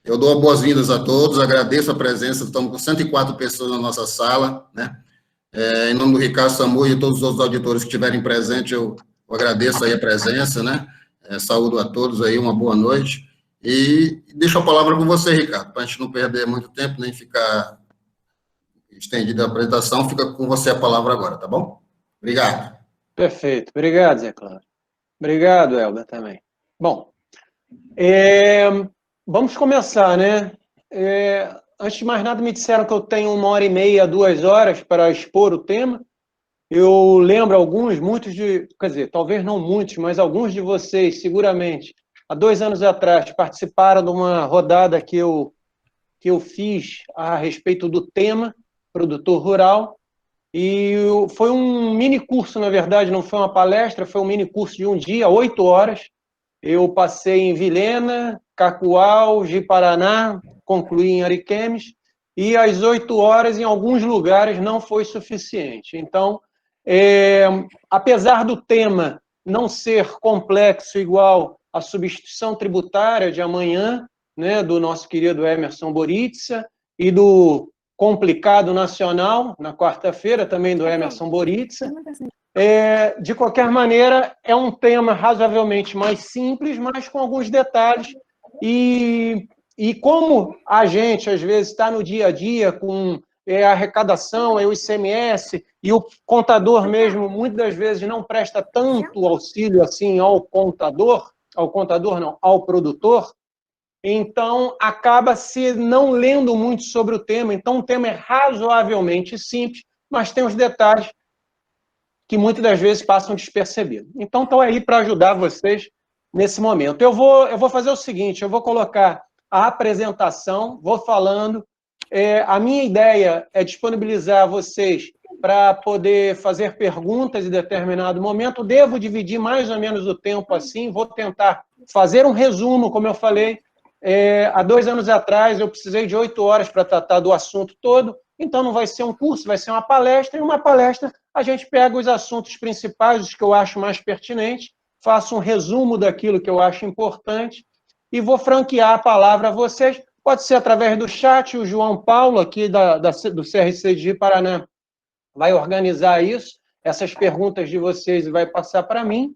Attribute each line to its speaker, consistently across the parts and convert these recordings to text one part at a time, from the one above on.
Speaker 1: Eu dou boas-vindas a todos, agradeço a presença, estamos com 104 pessoas na nossa sala, né? Em nome do Ricardo Samu e todos os outros auditores que estiverem presentes, eu agradeço aí a presença, né? Saúdo a todos aí, uma boa noite. E deixo a palavra com você, Ricardo, para a gente não perder muito tempo, nem ficar estendida a apresentação, fica com você a palavra agora, tá bom? Obrigado.
Speaker 2: Perfeito. Obrigado, Zé Cláudio. Obrigado, Elber, também. Bom, vamos começar, né? Antes de mais nada, me disseram que eu tenho 1h30, 2 horas para expor o tema. Eu lembro quer dizer, talvez não muitos, mas alguns de vocês, seguramente, há 2 anos atrás, participaram de uma rodada que eu fiz a respeito do tema produtor rural, e foi um mini curso, na verdade, não foi uma palestra, foi um mini curso de um dia, 8 horas. Eu passei em Vilhena, Cacoal, Ji-Paraná, concluí em Ariquemes, e às 8 horas, em alguns lugares, não foi suficiente. Então, apesar do tema não ser complexo igual à substituição tributária de amanhã, né, do nosso querido Emerson Boritza, e do complicado nacional, na quarta-feira, também do Emerson Boritza, de qualquer maneira, é um tema razoavelmente mais simples, mas com alguns detalhes. E como a gente, às vezes, está no dia a dia com a arrecadação, o ICMS, e o contador mesmo, muitas das vezes, não presta tanto auxílio assim ao produtor, então acaba se não lendo muito sobre o tema. Então, o tema é razoavelmente simples, mas tem os detalhes que muitas das vezes passam despercebidos. Então, estou aí para ajudar vocês nesse momento. Eu vou fazer o seguinte, eu vou colocar a apresentação, vou falando. A minha ideia é disponibilizar vocês para poder fazer perguntas em determinado momento. Devo dividir mais ou menos o tempo assim, vou tentar fazer um resumo, como eu falei. Há 2 anos atrás, eu precisei de 8 horas para tratar do assunto todo, então não vai ser um curso, vai ser uma palestra, e uma palestra a gente pega os assuntos principais, os que eu acho mais pertinentes, faço um resumo daquilo que eu acho importante e vou franquear a palavra a vocês. Pode ser através do chat, o João Paulo, aqui do CRC de Paraná, vai organizar isso, essas perguntas de vocês, e vai passar para mim.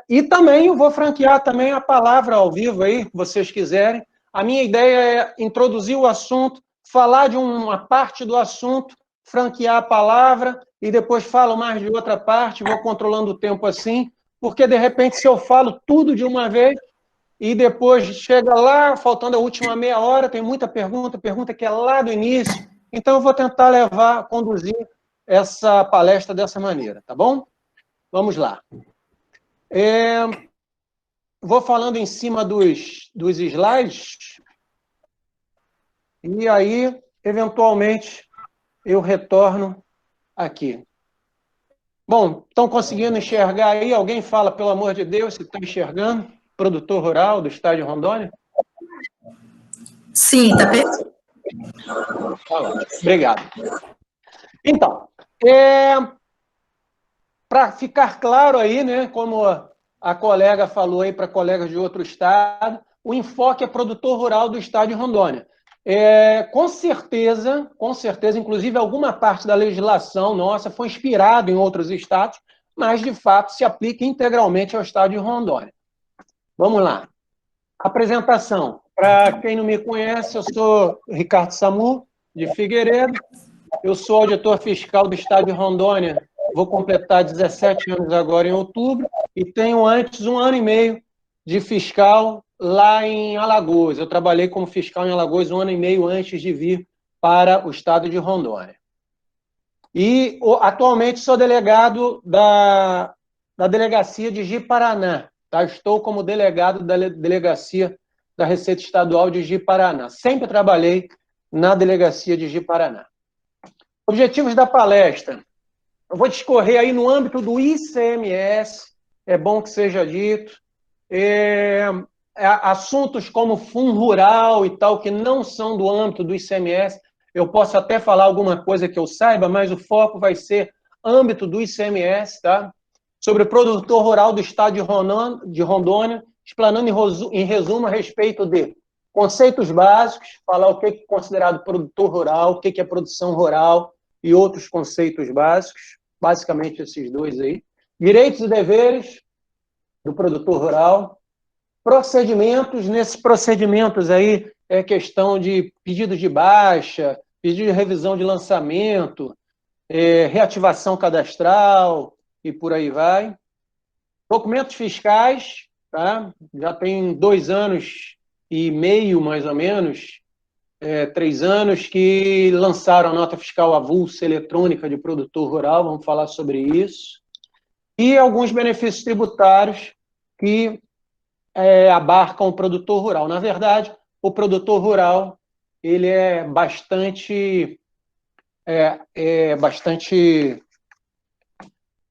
Speaker 2: E também eu vou franquear também a palavra ao vivo aí, se vocês quiserem. A minha ideia é introduzir o assunto, falar de uma parte do assunto, franquear a palavra e depois falo mais de outra parte, vou controlando o tempo assim, porque de repente se eu falo tudo de uma vez e depois chega lá, faltando a última meia hora, tem muita pergunta que é lá do início, então eu vou tentar conduzir essa palestra dessa maneira, tá bom? Vamos lá. Vou falando em cima dos slides, e aí, eventualmente, eu retorno aqui. Bom, estão conseguindo enxergar aí? Alguém fala, pelo amor de Deus, se está enxergando? Produtor rural do estado de Rondônia?
Speaker 3: Sim, está perfeito.
Speaker 2: Obrigado. Então, para ficar claro aí, né, como a colega falou aí para colegas de outro estado, o enfoque é produtor rural do estado de Rondônia. Com certeza, inclusive alguma parte da legislação nossa foi inspirada em outros estados, mas de fato se aplica integralmente ao estado de Rondônia. Vamos lá. Apresentação. Para quem não me conhece, eu sou Ricardo Samu, de Figueiredo. Eu sou auditor fiscal do estado de Rondônia. Vou completar 17 anos agora em outubro e tenho antes 1 ano e meio de fiscal lá em Alagoas. Eu trabalhei como fiscal em Alagoas 1 ano e meio antes de vir para o estado de Rondônia. E atualmente sou delegado da delegacia de Ji-Paraná. Tá? Estou como delegado da delegacia da Receita Estadual de Ji-Paraná. Sempre trabalhei na delegacia de Ji-Paraná. Objetivos da palestra. Eu vou discorrer aí no âmbito do ICMS, é bom que seja dito, assuntos como fundo rural e tal, que não são do âmbito do ICMS, eu posso até falar alguma coisa que eu saiba, mas o foco vai ser âmbito do ICMS, tá? Sobre o produtor rural do estado de Rondônia, explanando em resumo a respeito de Conceitos básicos, falar o que é considerado produtor rural, o que é produção rural e outros conceitos básicos, basicamente esses dois aí. Direitos e deveres do produtor rural. Procedimentos, nesses procedimentos aí é questão de pedido de baixa, pedido de revisão de lançamento, reativação cadastral e por aí vai. Documentos fiscais, tá? Já tem 2 anos e meio, mais ou menos, 3 anos, que lançaram a nota fiscal avulsa eletrônica de produtor rural, vamos falar sobre isso. E alguns benefícios tributários que abarcam o produtor rural. Na verdade, o produtor rural ele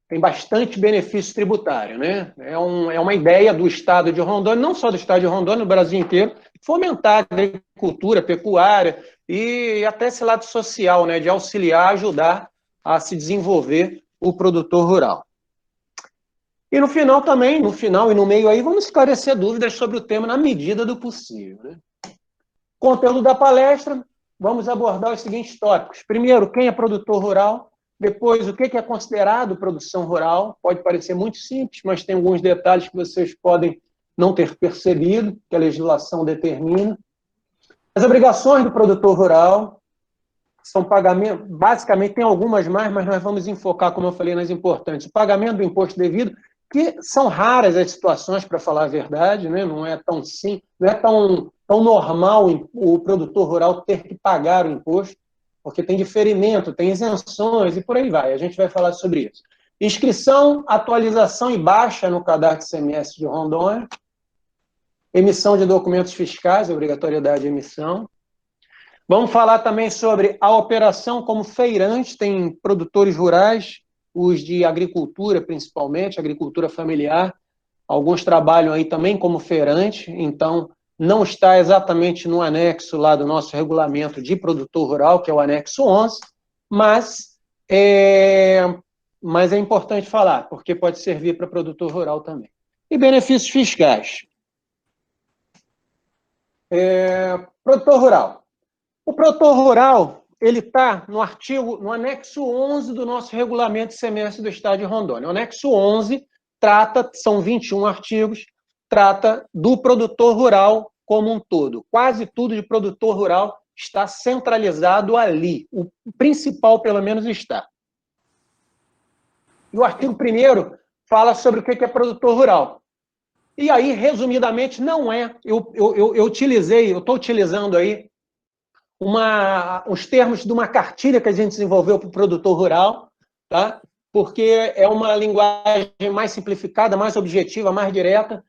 Speaker 2: tem bastante benefício tributário, né? É uma ideia do Estado de Rondônia, não só do Estado de Rondônia, no Brasil inteiro, fomentar a agricultura, a pecuária e até esse lado social, né? De auxiliar, ajudar a se desenvolver o produtor rural. E no final também, no final e no meio aí, vamos esclarecer dúvidas sobre o tema na medida do possível, né? Conteúdo da palestra, vamos abordar os seguintes tópicos. Primeiro, quem é produtor rural? Depois, o que é considerado produção rural? Pode parecer muito simples, mas tem alguns detalhes que vocês podem não ter percebido, que a legislação determina. As obrigações do produtor rural são pagamento, basicamente tem algumas mais, mas nós vamos enfocar, como eu falei, nas importantes. O pagamento do imposto devido, que são raras as situações, para falar a verdade, né? Não é tão simples, não é tão normal o produtor rural ter que pagar o imposto, porque tem diferimento, tem isenções e por aí vai. A gente vai falar sobre isso. Inscrição, atualização e baixa no cadastro de ICMS de Rondônia. Emissão de documentos fiscais, obrigatoriedade de emissão. Vamos falar também sobre a operação como feirante. Tem produtores rurais, os de agricultura principalmente, agricultura familiar. Alguns trabalham aí também como feirante, então não está exatamente no anexo lá do nosso regulamento de produtor rural, que é o anexo 11, mas é importante falar, porque pode servir para produtor rural também. E benefícios fiscais. Produtor rural. O produtor rural, ele está no anexo 11 do nosso regulamento de ICMS do Estado de Rondônia. O anexo 11 são 21 artigos, trata do produtor rural como um todo. Quase tudo de produtor rural está centralizado ali. O principal, pelo menos, está. E o artigo 1º fala sobre o que é produtor rural. E aí, resumidamente, não é. Eu estou utilizando aí os termos de uma cartilha que a gente desenvolveu para o produtor rural, tá? Porque é uma linguagem mais simplificada, mais objetiva, mais direta.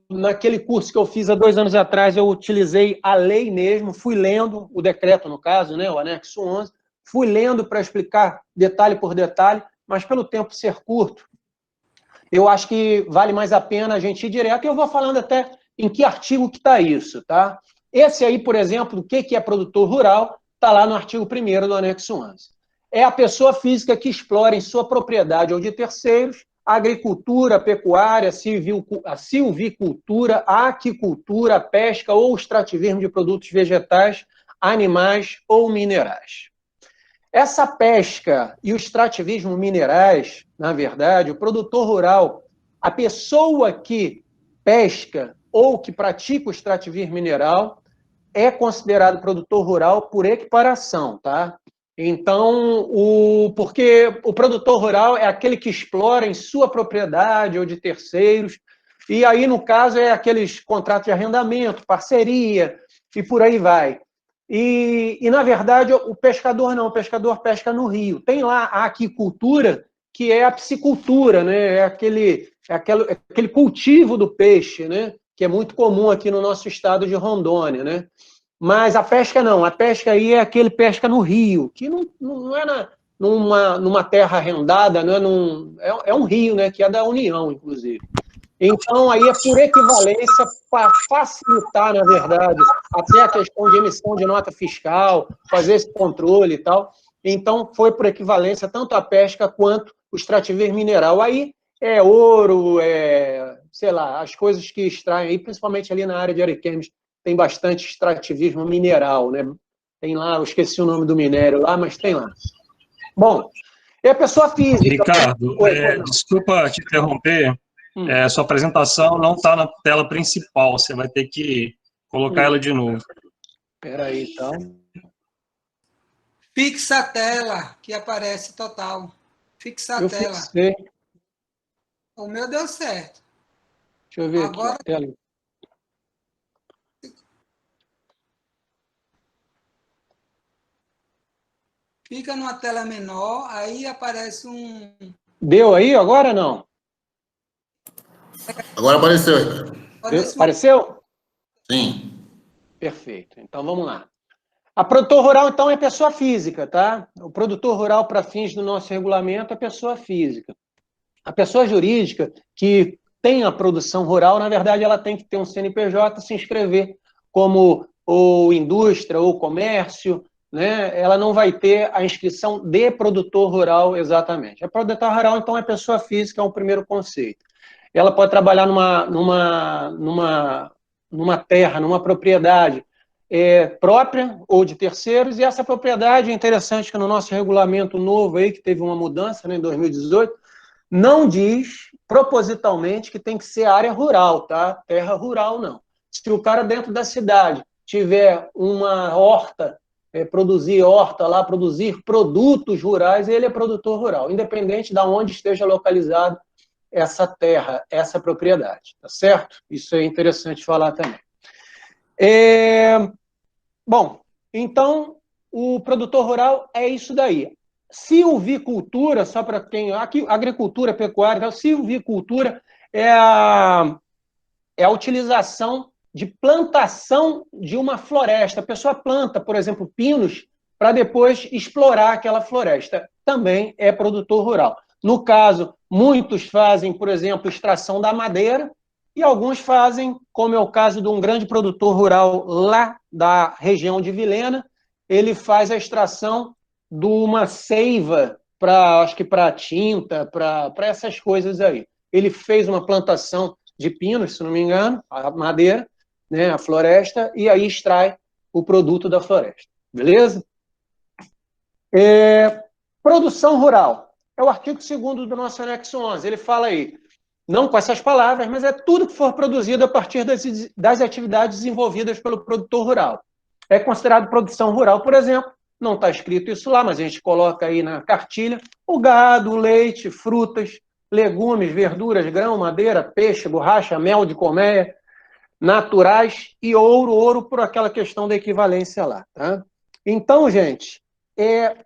Speaker 2: Naquele curso que eu fiz há 2 anos atrás, eu utilizei a lei mesmo, fui lendo o decreto, no caso, né, o anexo 11, fui lendo para explicar detalhe por detalhe, mas pelo tempo ser curto, eu acho que vale mais a pena a gente ir direto, e eu vou falando até em que artigo que está isso, tá? Esse aí, por exemplo, o que é produtor rural, está lá no artigo 1º do anexo 11. É a pessoa física que explora em sua propriedade ou de terceiros a agricultura, a pecuária, a silvicultura, a aquicultura, a pesca ou extrativismo de produtos vegetais, animais ou minerais. Essa pesca e o extrativismo minerais, na verdade, o produtor rural, a pessoa que pesca ou que pratica o extrativismo mineral, é considerado produtor rural por equiparação, tá? Então, porque o produtor rural é aquele que explora em sua propriedade ou de terceiros, e aí, no caso, é aqueles contratos de arrendamento, parceria, e por aí vai. E na verdade, o pescador não, o pescador pesca no rio. Tem lá a aquicultura, que é a piscicultura, né? É aquele cultivo do peixe, né? Que é muito comum aqui no nosso estado de Rondônia, né? Mas a pesca não, a pesca aí é aquele pesca no rio, que não é numa terra arrendada, não é um rio, né, que é da União, inclusive. Então, aí é por equivalência para facilitar, na verdade, até a questão de emissão de nota fiscal, fazer esse controle e tal. Então, foi por equivalência tanto a pesca quanto o extrativismo mineral. Aí é ouro, sei lá, as coisas que extraem, aí, principalmente ali na área de Ariquemes, tem bastante extrativismo mineral, né? Tem lá, eu esqueci o nome do minério lá, mas tem lá. Bom, e a pessoa física...
Speaker 3: Ricardo, desculpa te interromper, sua apresentação não está na tela principal, você vai ter que colocar ela de novo.
Speaker 2: Espera aí, então.
Speaker 4: Fixa a tela, que aparece total. Fixa a tela.
Speaker 2: Fixei.
Speaker 4: O meu deu certo.
Speaker 2: Deixa eu ver
Speaker 4: agora...
Speaker 2: aqui a tela.
Speaker 4: Fica numa tela menor, aí aparece um...
Speaker 2: Deu aí agora ou não?
Speaker 1: Agora apareceu, Ricardo.
Speaker 2: Apareceu?
Speaker 1: Sim.
Speaker 2: Perfeito. Então, vamos lá. A produtor rural, então, é pessoa física, tá? O produtor rural, para fins do nosso regulamento, é pessoa física. A pessoa jurídica que tem a produção rural, na verdade, ela tem que ter um CNPJ, se inscrever como ou indústria ou comércio, né? Ela não vai ter a inscrição de produtor rural exatamente. A produtor rural, então, é pessoa física, é um primeiro conceito. Ela pode trabalhar numa terra, numa propriedade própria ou de terceiros, e essa propriedade é interessante que no nosso regulamento novo aí, que teve uma mudança, né, em 2018, não diz propositalmente que tem que ser área rural, tá? Terra rural, não. Se o cara dentro da cidade tiver uma horta, produzir horta lá, produzir produtos rurais, ele é produtor rural, independente de onde esteja localizado essa terra, essa propriedade, tá certo? Isso é interessante falar também. Bom, então, o produtor rural é isso daí. Silvicultura, só para quem... Aqui, agricultura, pecuária, silvicultura é a utilização de plantação de uma floresta. A pessoa planta, por exemplo, pinos, para depois explorar aquela floresta. Também é produtor rural. No caso, muitos fazem, por exemplo, extração da madeira, e alguns fazem, como é o caso de um grande produtor rural lá da região de Vilhena, ele faz a extração de uma seiva acho que para tinta, para essas coisas aí. Ele fez uma plantação de pinos, se não me engano, a madeira, né, a floresta, e aí extrai o produto da floresta. Beleza? Produção rural. É o artigo 2º do nosso anexo 11. Ele fala aí, não com essas palavras, mas é tudo que for produzido a partir das atividades desenvolvidas pelo produtor rural. É considerado produção rural, por exemplo, não está escrito isso lá, mas a gente coloca aí na cartilha, o gado, o leite, frutas, legumes, verduras, grão, madeira, peixe, borracha, mel de colmeia, naturais e ouro por aquela questão da equivalência lá. Tá? Então, gente,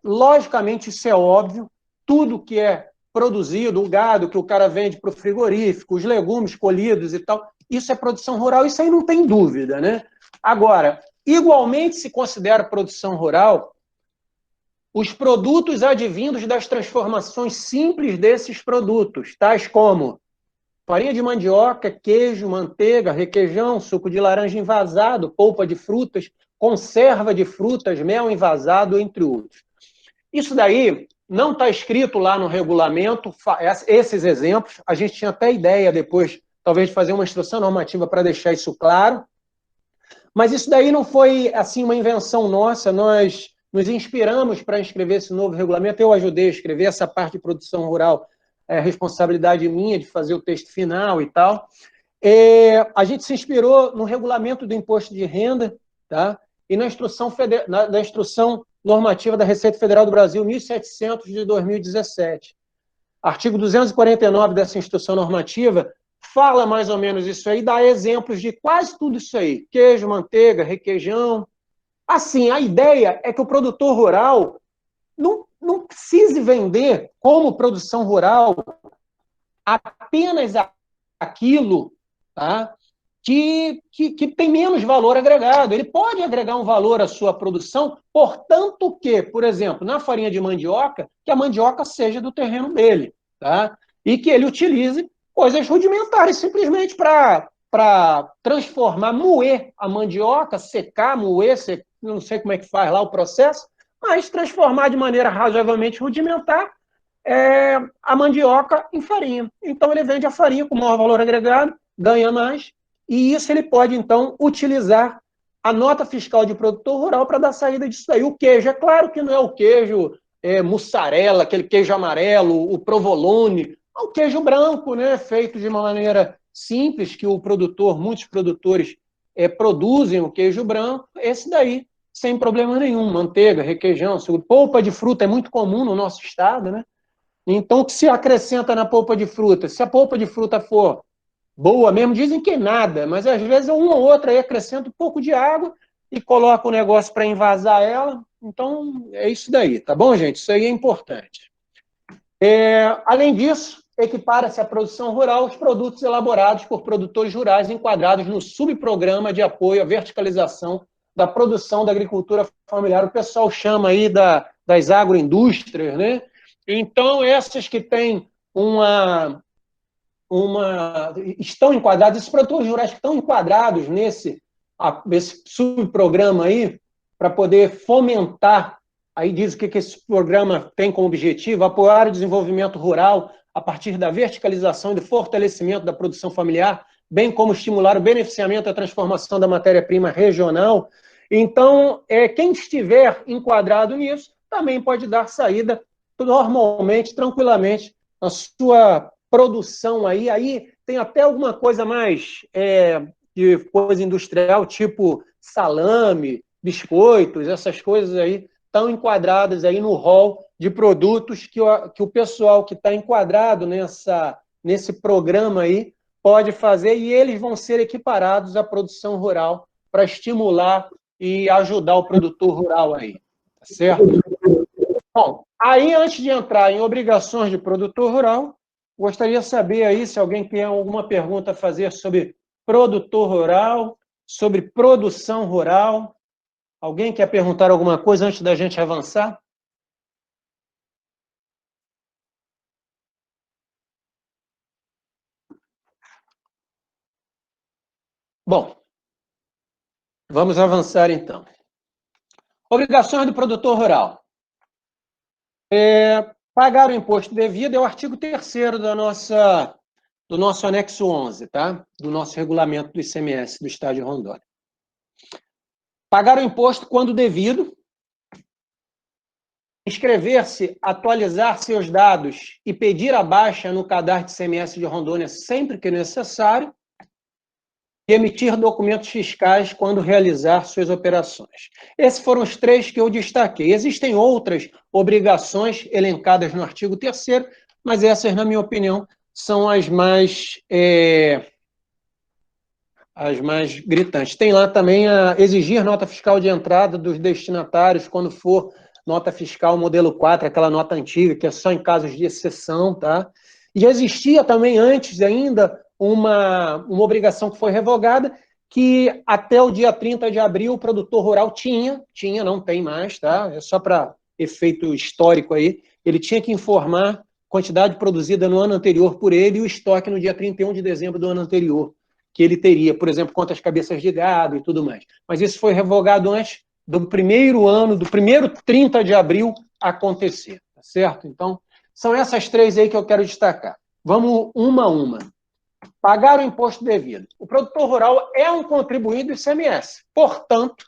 Speaker 2: logicamente isso é óbvio, tudo que é produzido, o gado que o cara vende para o frigorífico, os legumes colhidos e tal, isso é produção rural, isso aí não tem dúvida, né? Agora, igualmente se considera produção rural os produtos advindos das transformações simples desses produtos, tais como farinha de mandioca, queijo, manteiga, requeijão, suco de laranja envasado, polpa de frutas, conserva de frutas, mel envasado, entre outros. Isso daí não está escrito lá no regulamento, esses exemplos, a gente tinha até ideia depois, talvez, de fazer uma instrução normativa para deixar isso claro, mas isso daí não foi, assim, uma invenção nossa, nós nos inspiramos para escrever esse novo regulamento, eu ajudei a escrever essa parte de produção rural, responsabilidade minha de fazer o texto final e tal. A gente se inspirou no regulamento do imposto de renda, tá? E na instrução normativa da Receita Federal do Brasil, 1.700 de 2017. Artigo 249 dessa instrução normativa fala mais ou menos isso aí, dá exemplos de quase tudo isso aí. Queijo, manteiga, requeijão. Assim, a ideia é que o produtor rural não precise vender como produção rural apenas aquilo, tá, que tem menos valor agregado. Ele pode agregar um valor à sua produção, portanto que, por exemplo, na farinha de mandioca, que a mandioca seja do terreno dele, tá? E que ele utilize coisas rudimentares, simplesmente para transformar, moer a mandioca, secar, moer, não sei como é que faz lá o processo, mas transformar de maneira razoavelmente rudimentar a mandioca em farinha. Então, ele vende a farinha com maior valor agregado, ganha mais, e isso ele pode, então, utilizar a nota fiscal de produtor rural para dar saída disso daí. O queijo, é claro que não é o queijo mussarela, aquele queijo amarelo, o provolone, é o queijo branco, né, feito de uma maneira simples, que o produtor, muitos produtores produzem o queijo branco, esse daí, sem problema nenhum, manteiga, requeijão, polpa de fruta é muito comum no nosso estado, né? Então, o que se acrescenta na polpa de fruta? Se a polpa de fruta for boa mesmo, dizem que nada, mas às vezes uma ou outra aí acrescenta um pouco de água e coloca o negócio para envasar ela. Então, é isso daí, tá bom, gente? Isso aí é importante. Além disso, equipara-se à produção rural os produtos elaborados por produtores rurais enquadrados no subprograma de apoio à verticalização da produção da agricultura familiar. O pessoal chama aí das agroindústrias, né? Então, essas que têm estão enquadrados, esses produtores rurais que estão enquadrados nesse subprograma aí, para poder fomentar, aí diz o que esse programa tem como objetivo, apoiar o desenvolvimento rural a partir da verticalização e do fortalecimento da produção familiar, bem como estimular o beneficiamento da transformação da matéria-prima regional. Então, quem estiver enquadrado nisso, também pode dar saída normalmente, tranquilamente, na sua produção aí tem até alguma coisa mais de coisa industrial, tipo salame, biscoitos, essas coisas aí estão enquadradas aí no rol de produtos que o pessoal que está enquadrado nesse programa aí pode fazer, e eles vão ser equiparados à produção rural para estimular e ajudar o produtor rural aí, tá certo? Bom, aí antes de entrar em obrigações de produtor rural, gostaria de saber aí se alguém tem alguma pergunta a fazer sobre produtor rural, sobre produção rural. Alguém quer perguntar alguma coisa antes da gente avançar? Bom, vamos avançar então. Obrigações do produtor rural. Pagar o imposto devido é o artigo 3º do nosso anexo 11, tá? Do nosso regulamento do ICMS do Estado de Rondônia. Pagar o imposto quando devido, inscrever-se, atualizar seus dados e pedir a baixa no cadastro de ICMS de Rondônia sempre que necessário, e emitir documentos fiscais quando realizar suas operações. Esses foram os 3 que eu destaquei. Existem outras obrigações elencadas no artigo 3º, mas essas, na minha opinião, são as mais gritantes. Tem lá também a exigir nota fiscal de entrada dos destinatários quando for nota fiscal modelo 4, aquela nota antiga, que é só em casos de exceção, tá? E existia também antes ainda uma obrigação que foi revogada, que até o dia 30 de abril o produtor rural tinha, não tem mais, tá? É só para efeito histórico aí, ele tinha que informar a quantidade produzida no ano anterior por ele e o estoque no dia 31 de dezembro do ano anterior, que ele teria, por exemplo, quantas cabeças de gado e tudo mais. Mas isso foi revogado antes do primeiro 30 de abril acontecer, tá certo? Então, são essas 3 aí que eu quero destacar. Vamos uma a uma. Pagar o imposto devido. O produtor rural é um contribuinte do ICMS, portanto,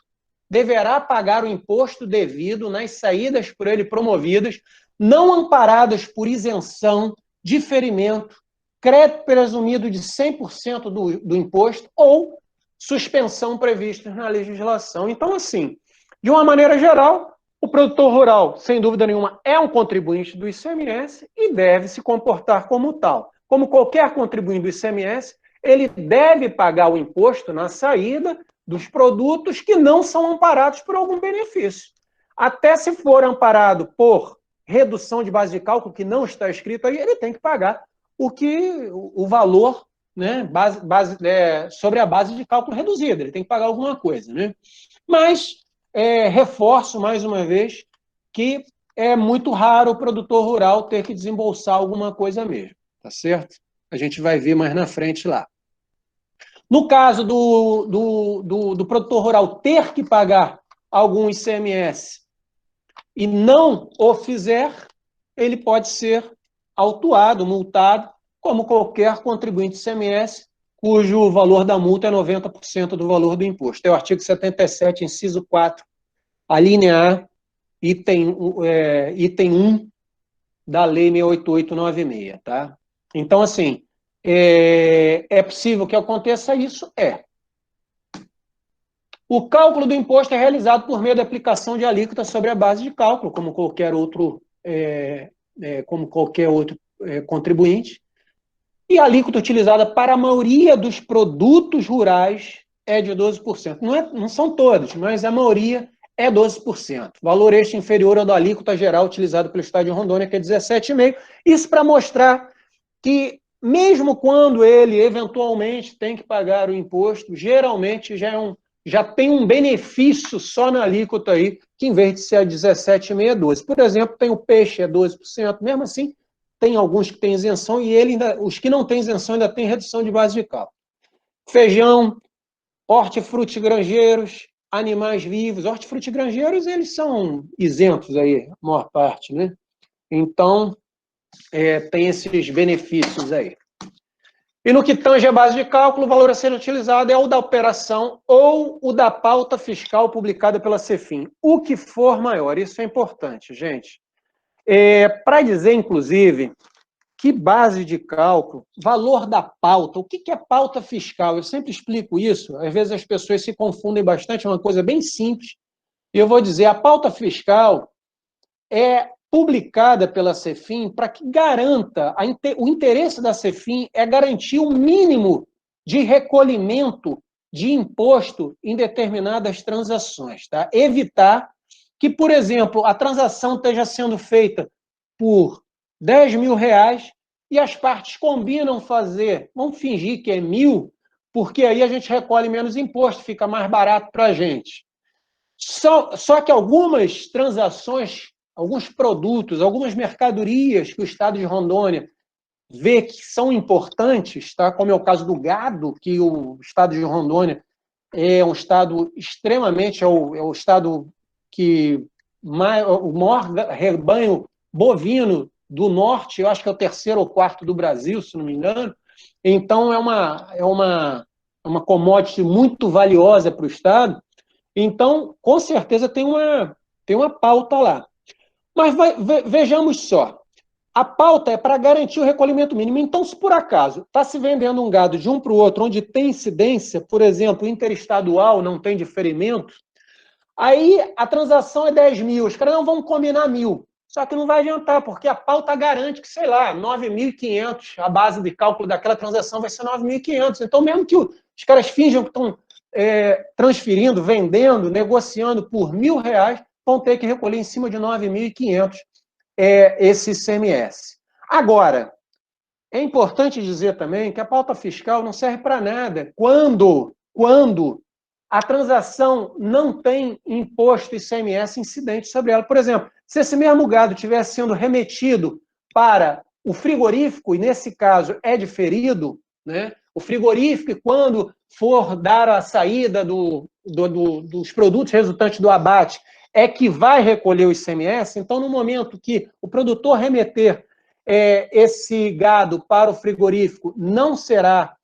Speaker 2: deverá pagar o imposto devido nas saídas por ele promovidas, não amparadas por isenção, diferimento, crédito presumido de 100% do imposto ou suspensão previstos na legislação. Então, assim, de uma maneira geral, o produtor rural, sem dúvida nenhuma, é um contribuinte do ICMS e deve se comportar como tal. Como qualquer contribuinte do ICMS, ele deve pagar o imposto na saída dos produtos que não são amparados por algum benefício. Até se for amparado por redução de base de cálculo, que não está escrito aí, ele tem que pagar o valor, né, sobre a base de cálculo reduzida, ele tem que pagar alguma coisa, né? Mas reforço mais uma vez que é muito raro o produtor rural ter que desembolsar alguma coisa mesmo, tá certo? A gente vai ver mais na frente lá. No caso do produtor rural ter que pagar algum ICMS e não o fizer, ele pode ser autuado, multado, como qualquer contribuinte ICMS, cujo valor da multa é 90% do valor do imposto. É o artigo 77, inciso 4, a linha A, item 1 da Lei 68896, tá? Então, assim, é possível que aconteça isso? É. O cálculo do imposto é realizado por meio da aplicação de alíquota sobre a base de cálculo, como qualquer outro, contribuinte. E a alíquota utilizada para a maioria dos produtos rurais é de 12%. Não são todos, mas a maioria é 12%. Valor este inferior ao da alíquota geral utilizado pelo Estado de Rondônia, que é 17,5%. Isso para mostrar que, mesmo quando ele eventualmente tem que pagar o imposto, geralmente já tem um benefício só na alíquota aí, que em vez de ser a 17,5% é 12%. Por exemplo, tem o peixe, é 12%. Mesmo assim, tem alguns que têm isenção e os que não têm isenção ainda têm redução de base de cálculo. Feijão, hortifrutigranjeiros, animais vivos. Hortifrutigranjeiros, eles são isentos aí, a maior parte, né? Então, tem esses benefícios aí. E no que tange a base de cálculo, o valor a ser utilizado é o da operação ou o da pauta fiscal publicada pela Cefim. O que for maior, isso é importante, gente. Para dizer, inclusive, que base de cálculo, valor da pauta, o que é pauta fiscal? Eu sempre explico isso, às vezes as pessoas se confundem bastante, é uma coisa bem simples, e eu vou dizer, a pauta fiscal é publicada pela Cefim para que garanta, o interesse da Cefim é garantir o mínimo de recolhimento de imposto em determinadas transações, tá? Evitar que, por exemplo, a transação esteja sendo feita por R$10.000 e as partes combinam vamos fingir que é 1.000, porque aí a gente recolhe menos imposto, fica mais barato para a gente. Só que algumas transações, alguns produtos, algumas mercadorias que o Estado de Rondônia vê que são importantes, tá? Como é o caso do gado, que o Estado de Rondônia é um estado extremamente, é o estado que o maior rebanho bovino do norte, eu acho que é o 3º ou 4º do Brasil, se não me engano. Então, é uma commodity muito valiosa para o Estado. Então, com certeza, tem uma pauta lá. Mas vejamos só. A pauta é para garantir o recolhimento mínimo. Então, se por acaso está se vendendo um gado de um para o outro, onde tem incidência, por exemplo, interestadual, não tem diferimento, aí a transação é 10.000. Os caras não vão combinar 1.000. Só que não vai adiantar, porque a pauta garante que, sei lá, 9.500, a base de cálculo daquela transação vai ser 9.500. Então, mesmo que os caras finjam que estão transferindo, vendendo, negociando por R$1.000, vão ter que recolher em cima de 9.500 esse ICMS. Agora, é importante dizer também que a pauta fiscal não serve para nada quando a transação não tem imposto ICMS incidente sobre ela. Por exemplo, se esse mesmo gado estivesse sendo remetido para o frigorífico, e nesse caso é diferido, né? O frigorífico, quando for dar a saída dos produtos resultantes do abate, é que vai recolher o ICMS. Então, no momento que o produtor remeter esse gado para o frigorífico, não será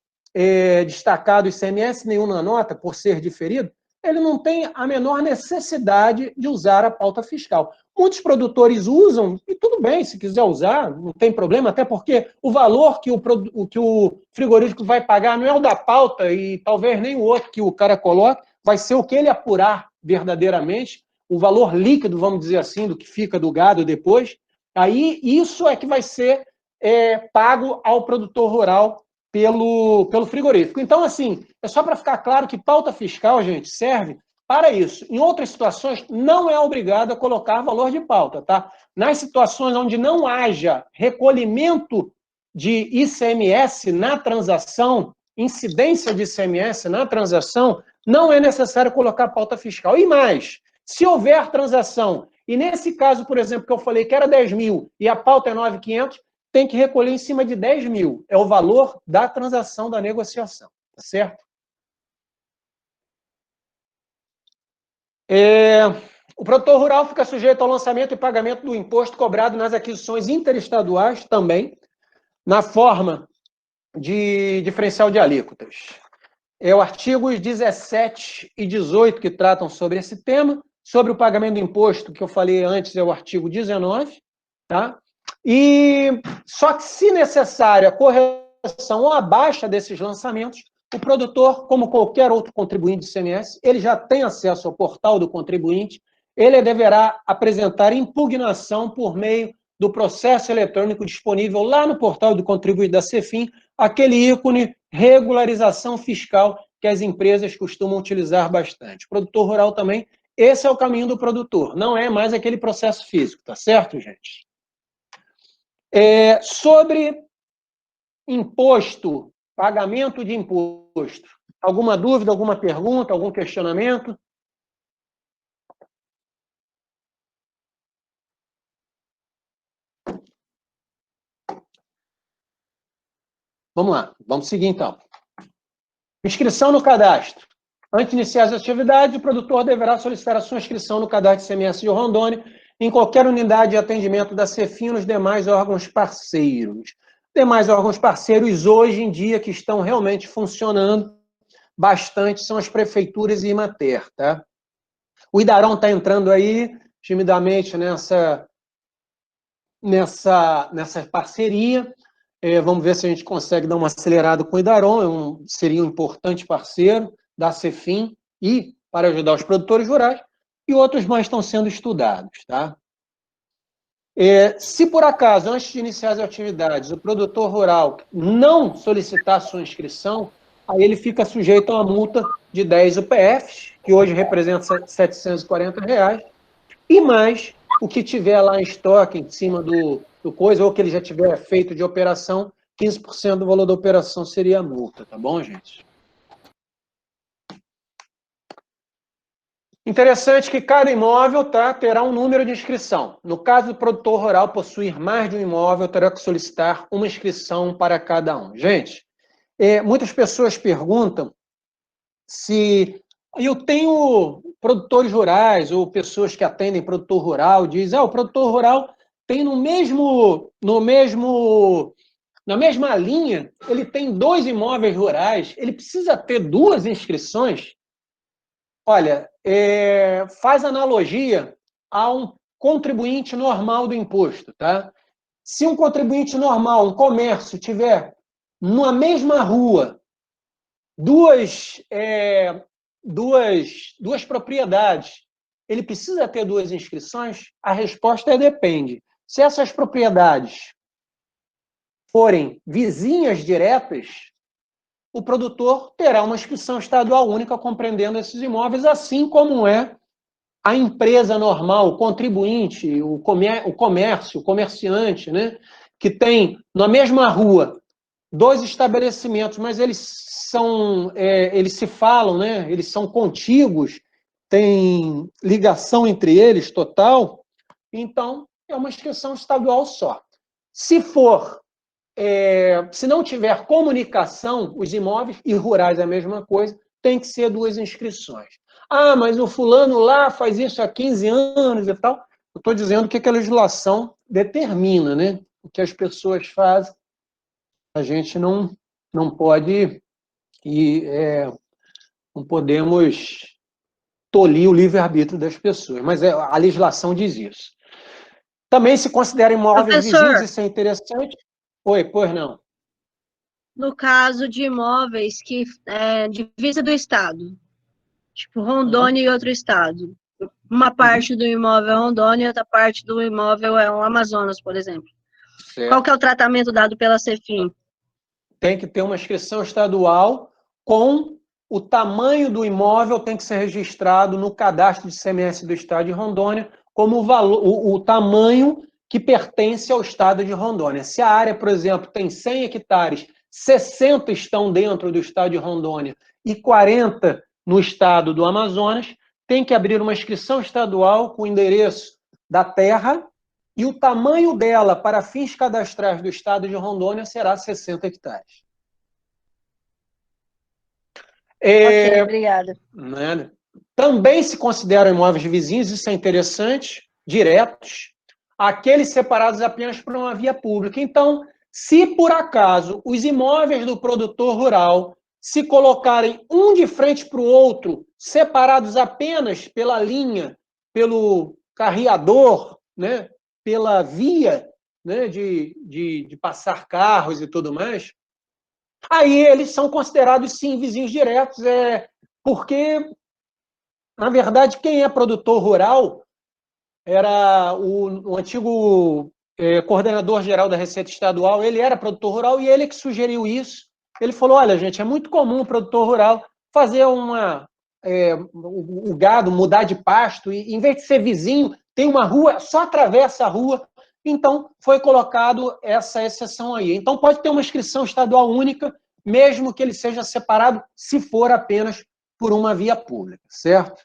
Speaker 2: destacado ICMS nenhum na nota, por ser diferido, ele não tem a menor necessidade de usar a pauta fiscal. Muitos produtores usam, e tudo bem, se quiser usar, não tem problema, até porque o valor que o frigorífico vai pagar não é o da pauta e talvez nem o outro que o cara coloca, vai ser o que ele apurar verdadeiramente, o valor líquido, vamos dizer assim, do que fica do gado depois. Aí isso é que vai ser pago ao produtor rural pelo frigorífico. Então, assim, é só para ficar claro que pauta fiscal, gente, serve para isso. Em outras situações, não é obrigado a colocar valor de pauta, tá? Nas situações onde não haja recolhimento de ICMS na transação, incidência de ICMS na transação, não é necessário colocar pauta fiscal. E mais, se houver transação, e nesse caso, por exemplo, que eu falei que era 10.000 e a pauta é 9.500, tem que recolher em cima de 10.000. É o valor da transação da negociação, tá certo? O produtor rural fica sujeito ao lançamento e pagamento do imposto cobrado nas aquisições interestaduais também, na forma de diferencial de alíquotas. É o artigos 17 e 18 que tratam sobre esse tema. Sobre o pagamento do imposto, que eu falei antes, é o artigo 19, tá? E só que, se necessário, a correção ou a baixa desses lançamentos, o produtor, como qualquer outro contribuinte de ICMS, ele já tem acesso ao portal do contribuinte, ele deverá apresentar impugnação por meio do processo eletrônico disponível lá no portal do contribuinte da CEFIM, aquele ícone regularização fiscal que as empresas costumam utilizar bastante. O produtor rural também, esse é o caminho do produtor, não é mais aquele processo físico, tá certo, gente? Sobre imposto, pagamento de imposto, alguma dúvida, alguma pergunta, algum questionamento? Vamos lá, vamos seguir então. Inscrição no cadastro. Antes de iniciar as atividades, o produtor deverá solicitar a sua inscrição no cadastro de ICMS de Rondônia em qualquer unidade de atendimento da CEFIM nos demais órgãos parceiros. Demais órgãos parceiros, hoje em dia, que estão realmente funcionando bastante, são as prefeituras e Imater, tá? O Idaron está entrando aí, timidamente, nessa parceria. Vamos ver se a gente consegue dar uma acelerada com o Idaron, seria um importante parceiro da CEFIM e para ajudar os produtores rurais, e outros mais estão sendo estudados, tá? Se por acaso, antes de iniciar as atividades, o produtor rural não solicitar sua inscrição, aí ele fica sujeito a uma multa de 10 UPFs, que hoje representa R$ 740, e mais o que tiver lá em estoque, em cima do coisa, ou que ele já tiver feito de operação, 15% do valor da operação seria a multa, tá bom, gente? Interessante que cada imóvel, tá, terá um número de inscrição. No caso do produtor rural possuir mais de um imóvel, terá que solicitar uma inscrição para cada um. Gente, muitas pessoas perguntam se... Eu tenho produtores rurais ou pessoas que atendem produtor rural, dizem, o produtor rural tem na mesma linha, ele tem 2 imóveis rurais, ele precisa ter 2 inscrições? Olha, faz analogia a um contribuinte normal do imposto, tá? Se um contribuinte normal, um comércio, tiver numa mesma rua duas propriedades, ele precisa ter 2 inscrições? A resposta é depende. Se essas propriedades forem vizinhas diretas, o produtor terá uma inscrição estadual única compreendendo esses imóveis, assim como é a empresa normal, o contribuinte, o comércio, o comerciante, né, que tem na mesma rua 2 estabelecimentos, mas eles se falam, né, eles são contíguos, tem ligação entre eles total, então é uma inscrição estadual só. Se não tiver comunicação, os imóveis e rurais é a mesma coisa, tem que ser 2 inscrições. Mas o fulano lá faz isso há 15 anos e tal. Eu estou dizendo o que a legislação determina, né? O que as pessoas fazem, a gente não pode não podemos tolir o livre-arbítrio das pessoas, mas a legislação diz isso. Também se considera imóveis vizinhos, isso é interessante. Oi, pois não.
Speaker 5: No caso de imóveis que divisa do estado, tipo Rondônia e outro estado. Uma parte do imóvel é Rondônia e outra parte do imóvel é o Amazonas, por exemplo. Certo. Qual que é o tratamento dado pela CEFIM?
Speaker 2: Tem que ter uma inscrição estadual com o tamanho do imóvel, tem que ser registrado no cadastro de ICMS do estado de Rondônia como o tamanho que pertence ao estado de Rondônia. Se a área, por exemplo, tem 100 hectares, 60 estão dentro do estado de Rondônia e 40 no estado do Amazonas, tem que abrir uma inscrição estadual com o endereço da terra e o tamanho dela para fins cadastrais do estado de Rondônia será 60 hectares.
Speaker 5: Ok, obrigada.
Speaker 2: Né? Também se consideram imóveis vizinhos, isso é interessante, diretos, aqueles separados apenas por uma via pública. Então, Se, por acaso, os imóveis do produtor rural se colocarem um de frente para o outro, separados apenas pela linha, pelo carreador, né, pela via, né, de passar carros e tudo mais, aí eles são considerados, sim, vizinhos diretos, porque, na verdade, quem é produtor rural era o antigo coordenador-geral da Receita Estadual, ele era produtor rural e ele que sugeriu isso. Ele falou, olha, gente, é muito comum o produtor rural fazer o gado mudar de pasto, e em vez de ser vizinho, tem uma rua, só atravessa a rua. Então, foi colocado essa exceção aí. Então, pode ter uma inscrição estadual única, mesmo que ele seja separado, se for apenas por uma via pública, certo?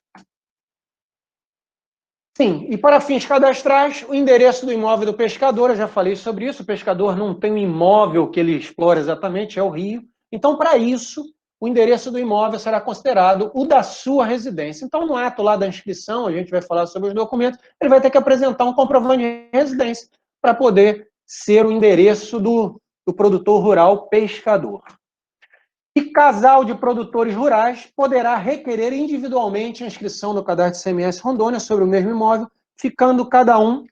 Speaker 2: Sim, e para fins cadastrais, o endereço do imóvel do pescador, eu já falei sobre isso, o pescador não tem um imóvel que ele explora exatamente, é o rio. Então, para isso, o endereço do imóvel será considerado o da sua residência. Então, no ato lá da inscrição, a gente vai falar sobre os documentos, ele vai ter que apresentar um comprovante de residência para poder ser o endereço do produtor rural pescador. E casal de produtores rurais poderá requerer individualmente a inscrição no cadastro de ICMS Rondônia sobre o mesmo imóvel, ficando cada um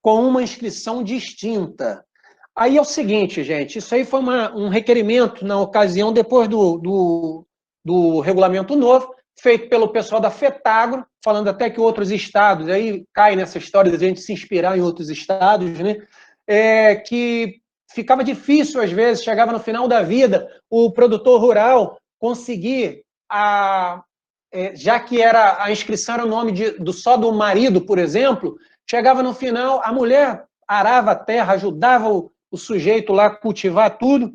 Speaker 2: com uma inscrição distinta. Aí é o seguinte, gente, isso aí foi um requerimento na ocasião, depois do regulamento novo, feito pelo pessoal da FETAGRO, falando até que outros estados, aí cai nessa história de a gente se inspirar em outros estados, né, que ficava difícil, às vezes, chegava no final da vida, o produtor rural conseguir, já que a inscrição era o nome só do marido, por exemplo, chegava no final, a mulher arava a terra, ajudava o sujeito lá a cultivar tudo,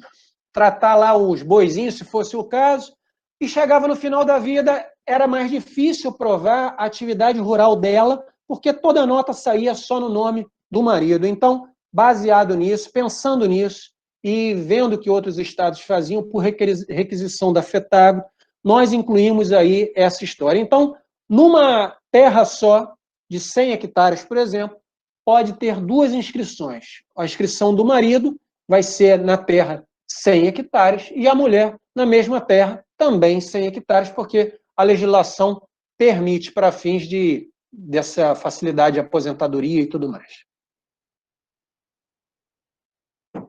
Speaker 2: tratar lá os boizinhos, se fosse o caso, e chegava no final da vida, era mais difícil provar a atividade rural dela, porque toda a nota saía só no nome do marido. Então, baseado nisso, pensando nisso, e vendo que outros estados faziam por requisição da FETAGRO, nós incluímos aí essa história. Então, numa terra só, de 100 hectares, por exemplo, pode ter duas inscrições. A inscrição do marido vai ser na terra 100 hectares e a mulher na mesma terra, também 100 hectares, porque a legislação permite para fins dessa facilidade de aposentadoria e tudo mais.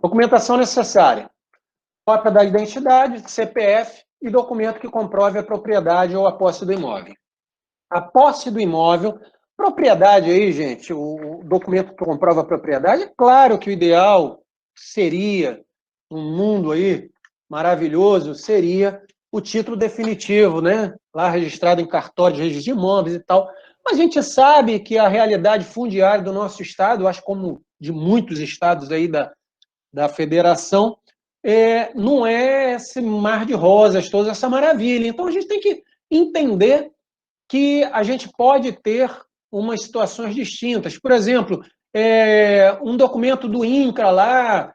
Speaker 2: Documentação necessária. Cópia da identidade, CPF e documento que comprove a propriedade ou a posse do imóvel. A posse do imóvel, propriedade aí, gente, o documento que comprova a propriedade, é claro que o ideal seria, um mundo aí maravilhoso, seria o título definitivo, né? Lá registrado em cartório de registro de imóveis e tal. Mas a gente sabe que a realidade fundiária do nosso estado, acho como de muitos estados aí da federação, não é esse mar de rosas, toda essa maravilha. Então, a gente tem que entender que a gente pode ter umas situações distintas. Por exemplo, um documento do INCRA lá,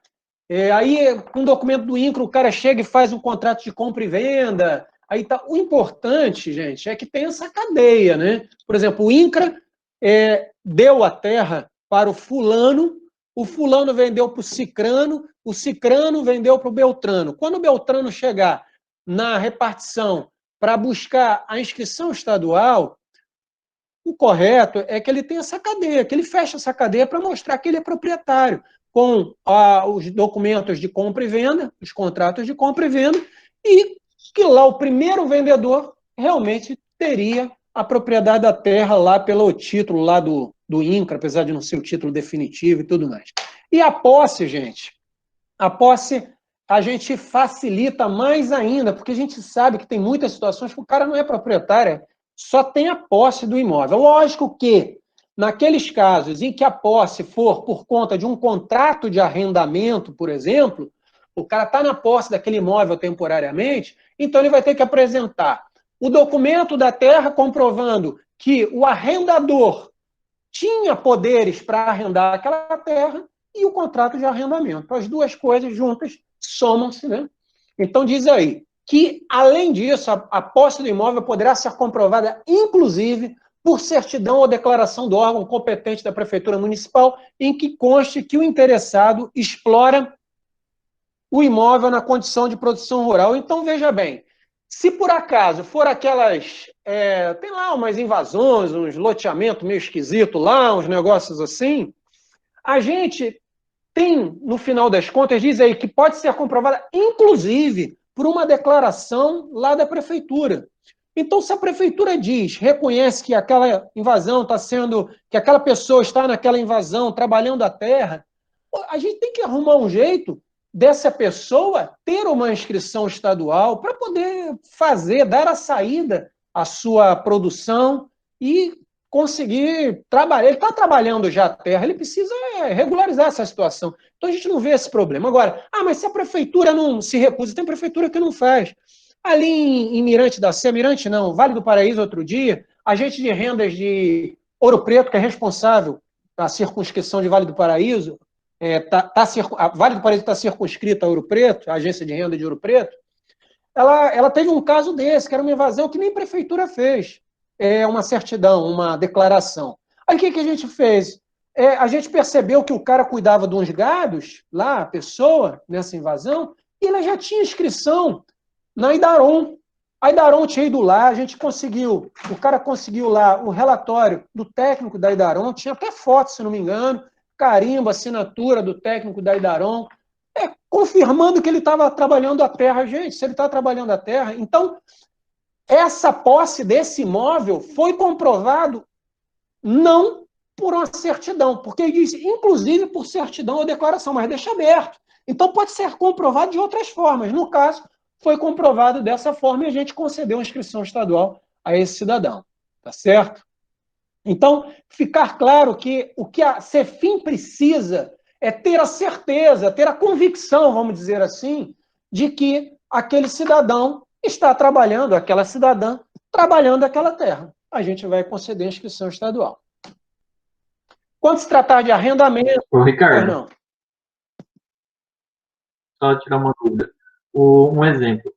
Speaker 2: aí, com um documento do INCRA, o cara chega e faz um contrato de compra e venda. Aí tá. O importante, gente, é que tem essa cadeia, né? Por exemplo, o INCRA deu a terra para o fulano vendeu para o cicrano vendeu para o beltrano. Quando o beltrano chegar na repartição para buscar a inscrição estadual, o correto é que ele tenha essa cadeia, que ele feche essa cadeia para mostrar que ele é proprietário, com os documentos de compra e venda, os contratos de compra e venda, e que lá o primeiro vendedor realmente teria a propriedade da terra lá pelo título lá do INCRA, apesar de não ser o título definitivo e tudo mais. E a posse, gente, a gente facilita mais ainda, porque a gente sabe que tem muitas situações que o cara não é proprietário, só tem a posse do imóvel. Lógico que, naqueles casos em que a posse for por conta de um contrato de arrendamento, por exemplo, o cara está na posse daquele imóvel temporariamente, então ele vai ter que apresentar o documento da terra comprovando que o arrendador tinha poderes para arrendar aquela terra e o contrato de arrendamento. As duas coisas juntas somam-se, né? Então diz aí que, além disso, a posse do imóvel poderá ser comprovada, inclusive, por certidão ou declaração do órgão competente da Prefeitura Municipal, em que conste que o interessado explora o imóvel na condição de produção rural. Então, veja bem, se por acaso for aquelas... tem lá umas invasões, uns loteamentos meio esquisitos lá, uns negócios assim, a gente tem, no final das contas, diz aí que pode ser comprovada, inclusive, por uma declaração lá da Prefeitura. Então, se a Prefeitura reconhece que aquela invasão está sendo... que aquela pessoa está naquela invasão, trabalhando a terra, a gente tem que arrumar um jeito dessa pessoa ter uma inscrição estadual para poder dar a saída à sua produção e conseguir trabalhar. Ele está trabalhando já a terra, ele precisa regularizar essa situação. Então a gente não vê esse problema. Agora, mas se a prefeitura não se recusa, tem prefeitura que não faz. Ali em Mirante da Sé, Mirante não, Vale do Paraíso, outro dia, agente de rendas de Ouro Preto, que é responsável pela circunscrição de Vale do Paraíso, a Vale do Paraíso está circunscrita a Ouro Preto, a agência de renda de Ouro Preto, ela teve um caso desse, que era uma invasão que nem a prefeitura fez, uma certidão, uma declaração. Aí o que a gente fez? A gente percebeu que o cara cuidava de uns gados, lá, a pessoa, nessa invasão, e ela já tinha inscrição na Idaron. A Idaron tinha ido lá, o cara conseguiu lá o relatório do técnico da Idaron, tinha até foto, se não me engano, carimbo, assinatura do técnico da Idaron, confirmando que ele estava trabalhando a terra. Gente, se ele está trabalhando a terra, então essa posse desse imóvel foi comprovado não por uma certidão, porque ele diz, inclusive por certidão ou declaração, mas deixa aberto. Então pode ser comprovado de outras formas. No caso, foi comprovado dessa forma e a gente concedeu uma inscrição estadual a esse cidadão. Tá certo? Então, ficar claro que o que a CEFIM precisa é ter a certeza, ter a convicção, vamos dizer assim, de que aquele cidadão está trabalhando, aquela cidadã, trabalhando aquela terra. A gente vai conceder a inscrição estadual. Quando se tratar de arrendamento...
Speaker 6: Ô, Ricardo, só tirar uma dúvida. Um exemplo.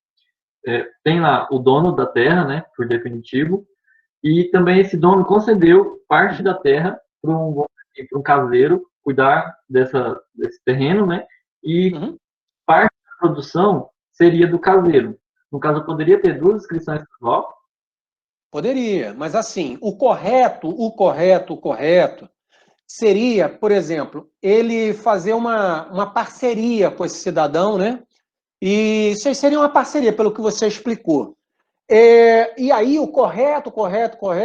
Speaker 6: Tem lá o dono da terra, né, por definitivo, e também esse dono concedeu parte da terra para um caseiro cuidar desse terreno, né? E parte da produção seria do caseiro. No caso, poderia ter duas inscrições estadual?
Speaker 2: Poderia, mas assim, o correto seria, por exemplo, ele fazer uma parceria com esse cidadão, né? E isso aí seria uma parceria, pelo que você explicou. E aí o correto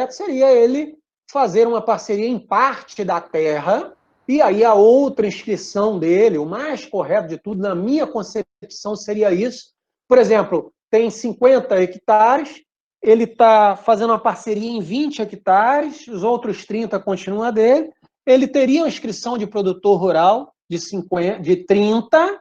Speaker 2: seria ele fazer uma parceria em parte da terra, e aí a outra inscrição dele, o mais correto de tudo, na minha concepção, seria isso. Por exemplo, tem 50 hectares, ele está fazendo uma parceria em 20 hectares, os outros 30 continuam dele, ele teria uma inscrição de produtor rural de 30,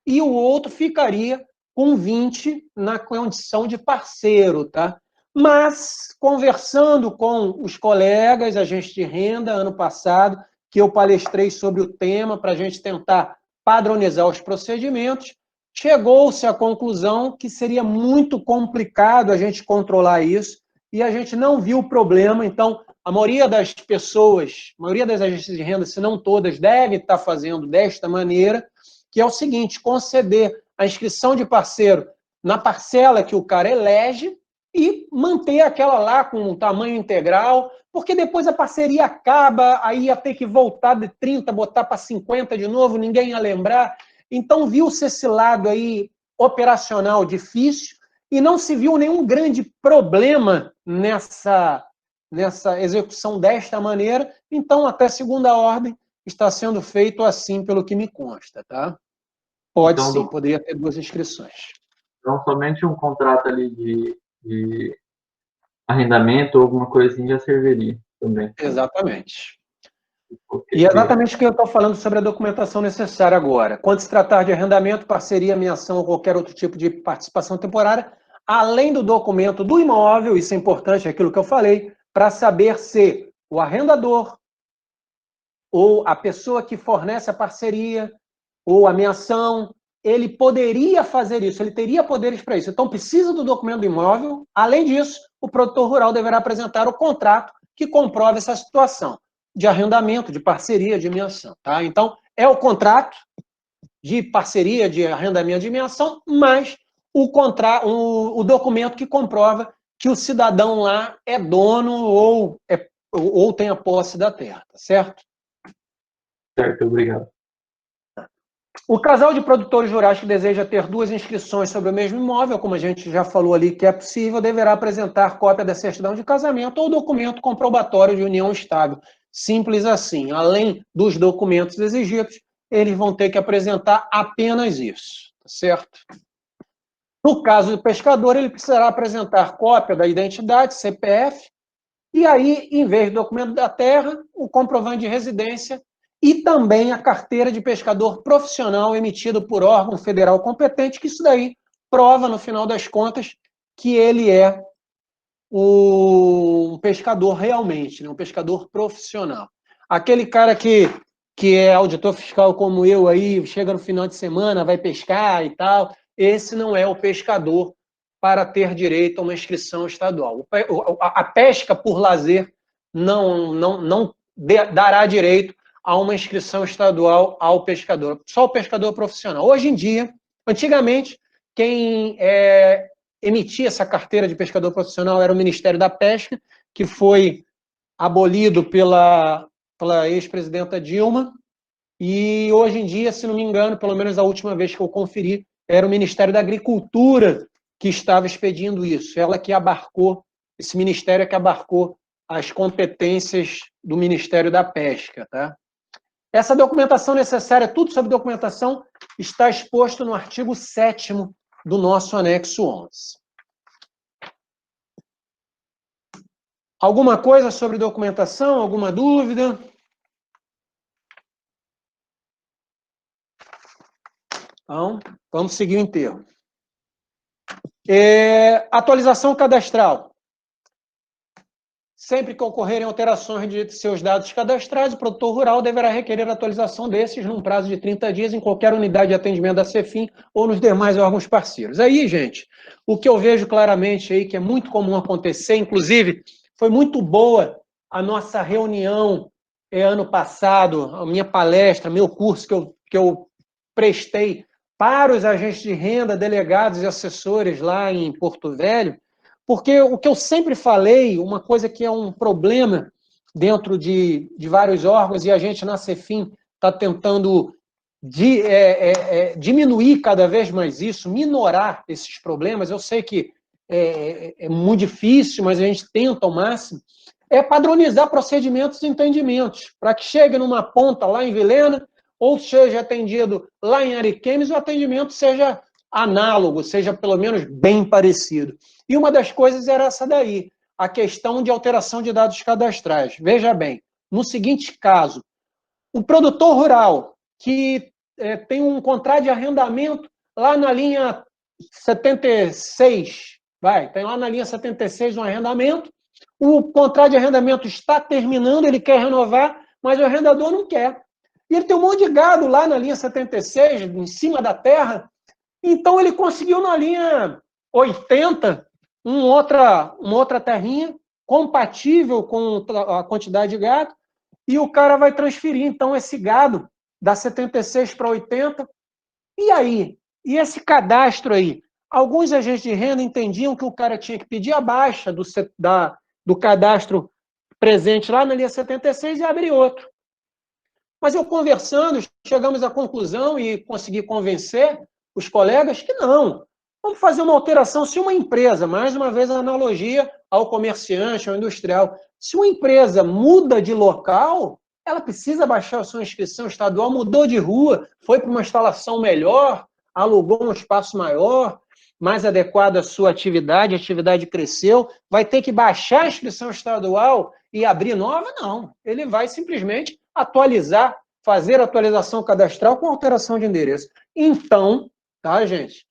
Speaker 2: e o outro ficaria com 20 na condição de parceiro, tá? Mas, conversando com os colegas, agentes de renda, ano passado, que eu palestrei sobre o tema para a gente tentar padronizar os procedimentos, chegou-se à conclusão que seria muito complicado a gente controlar isso, e a gente não viu o problema. Então, a maioria das pessoas, a maioria das agências de renda, se não todas, deve estar fazendo desta maneira, que é o seguinte: conceder a inscrição de parceiro na parcela que o cara elege e manter aquela lá com um tamanho integral, porque depois a parceria acaba, aí ia ter que voltar de 30, botar para 50 de novo, ninguém ia lembrar. Então, viu-se esse lado aí operacional difícil e não se viu nenhum grande problema nessa execução desta maneira. Então, até segunda ordem, está sendo feito assim, pelo que me consta, tá? Pode então, sim, poderia ter duas inscrições.
Speaker 6: Então, somente um contrato ali de arrendamento ou alguma coisinha já serviria também.
Speaker 2: Exatamente. E é exatamente o que eu estou falando sobre a documentação necessária agora. Quando se tratar de arrendamento, parceria, ameação ou qualquer outro tipo de participação temporária, além do documento do imóvel, isso é importante, é aquilo que eu falei, para saber se o arrendador ou a pessoa que fornece a parceria ou ameação, ele poderia fazer isso, ele teria poderes para isso. Então, precisa do documento do imóvel. Além disso, o produtor rural deverá apresentar o contrato que comprova essa situação de arrendamento, de parceria, de imeação. Tá? Então, é o contrato de parceria, de arrendamento de imeação, mas o documento que comprova que o cidadão lá é dono ou tem a posse da terra, tá certo?
Speaker 6: Certo, obrigado.
Speaker 2: O casal de produtores rurais que deseja ter 2 inscrições sobre o mesmo imóvel, como a gente já falou ali que é possível, deverá apresentar cópia da certidão de casamento ou documento comprobatório de união estável. Simples assim. Além dos documentos exigidos, eles vão ter que apresentar apenas isso, tá certo? No caso do pescador, ele precisará apresentar cópia da identidade, CPF, e aí, em vez do documento da terra, o comprovante de residência e também a carteira de pescador profissional emitida por órgão federal competente, que isso daí prova, no final das contas, que ele é um pescador realmente, né? Um pescador profissional. Aquele cara que é auditor fiscal como eu aí, chega no final de semana, vai pescar e tal, esse não é o pescador para ter direito a uma inscrição estadual. A pesca por lazer não dará direito a uma inscrição estadual ao pescador, só o pescador profissional. Hoje em dia, antigamente, quem emitia essa carteira de pescador profissional era o Ministério da Pesca, que foi abolido pela ex-presidenta Dilma, e hoje em dia, se não me engano, pelo menos a última vez que eu conferi, era o Ministério da Agricultura que estava expedindo isso. Esse ministério é que abarcou as competências do Ministério da Pesca, tá? Essa documentação necessária, tudo sobre documentação, está exposto no artigo 7º do nosso anexo 11. Alguma coisa sobre documentação? Alguma dúvida? Então, vamos seguir o enterro. Atualização cadastral. Sempre que ocorrerem alterações de seus dados cadastrais, o produtor rural deverá requerer a atualização desses num prazo de 30 dias em qualquer unidade de atendimento da CEFIM ou nos demais órgãos parceiros. Aí, gente, o que eu vejo claramente aí, que é muito comum acontecer, inclusive, foi muito boa a nossa reunião ano passado, a minha palestra, meu curso que eu prestei para os agentes de renda, delegados e assessores lá em Porto Velho, porque o que eu sempre falei, uma coisa que é um problema dentro de vários órgãos, e a gente na CEFIM está tentando diminuir cada vez mais isso, minorar esses problemas. Eu sei que é muito difícil, mas a gente tenta ao máximo, é padronizar procedimentos e entendimentos, para que chegue numa ponta lá em Vilhena, ou seja atendido lá em Ariquemes, o atendimento seja análogo, seja pelo menos bem parecido. E uma das coisas era essa daí, a questão de alteração de dados cadastrais. Veja bem, no seguinte caso, o produtor rural que tem um contrato de arrendamento lá na linha 76, tem lá na linha 76 um arrendamento, o contrato de arrendamento está terminando, ele quer renovar, mas o arrendador não quer. E ele tem um monte de gado lá na linha 76, em cima da terra, então ele conseguiu na linha 80 uma outra terrinha compatível com a quantidade de gado, e o cara vai transferir, então, esse gado da 76 para 80. E aí? E esse cadastro aí? Alguns agentes de renda entendiam que o cara tinha que pedir a baixa do cadastro presente lá na linha 76 e abrir outro. Mas eu conversando, chegamos à conclusão e consegui convencer os colegas que não. Vamos fazer uma alteração. Se uma empresa, mais uma vez a analogia ao comerciante, ao industrial, se uma empresa muda de local, ela precisa baixar a sua inscrição estadual, mudou de rua, foi para uma instalação melhor, alugou um espaço maior, mais adequado à sua atividade, a atividade cresceu, vai ter que baixar a inscrição estadual e abrir nova? Não. Ele vai simplesmente atualizar, fazer atualização cadastral com alteração de endereço. Então, tá, gente?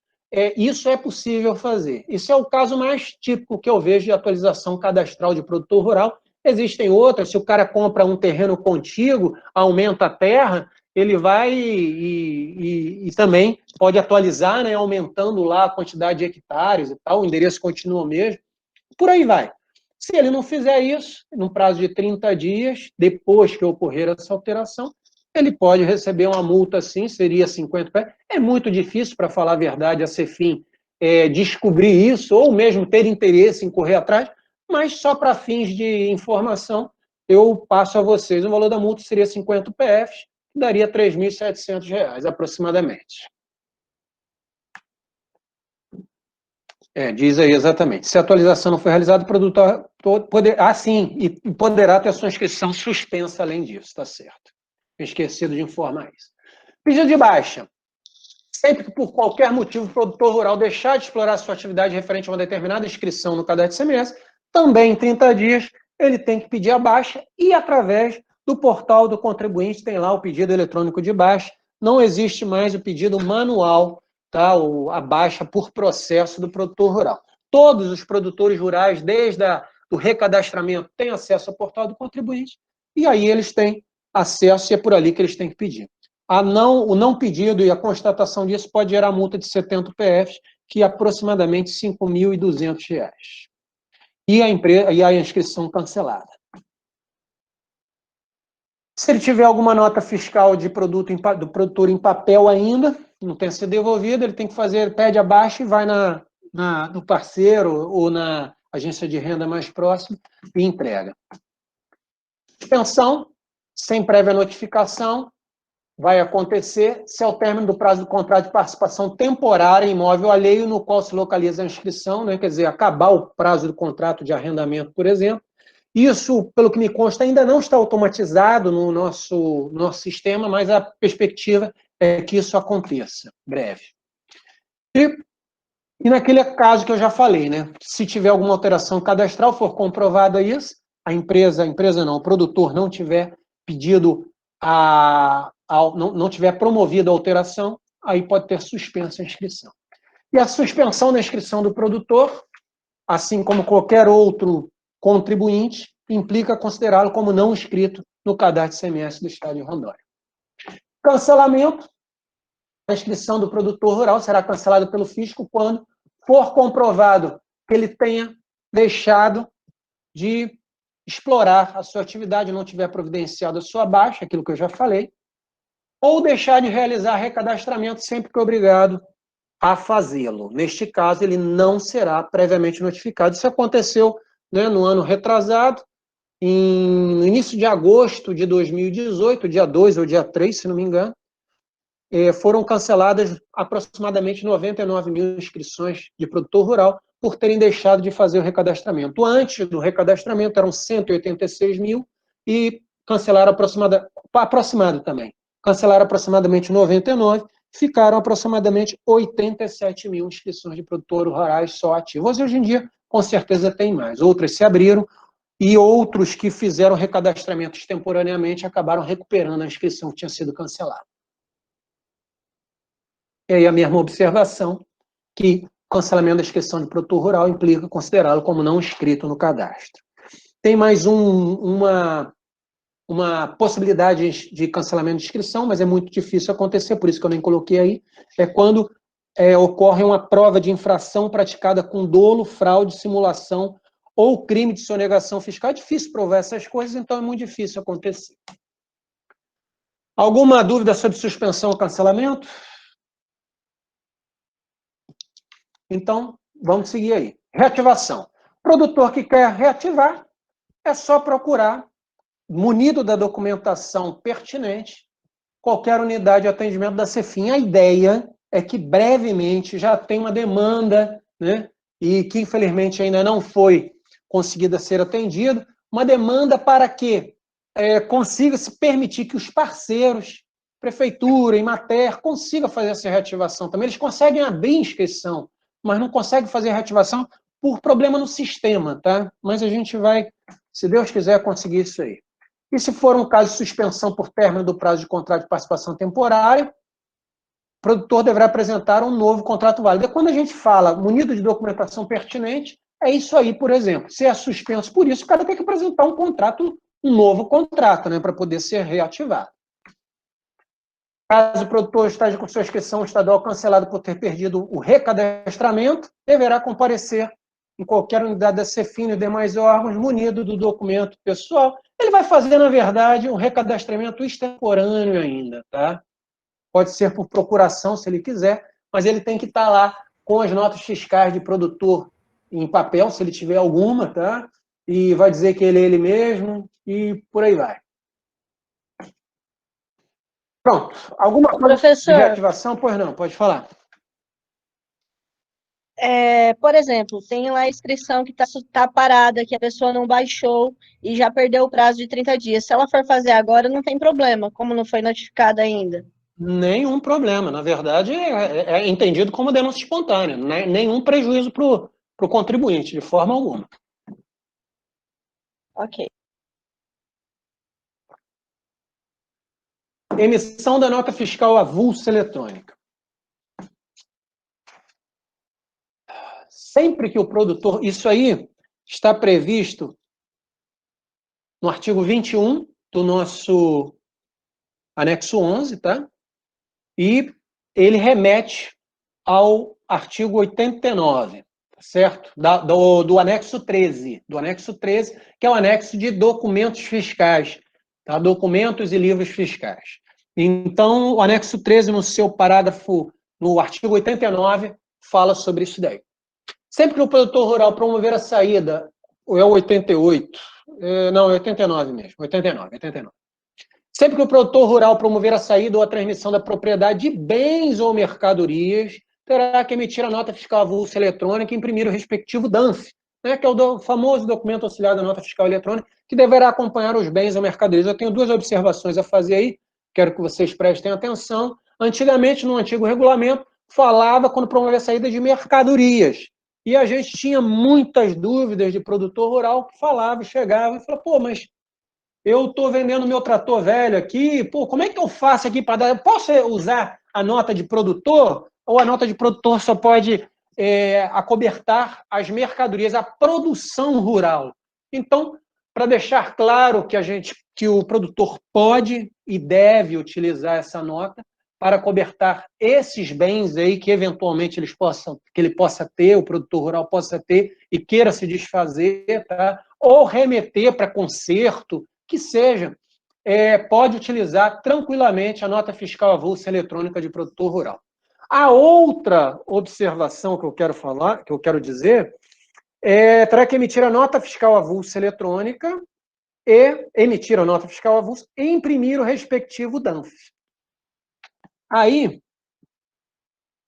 Speaker 2: Isso é possível fazer. Isso é o caso mais típico que eu vejo de atualização cadastral de produtor rural. Existem outras, se o cara compra um terreno contíguo, aumenta a terra, ele vai e também pode atualizar, né, aumentando lá a quantidade de hectares e tal, o endereço continua o mesmo, por aí vai. Se ele não fizer isso, no prazo de 30 dias, depois que ocorrer essa alteração, ele pode receber uma multa, sim, seria 50 pés. É muito difícil, para falar a verdade, a Cefim descobrir isso, ou mesmo ter interesse em correr atrás, mas só para fins de informação, eu passo a vocês. O valor da multa seria 50 PFs, que daria R$ 3.700 aproximadamente. Diz aí exatamente. Se a atualização não foi realizada, o produtor poderá ter a sua inscrição suspensa além disso, tá certo. Esquecido de informar isso. Pedido de baixa. Sempre que por qualquer motivo o produtor rural deixar de explorar sua atividade referente a uma determinada inscrição no cadastro de ICMS, também em 30 dias ele tem que pedir a baixa e através do portal do contribuinte tem lá o pedido eletrônico de baixa. Não existe mais o pedido manual, tá? A baixa por processo do produtor rural. Todos os produtores rurais, desde o recadastramento, têm acesso ao portal do contribuinte e aí eles têm acesso e é por ali que eles têm que pedir. O não pedido e a constatação disso pode gerar multa de 70 PFs, que é aproximadamente R$ 5.200. E a inscrição cancelada. Se ele tiver alguma nota fiscal do produtor em papel ainda, não tem sido devolvida, ele tem que pede a baixa e vai no parceiro ou na agência de renda mais próxima e entrega. Suspensão, sem prévia notificação, vai acontecer se ao término do prazo do contrato de participação temporária em imóvel alheio no qual se localiza a inscrição, né? Quer dizer, acabar o prazo do contrato de arrendamento, por exemplo. Isso, pelo que me consta, ainda não está automatizado no nosso sistema, mas a perspectiva é que isso aconteça breve. E naquele caso que eu já falei, né? Se tiver alguma alteração cadastral, for comprovada isso, o produtor não tiver pedido não tiver promovido a alteração, aí pode ter suspensa a inscrição. E a suspensão da inscrição do produtor, assim como qualquer outro contribuinte, implica considerá-lo como não inscrito no cadastro de ICMS do Estado de Rondônia. Cancelamento. A inscrição do produtor rural será cancelada pelo fisco quando for comprovado que ele tenha deixado de explorar a sua atividade, não tiver providenciado a sua baixa, aquilo que eu já falei, ou deixar de realizar recadastramento sempre que obrigado a fazê-lo. Neste caso, ele não será previamente notificado. Isso aconteceu, né, no ano retrasado, no início de agosto de 2018, dia 2 ou dia 3, se não me engano, foram canceladas aproximadamente 99 mil inscrições de produtor rural por terem deixado de fazer o recadastramento. Antes do recadastramento eram 186 mil e cancelaram aproximado também. Cancelaram aproximadamente 99, ficaram aproximadamente 87 mil inscrições de produtores rurais só ativos. Hoje em dia, com certeza, tem mais. Outras se abriram e outros que fizeram recadastramentos temporariamente acabaram recuperando a inscrição que tinha sido cancelada. E aí a mesma observação, que cancelamento da inscrição de produtor rural implica considerá-lo como não inscrito no cadastro. Tem mais uma possibilidade de cancelamento de inscrição, mas é muito difícil acontecer, por isso que eu nem coloquei aí, é quando ocorre uma prova de infração praticada com dolo, fraude, simulação ou crime de sonegação fiscal. É difícil provar essas coisas, então é muito difícil acontecer. Alguma dúvida sobre suspensão ou cancelamento? Então, vamos seguir aí. Reativação. Produtor que quer reativar, é só procurar, munido da documentação pertinente, qualquer unidade de atendimento da Cefim. A ideia é que brevemente já tem uma demanda, né, e que infelizmente ainda não foi conseguida ser atendida, uma demanda para que consiga se permitir que os parceiros, Prefeitura, Emater, consigam fazer essa reativação também. Eles conseguem abrir inscrição, mas não conseguem fazer reativação por problema no sistema, tá? Mas a gente vai, se Deus quiser, conseguir isso aí. E se for um caso de suspensão por término do prazo de contrato de participação temporária, o produtor deverá apresentar um novo contrato válido. E quando a gente fala munido de documentação pertinente, é isso aí, por exemplo. Se é suspenso por isso, o cara tem que apresentar um novo contrato, né, para poder ser reativado. Caso o produtor esteja com sua inscrição estadual cancelada por ter perdido o recadastramento, deverá comparecer em qualquer unidade da Cefin e demais órgãos, munido do documento pessoal. Ele vai fazer, na verdade, um recadastramento extemporâneo ainda, tá? Pode ser por procuração, se ele quiser, mas ele tem que estar lá com as notas fiscais de produtor em papel, se ele tiver alguma, tá? E vai dizer que ele é ele mesmo, e por aí vai. Pronto. Alguma coisa
Speaker 5: Professor,
Speaker 2: de reativação? Pois não, pode falar.
Speaker 5: por exemplo, tem lá a inscrição que tá parada, que a pessoa não baixou e já perdeu o prazo de 30 dias. Se ela for fazer agora, não tem problema, como não foi notificada ainda.
Speaker 2: Nenhum problema. Na verdade, é entendido como denúncia espontânea. Nenhum prejuízo para o contribuinte, de forma alguma.
Speaker 5: Ok.
Speaker 2: Emissão da nota fiscal avulsa eletrônica. Sempre que o produtor... Isso aí está previsto no artigo 21 do nosso anexo 11, tá? E ele remete ao artigo 89, certo? Do anexo 13. Do anexo 13, que é o anexo de documentos fiscais, tá? Documentos e livros fiscais. Então, o anexo 13, no seu parágrafo, no artigo 89, fala sobre isso daí. Sempre que o produtor rural promover a saída, ou é o 88, não, é 89 mesmo, 89. Sempre que o produtor rural promover a saída ou a transmissão da propriedade de bens ou mercadorias, terá que emitir a nota fiscal avulsa eletrônica e imprimir o respectivo DANF, né, que é o famoso documento auxiliar da nota fiscal eletrônica, que deverá acompanhar os bens ou mercadorias. Eu tenho duas observações a fazer aí, quero que vocês prestem atenção. Antigamente, no antigo regulamento, falava quando promover a saída de mercadorias. E a gente tinha muitas dúvidas de produtor rural que falava, chegava e falava, pô, mas eu estou vendendo meu trator velho aqui, pô, como é que eu faço aqui para dar? Eu posso usar a nota de produtor? Ou a nota de produtor só pode acobertar as mercadorias, a produção rural? Então, para deixar claro que o produtor pode e deve utilizar essa nota para cobertar esses bens aí que eventualmente ele possa ter, o produtor rural possa ter e queira se desfazer, tá? Ou remeter para conserto, que seja, pode utilizar tranquilamente a nota fiscal avulsa eletrônica de produtor rural. A outra observação que eu quero falar, que eu quero dizer, terá que emitir a nota fiscal avulsa eletrônica e emitir a nota fiscal avulsa e imprimir o respectivo DANF. Aí,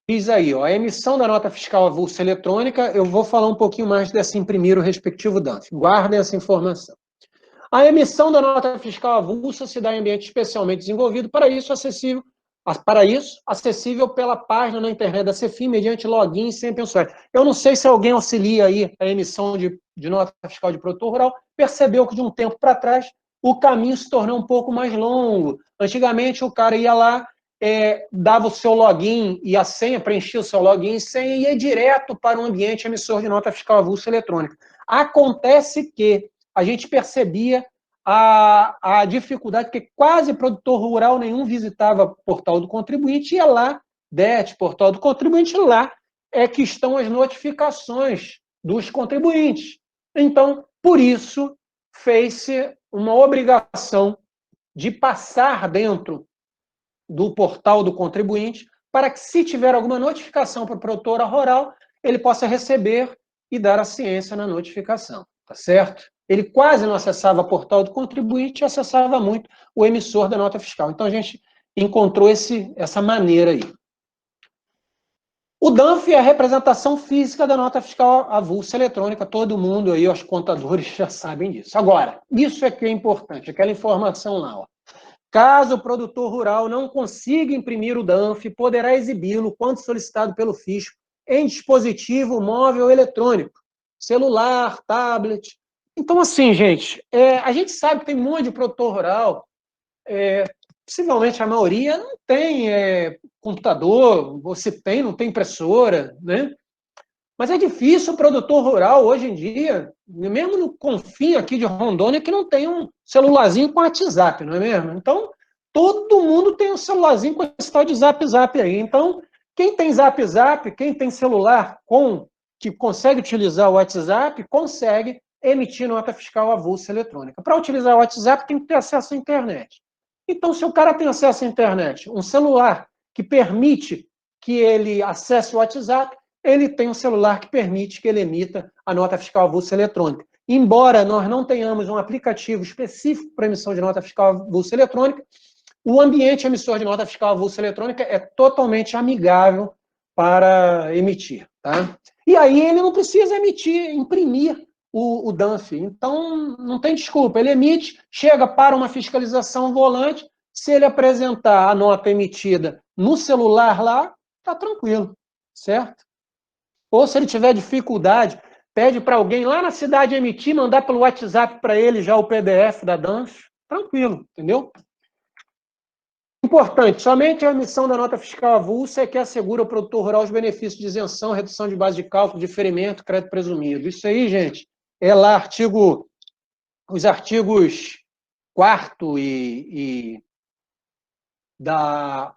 Speaker 2: diz aí, ó, a emissão da nota fiscal avulsa eletrônica, eu vou falar um pouquinho mais dessa imprimir o respectivo DANF. Guardem essa informação. A emissão da nota fiscal avulsa se dá em ambiente especialmente desenvolvido, para isso, acessível pela página na internet da Cefin, mediante login sem pensuário. Eu não sei se alguém auxilia aí a emissão de nota fiscal de produtor rural, percebeu que de um tempo para trás o caminho se tornou um pouco mais longo. Antigamente o cara ia lá, dava o seu login e a senha, preenchia o seu login e senha e ia direto para o ambiente emissor de nota fiscal avulsa eletrônica. Acontece que a gente percebia a dificuldade, porque quase produtor rural nenhum visitava o portal do contribuinte, ia lá, DET, portal do contribuinte, lá é que estão as notificações dos contribuintes. Então, por isso, fez-se uma obrigação de passar dentro do portal do contribuinte para que, se tiver alguma notificação para o produtor rural, ele possa receber e dar a ciência na notificação, tá certo? Ele quase não acessava o portal do contribuinte e acessava muito o emissor da nota fiscal. Então, a gente encontrou essa maneira aí. O DANF é a representação física da nota fiscal avulsa eletrônica. Todo mundo aí, os contadores já sabem disso. Agora, isso é que é importante, aquela informação lá, ó. Caso o produtor rural não consiga imprimir o DANF, poderá exibi-lo, quando solicitado pelo fisco, em dispositivo móvel ou eletrônico, celular, tablet. Então, assim, gente, a gente sabe que tem um monte de produtor rural, possivelmente a maioria não tem computador, você tem, não tem impressora, né? Mas é difícil o produtor rural, hoje em dia, mesmo no confim aqui de Rondônia, que não tem um celularzinho com WhatsApp, não é mesmo? Então, todo mundo tem um celularzinho com esse tal de Zap aí. Então, quem tem Zap, quem tem celular com que consegue utilizar o WhatsApp consegue emitir nota fiscal avulsa eletrônica. Para utilizar o WhatsApp, tem que ter acesso à internet. Então, se o cara tem acesso à internet, um celular que permite que ele acesse o WhatsApp, ele tem um celular que permite que ele emita a nota fiscal avulsa eletrônica. Embora nós não tenhamos um aplicativo específico para emissão de nota fiscal avulsa eletrônica, o ambiente emissor de nota fiscal avulsa eletrônica é totalmente amigável para emitir. Tá? E aí ele não precisa imprimir o DANF. Então, não tem desculpa. Ele emite, chega para uma fiscalização volante, se ele apresentar a nota emitida no celular lá, está tranquilo, certo? Ou se ele tiver dificuldade, pede para alguém lá na cidade emitir, mandar pelo WhatsApp para ele já o PDF da DANF, tranquilo, entendeu? Importante, somente a emissão da nota fiscal avulsa é que assegura ao produtor rural os benefícios de isenção, redução de base de cálculo, diferimento, crédito presumido. Isso aí, gente, é lá os artigos 4º da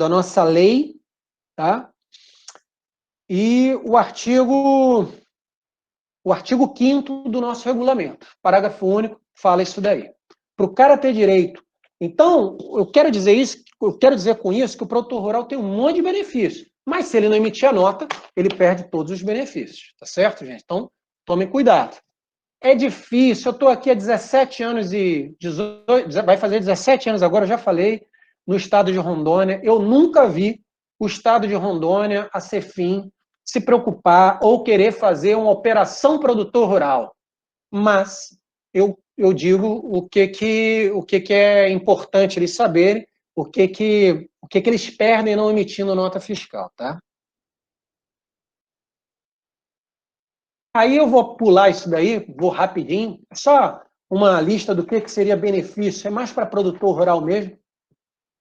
Speaker 2: nossa lei, tá? E o artigo 5º do nosso regulamento, parágrafo único, fala isso daí. Para o cara ter direito. Então, eu quero dizer com isso que o produtor rural tem um monte de benefícios, mas se ele não emitir a nota, ele perde todos os benefícios, tá certo, gente? Então, tomem cuidado. É difícil, eu estou aqui há 17 anos e 18, vai fazer 17 anos agora, eu já falei, no estado de Rondônia, eu nunca vi o estado de Rondônia, a Cefim, se preocupar ou querer fazer uma operação produtor rural. Mas eu digo o que é importante eles saberem, o que eles perdem não emitindo nota fiscal, tá? Aí eu vou pular isso daí, vou rapidinho, é só uma lista do que seria benefício, é mais para produtor rural mesmo,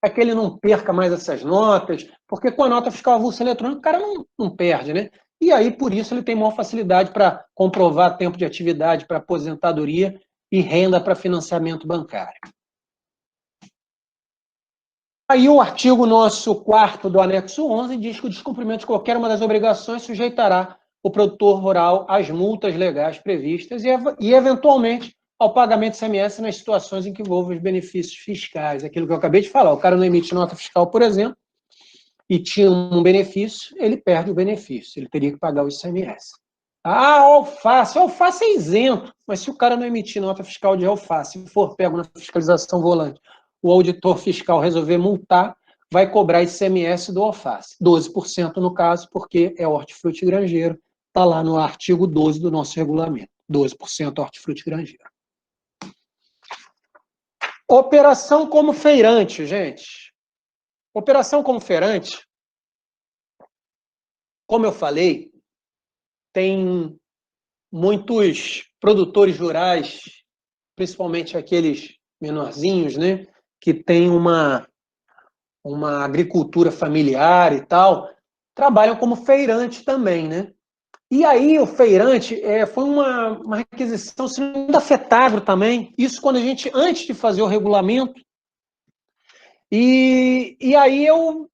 Speaker 2: para que ele não perca mais essas notas, porque com a nota fiscal avulsa eletrônica o cara não perde, né? E aí, por isso, ele tem maior facilidade para comprovar tempo de atividade para aposentadoria e renda para financiamento bancário. Aí o artigo nosso 4º do anexo 11 diz que o descumprimento de qualquer uma das obrigações sujeitará o produtor rural às multas legais previstas e eventualmente, ao pagamento de ICMS nas situações em que envolvam os benefícios fiscais. Aquilo que eu acabei de falar, o cara não emite nota fiscal, por exemplo, e tinha um benefício, ele perde o benefício, ele teria que pagar o ICMS. Ah, alface é isento, mas se o cara não emitir nota fiscal de alface, se for pego na fiscalização volante, o auditor fiscal resolver multar, vai cobrar ICMS do alface, 12% no caso, porque é hortifruti granjeiro, está lá no artigo 12 do nosso regulamento, 12% hortifruti granjeiro. Operação como feirante, gente. Operação como feirante, como eu falei, tem muitos produtores rurais, principalmente aqueles menorzinhos, né, que têm uma agricultura familiar e tal, trabalham como feirante também, né? E aí o feirante foi uma requisição da FETAGRO também, isso quando a gente, antes de fazer o regulamento, e aí eu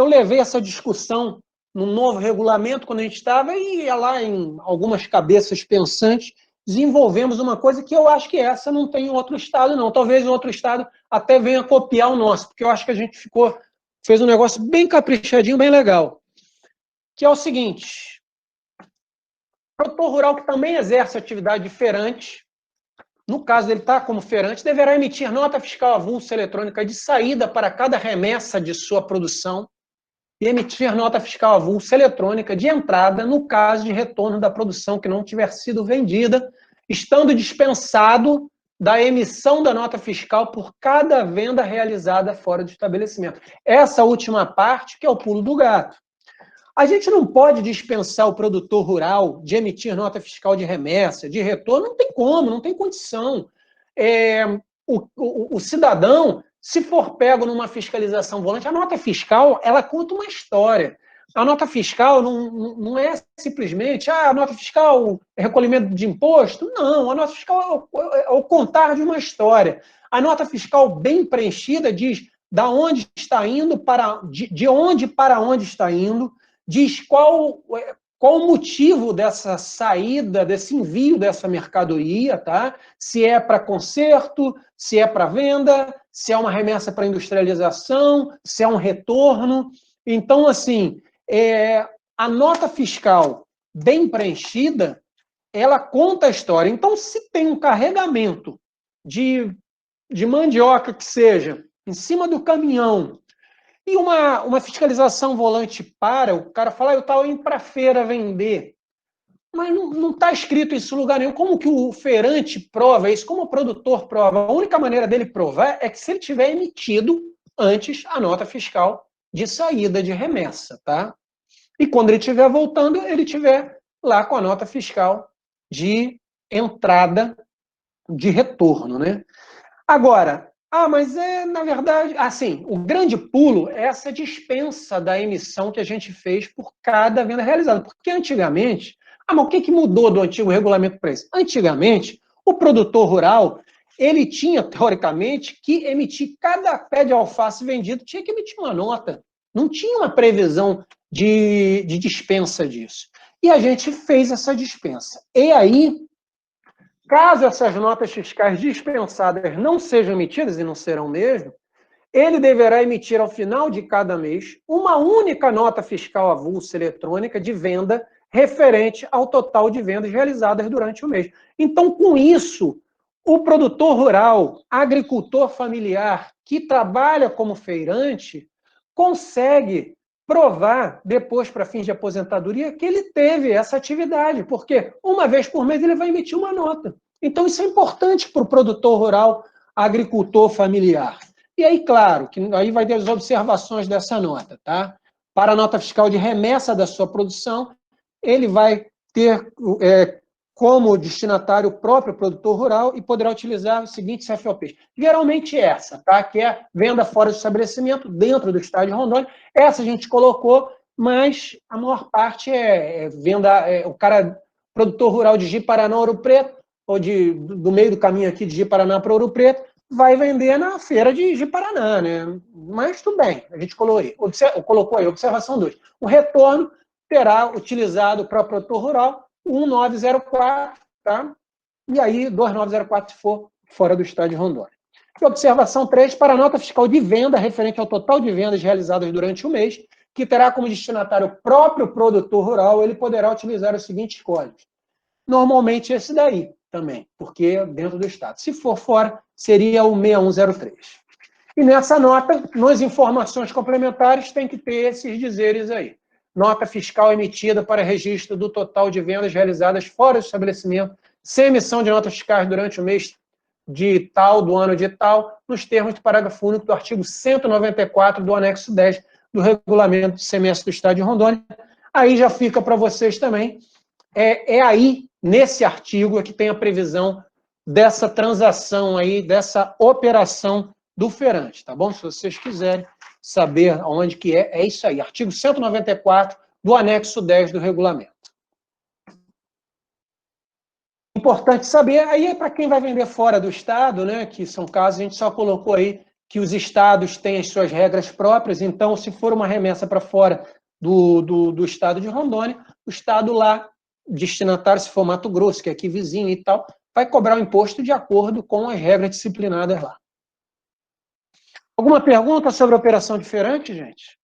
Speaker 2: levei essa discussão no novo regulamento, quando a gente estava, e ia lá em algumas cabeças pensantes, desenvolvemos uma coisa que eu acho que essa não tem em outro estado, não. Talvez em outro estado até venha copiar o nosso, porque eu acho que a gente fez um negócio bem caprichadinho, bem legal. Que é o seguinte, o produtor rural que também exerce atividade de feirante, no caso dele estar como feirante, deverá emitir nota fiscal avulsa eletrônica de saída para cada remessa de sua produção e emitir nota fiscal avulsa eletrônica de entrada no caso de retorno da produção que não tiver sido vendida, estando dispensado da emissão da nota fiscal por cada venda realizada fora do estabelecimento. Essa última parte que é o pulo do gato. A gente não pode dispensar o produtor rural de emitir nota fiscal de remessa, de retorno, não tem como, não tem condição. O cidadão, se for pego numa fiscalização volante, a nota fiscal, ela conta uma história. A nota fiscal não é simplesmente, a nota fiscal é recolhimento de imposto. Não, a nota fiscal é o contar de uma história. A nota fiscal bem preenchida diz da onde está indo, de onde para onde está indo, diz qual o motivo dessa saída, desse envio dessa mercadoria, tá? Se é para conserto, se é para venda, se é uma remessa para industrialização, se é um retorno. Então, assim, a nota fiscal bem preenchida, ela conta a história. Então, se tem um carregamento de mandioca que seja em cima do caminhão, e uma fiscalização volante para, o cara fala, eu estava indo para a feira vender. Mas não está escrito isso em lugar nenhum. Como que o feirante prova isso? Como o produtor prova? A única maneira dele provar é que se ele tiver emitido antes a nota fiscal de saída de remessa, tá? E quando ele estiver voltando, ele estiver lá com a nota fiscal de entrada de retorno, né? Agora, mas na verdade, assim, o grande pulo é essa dispensa da emissão que a gente fez por cada venda realizada. Porque antigamente, mas o que mudou do antigo regulamento para esse? Antigamente, o produtor rural, ele tinha, teoricamente, que emitir cada pé de alface vendido, tinha que emitir uma nota. Não tinha uma previsão de dispensa disso. E a gente fez essa dispensa. E aí, caso essas notas fiscais dispensadas não sejam emitidas, e não serão mesmo, ele deverá emitir ao final de cada mês uma única nota fiscal avulsa eletrônica de venda referente ao total de vendas realizadas durante o mês. Então, com isso, o produtor rural, agricultor familiar, que trabalha como feirante, consegue provar, depois, para fins de aposentadoria, que ele teve essa atividade, porque uma vez por mês ele vai emitir uma nota. Então, isso é importante para o produtor rural, agricultor familiar. E aí, claro, que aí vai ter as observações dessa nota, tá? Para a nota fiscal de remessa da sua produção, ele vai ter como destinatário o próprio produtor rural e poderá utilizar os seguintes CFOPs. Geralmente essa, tá? Que é venda fora do estabelecimento, dentro do estado de Rondônia. Essa a gente colocou, mas a maior parte é venda, produtor rural de Ji-Paraná, Ouro Preto, ou do meio do caminho aqui de Ji-Paraná para Ouro Preto, vai vender na feira de Ji-Paraná, né? Mas tudo bem, a gente colocou aí, observação 2. O retorno terá utilizado para o produtor rural 1904, tá? E aí 2904 se for fora do estado de Rondônia. E observação 3, para a nota fiscal de venda referente ao total de vendas realizadas durante o mês, que terá como destinatário o próprio produtor rural, ele poderá utilizar os seguintes códigos. Normalmente esse daí também, porque é dentro do estado. Se for fora, seria o 6103. E nessa nota, nas informações complementares, tem que ter esses dizeres aí. Nota fiscal emitida para registro do total de vendas realizadas fora do estabelecimento, sem emissão de notas fiscais durante o mês de tal, do ano de tal, nos termos do parágrafo único do artigo 194 do anexo 10 do regulamento de semestre do estado de Rondônia. Aí já fica para vocês também. Aí, nesse artigo, que tem a previsão dessa transação aí, dessa operação do feirante, tá bom? Se vocês quiserem saber onde que é isso aí. Artigo 194 do anexo 10 do regulamento. Importante saber, aí é para quem vai vender fora do estado, né? Que são casos, a gente só colocou aí que os estados têm as suas regras próprias, então, se for uma remessa para fora do estado de Rondônia, o estado lá, destinatário, se for Mato Grosso, que é aqui vizinho e tal, vai cobrar o imposto de acordo com as regras disciplinadas lá. Alguma pergunta sobre a operação de feirante, gente?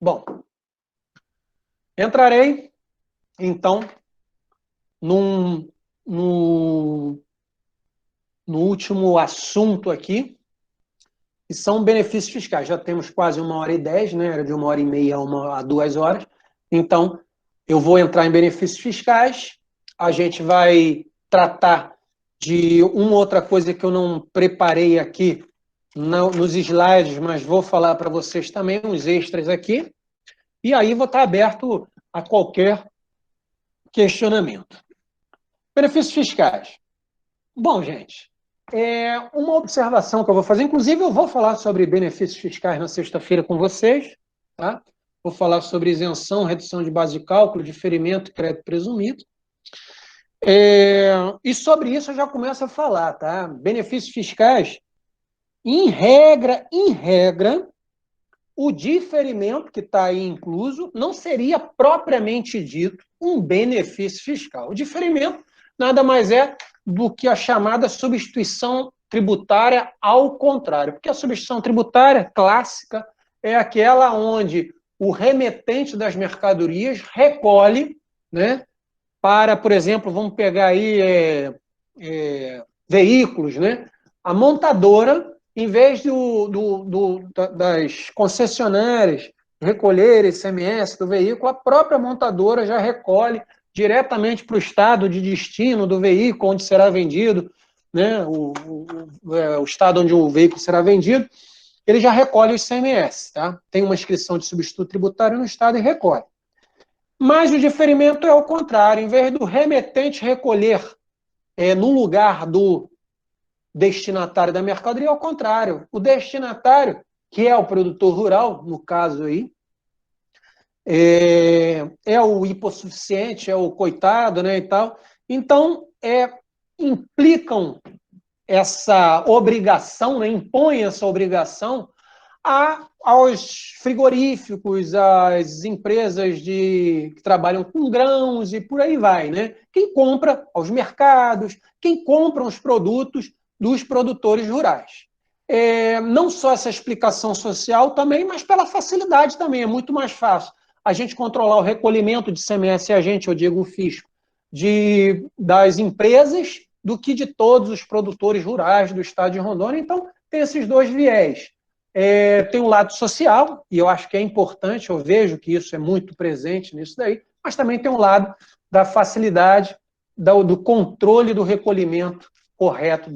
Speaker 2: Bom, entrarei, então, no último assunto aqui, que são benefícios fiscais. Já temos quase 1h10, né? Era de 1h30 a 2 horas. Então, eu vou entrar em benefícios fiscais, a gente vai tratar de uma outra coisa que eu não preparei aqui nos slides, mas vou falar para vocês também, uns extras aqui, e aí vou estar aberto a qualquer questionamento. Benefícios fiscais. Bom, gente, uma observação que eu vou fazer, inclusive eu vou falar sobre benefícios fiscais na sexta-feira com vocês, tá? Vou falar sobre isenção, redução de base de cálculo, diferimento e crédito presumido. E sobre isso eu já começo a falar, tá? Benefícios fiscais, Em regra, o diferimento que está aí incluso não seria propriamente dito um benefício fiscal. O diferimento nada mais é do que a chamada substituição tributária ao contrário, porque a substituição tributária clássica é aquela onde o remetente das mercadorias recolhe, né, para, por exemplo, vamos pegar aí veículos, né? A montadora, em vez das concessionárias recolherem ICMS do veículo, a própria montadora já recolhe diretamente para o estado de destino do veículo, onde será vendido, né? O estado onde o veículo será vendido, ele já recolhe o ICMS, tá? Tem uma inscrição de substituto tributário no estado e recolhe. Mas o diferimento é o contrário. Em vez do remetente recolher no lugar do destinatário da mercadoria, é o contrário. O destinatário, que é o produtor rural, no caso aí, é o hipossuficiente, é o coitado, né, e tal. Então, implicam essa obrigação, né, impõem essa obrigação aos frigoríficos, às empresas que trabalham com grãos e por aí vai, né? Quem compra aos mercados, quem compra os produtos dos produtores rurais. Não só essa explicação social também, mas pela facilidade também. É muito mais fácil a gente controlar o recolhimento de ICMS, eu digo o fisco, das empresas do que de todos os produtores rurais do estado de Rondônia. Então, tem esses dois viés. Tem um lado social, e eu acho que é importante, eu vejo que isso é muito presente nisso daí, mas também tem um lado da facilidade, do controle do recolhimento correto,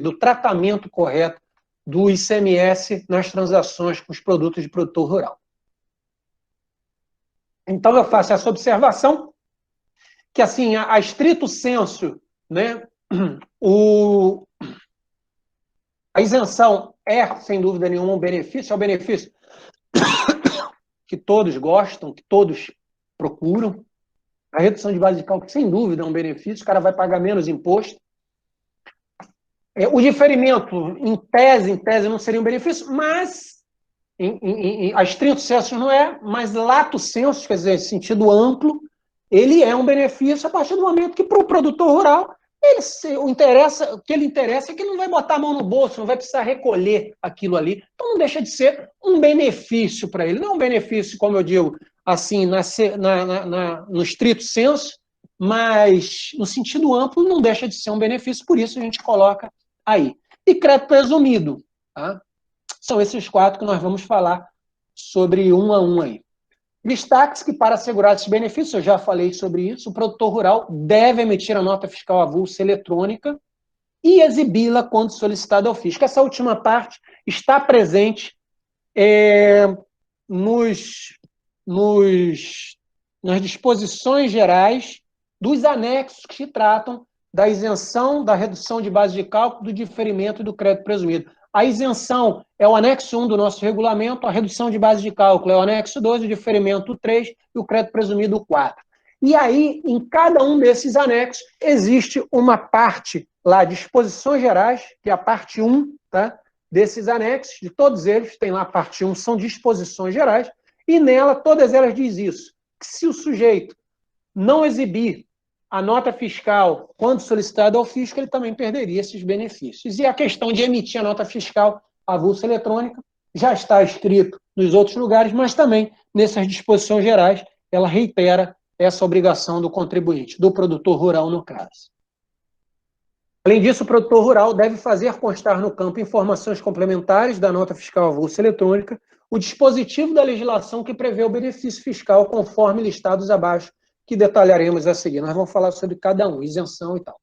Speaker 2: do tratamento correto do ICMS nas transações com os produtos de produtor rural. Então, eu faço essa observação, que, assim, a estrito sensu, né, a isenção sem dúvida nenhuma, um benefício, é o benefício que todos gostam, que todos procuram. A redução de base de cálculo, sem dúvida, é um benefício, o cara vai pagar menos imposto. O diferimento, em tese, não seria um benefício, mas, a estrito sensu não é, mas lato sensu, quer dizer, em sentido amplo, ele é um benefício a partir do momento que, para o produtor rural, o que ele interessa é que ele não vai botar a mão no bolso, não vai precisar recolher aquilo ali. Então, não deixa de ser um benefício para ele. Não é um benefício, como eu digo, assim, no estrito sensu, mas no sentido amplo não deixa de ser um benefício, por isso a gente coloca aí. E crédito presumido, tá? São esses 4 que nós vamos falar sobre um a um aí. Destaques que, para assegurar esses benefícios, eu já falei sobre isso, o produtor rural deve emitir a nota fiscal avulsa eletrônica e exibi-la quando solicitada ao fisco. Essa última parte está presente nas disposições gerais dos anexos que tratam da isenção, da redução de base de cálculo, do diferimento e do crédito presumido. A isenção é o anexo 1 do nosso regulamento, a redução de base de cálculo é o anexo 2, o diferimento 3 e o crédito presumido 4. E aí, em cada um desses anexos, existe uma parte lá, disposições gerais, que é a parte 1, tá, desses anexos, de todos eles, tem lá a parte 1, são disposições gerais, e nela, todas elas dizem isso, que se o sujeito não exibir a nota fiscal, quando solicitado ao fisco, ele também perderia esses benefícios. E a questão de emitir a nota fiscal avulsa eletrônica já está escrito nos outros lugares, mas também nessas disposições gerais, ela reitera essa obrigação do contribuinte, do produtor rural, no caso. Além disso, o produtor rural deve fazer constar no campo informações complementares da nota fiscal avulsa eletrônica, o dispositivo da legislação que prevê o benefício fiscal, conforme listados abaixo, que detalharemos a seguir. Nós vamos falar sobre cada um, isenção e tal.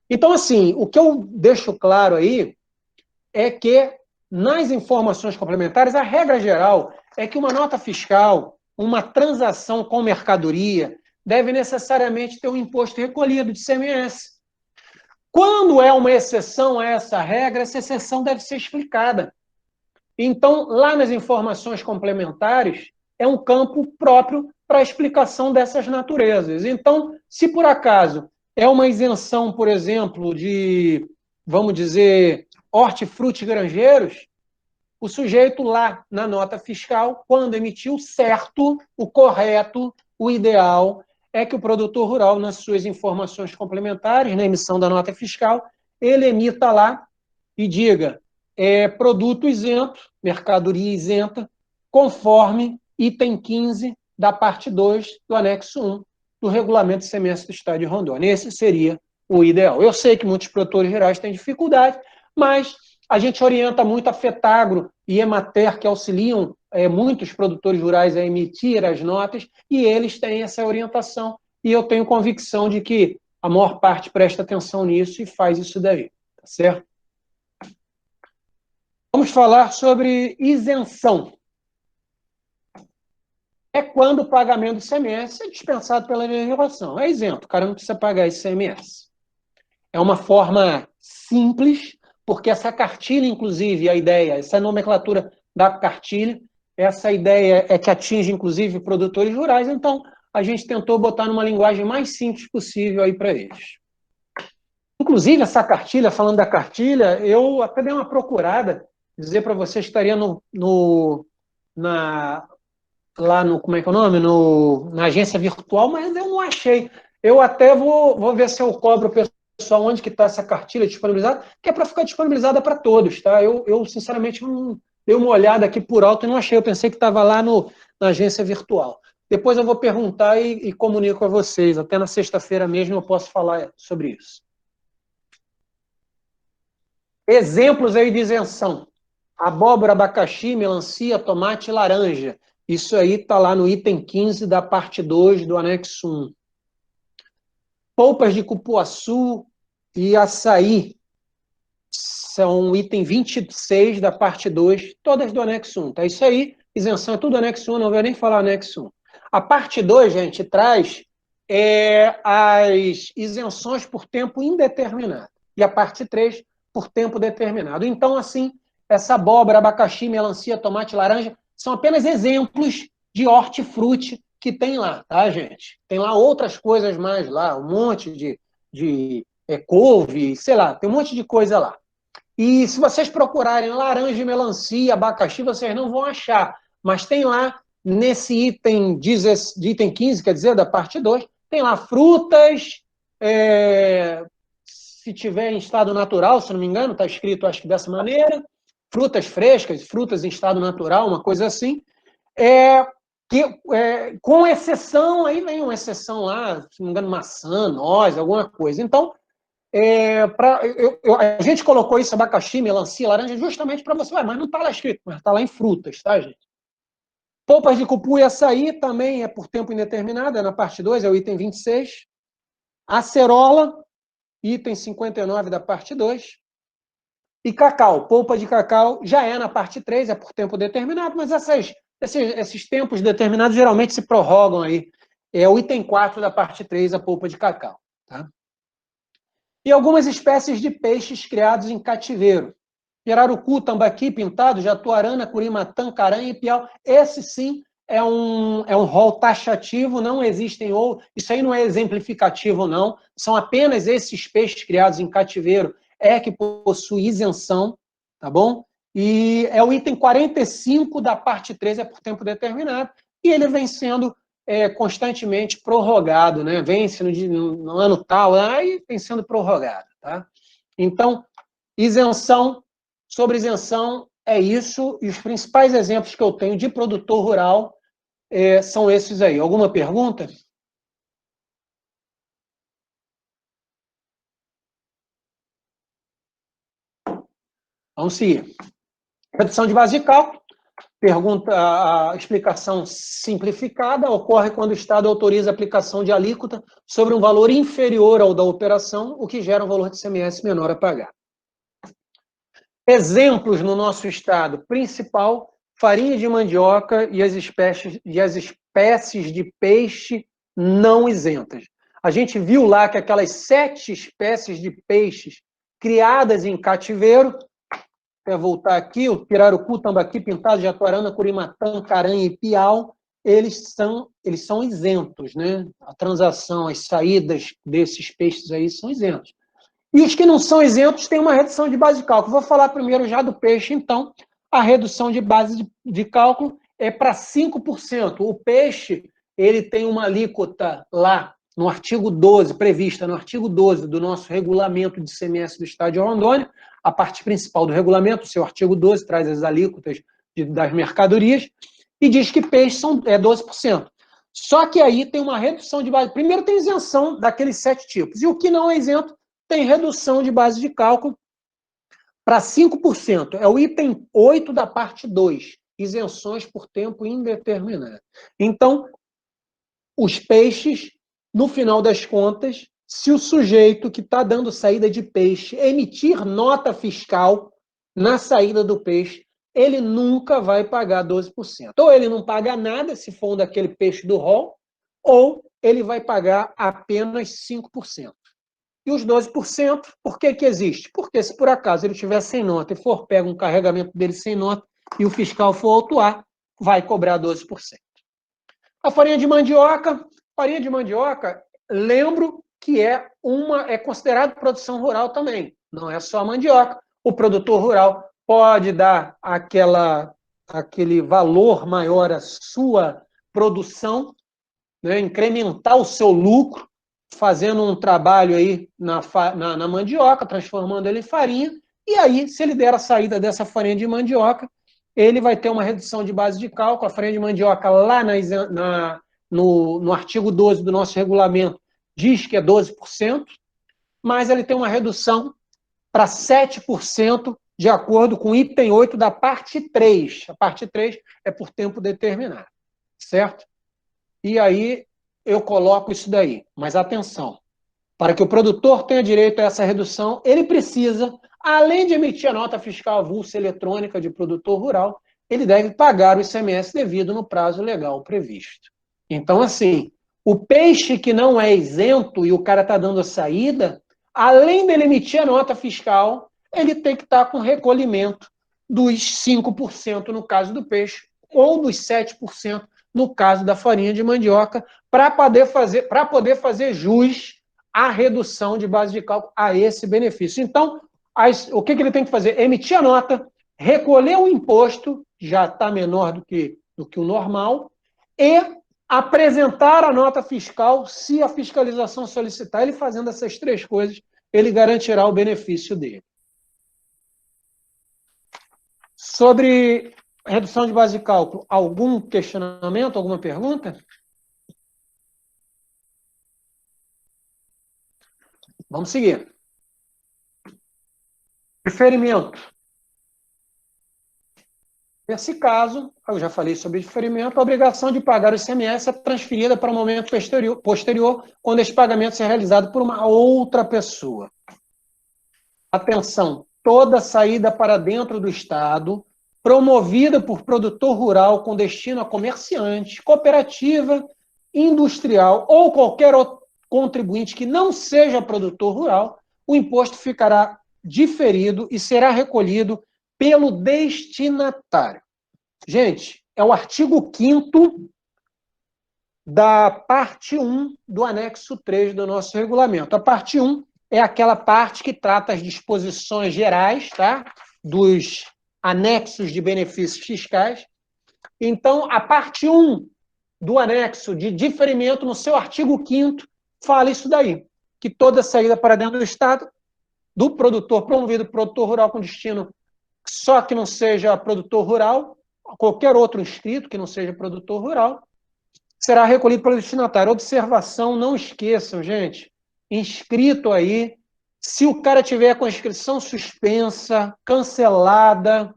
Speaker 2: Então, assim, o que eu deixo claro aí é que, nas informações complementares, a regra geral é que uma nota fiscal, uma transação com mercadoria, deve necessariamente ter um imposto recolhido de ICMS. Quando é uma exceção a essa regra, essa exceção deve ser explicada. Então, lá nas informações complementares, é um campo próprio para a explicação dessas naturezas. Então, se por acaso é uma isenção, por exemplo, de, vamos dizer, hortifruti granjeiros, o sujeito lá na nota fiscal, quando emitiu certo, o correto, o ideal, é que o produtor rural, nas suas informações complementares, na emissão da nota fiscal, ele emita lá e diga produto isento, mercadoria isenta, conforme item 15 da parte 2 do anexo 1 do Regulamento de Semestre do Estado de Rondônia. Esse seria o ideal. Eu sei que muitos produtores rurais têm dificuldade, mas a gente orienta muito a FETAGRO e Emater, que auxiliam muitos produtores rurais a emitir as notas, e eles têm essa orientação, e eu tenho convicção de que a maior parte presta atenção nisso e faz isso daí, tá certo? Vamos falar sobre isenção. É quando o pagamento do ICMS é dispensado pela legislação. É isento, o cara não precisa pagar ICMS. É uma forma simples, porque essa cartilha, inclusive, a ideia, essa nomenclatura da cartilha, essa ideia é que atinge, inclusive, produtores rurais, então a gente tentou botar numa linguagem mais simples possível aí para eles. Inclusive, essa cartilha, falando da cartilha, eu até dei uma procurada, dizer para vocês que estaria lá no, como é que é o nome? Na agência virtual, mas eu não achei. Eu até vou ver se eu cobro o pessoal onde que está essa cartilha disponibilizada, que é para ficar disponibilizada para todos, tá? Eu sinceramente, não dei uma olhada aqui por alto e não achei. Eu pensei que estava lá na agência virtual. Depois eu vou perguntar e comunico a vocês. Até na sexta-feira mesmo eu posso falar sobre isso. Exemplos aí de isenção. Abóbora, abacaxi, melancia, tomate e laranja. Isso aí está lá no item 15 da parte 2 do anexo 1. Polpas de cupuaçu e açaí são o item 26 da parte 2, todas do anexo 1. Tá? Isso aí, isenção é tudo anexo 1, não vou nem falar anexo 1. A parte 2, gente, traz as isenções por tempo indeterminado. E a parte 3, por tempo determinado. Então, assim, essa abóbora, abacaxi, melancia, tomate, laranja, são apenas exemplos de hortifruti que tem lá, tá, gente? Tem lá outras coisas mais lá, um monte de couve, sei lá, tem um monte de coisa lá. E se vocês procurarem laranja, melancia, abacaxi, vocês não vão achar. Mas tem lá, nesse item 15, quer dizer, da parte 2, tem lá frutas, se tiver em estado natural, se não me engano, está escrito, acho que dessa maneira, frutas frescas, frutas em estado natural, uma coisa assim, com exceção, aí vem uma exceção lá, se não me engano, maçã, noz, alguma coisa. Então, a gente colocou isso, abacaxi, melancia, laranja, justamente para você, mas não está lá escrito, mas está lá em frutas, tá, gente? Polpas de cupu e açaí também é por tempo indeterminado, é na parte 2, é o item 26. Acerola, item 59 da parte 2. E cacau, polpa de cacau, já é na parte 3, é por tempo determinado, mas esses tempos determinados geralmente se prorrogam aí. É o item 4 da parte 3, a polpa de cacau. Tá? E algumas espécies de peixes criados em cativeiro. Pirarucu, tambaqui, pintado, jatuarana, curimatã, caranha e piau. Esse sim é um rol taxativo, não existem outros. Isso aí não é exemplificativo, não. São apenas esses peixes criados em cativeiro que possui isenção, tá bom? E é o item 45 da parte 3, é por tempo determinado, e ele vem sendo constantemente prorrogado, né? Vence no ano tal, aí vem sendo prorrogado, tá? Então, isenção, sobre isenção, é isso, e os principais exemplos que eu tenho de produtor rural são esses aí. Alguma pergunta? Vamos seguir. Redução de base de cálculo. A explicação simplificada ocorre quando o Estado autoriza a aplicação de alíquota sobre um valor inferior ao da operação, o que gera um valor de ICMS menor a pagar. Exemplos no nosso Estado. Principal, farinha de mandioca e as espécies de peixe não isentas. A gente viu lá que aquelas 7 espécies de peixes criadas em cativeiro, voltar aqui, o pirarucu, tambaqui, pintado, jatuarana, curimatã, caranha e piau, eles são isentos, né? A transação, as saídas desses peixes aí são isentos. E os que não são isentos têm uma redução de base de cálculo. Vou falar primeiro já do peixe, então. A redução de base de cálculo é para 5%. O peixe, ele tem uma alíquota lá no artigo 12, prevista no artigo 12 do nosso regulamento de ICMS do Estado de Rondônia, a parte principal do regulamento, o seu artigo 12, traz as alíquotas das mercadorias, e diz que peixe é 12%. Só que aí tem uma redução de base. Primeiro tem isenção daqueles 7 tipos, e o que não é isento tem redução de base de cálculo para 5%. É o item 8 da parte 2, isenções por tempo indeterminado. Então, os peixes, no final das contas, se o sujeito que está dando saída de peixe emitir nota fiscal na saída do peixe, ele nunca vai pagar 12%. Ou ele não paga nada, se for um daquele peixe do rol, ou ele vai pagar apenas 5%. E os 12%, por que que existe? Porque se por acaso ele estiver sem nota e for pego um carregamento dele sem nota e o fiscal for autuar, vai cobrar 12%. A farinha de mandioca, lembro que é considerado produção rural também, não é só a mandioca. O produtor rural pode dar aquele valor maior à sua produção, né, incrementar o seu lucro, fazendo um trabalho aí na mandioca, transformando ele em farinha, e aí, se ele der a saída dessa farinha de mandioca, ele vai ter uma redução de base de cálculo. A farinha de mandioca, lá no artigo 12 do nosso regulamento, diz que é 12%, mas ele tem uma redução para 7%, de acordo com o item 8 da parte 3. A parte 3 é por tempo determinado, certo? E aí eu coloco isso daí. Mas atenção, para que o produtor tenha direito a essa redução, ele precisa, além de emitir a nota fiscal avulsa eletrônica de produtor rural, ele deve pagar o ICMS devido no prazo legal previsto. Então, assim, o peixe que não é isento e o cara está dando a saída, além dele emitir a nota fiscal, ele tem que estar com recolhimento dos 5% no caso do peixe, ou dos 7% no caso da farinha de mandioca, para poder fazer jus à redução de base de cálculo a esse benefício. Então, o que ele tem que fazer? Emitir a nota, recolher o imposto, já está menor do que o normal, e apresentar a nota fiscal, se a fiscalização solicitar. Ele fazendo essas 3 coisas, ele garantirá o benefício dele. Sobre redução de base de cálculo, algum questionamento, alguma pergunta? Vamos seguir. Diferimento. Nesse caso, eu já falei sobre diferimento, a obrigação de pagar o ICMS é transferida para um momento posterior, quando esse pagamento é realizado por uma outra pessoa. Atenção, toda saída para dentro do Estado, promovida por produtor rural com destino a comerciante, cooperativa, industrial ou qualquer outro contribuinte que não seja produtor rural, o imposto ficará diferido e será recolhido pelo destinatário. Gente, é o artigo 5º da parte 1 do anexo 3 do nosso regulamento. A parte 1 é aquela parte que trata as disposições gerais, tá? Dos anexos de benefícios fiscais. Então, a parte 1 do anexo de diferimento, no seu artigo 5º, fala isso daí, que toda saída para dentro do Estado do produtor, promovido produtor rural com destino só que não seja produtor rural, qualquer outro inscrito que não seja produtor rural, será recolhido pelo destinatário. Observação, não esqueçam, gente, inscrito aí, se o cara tiver com a inscrição suspensa, cancelada,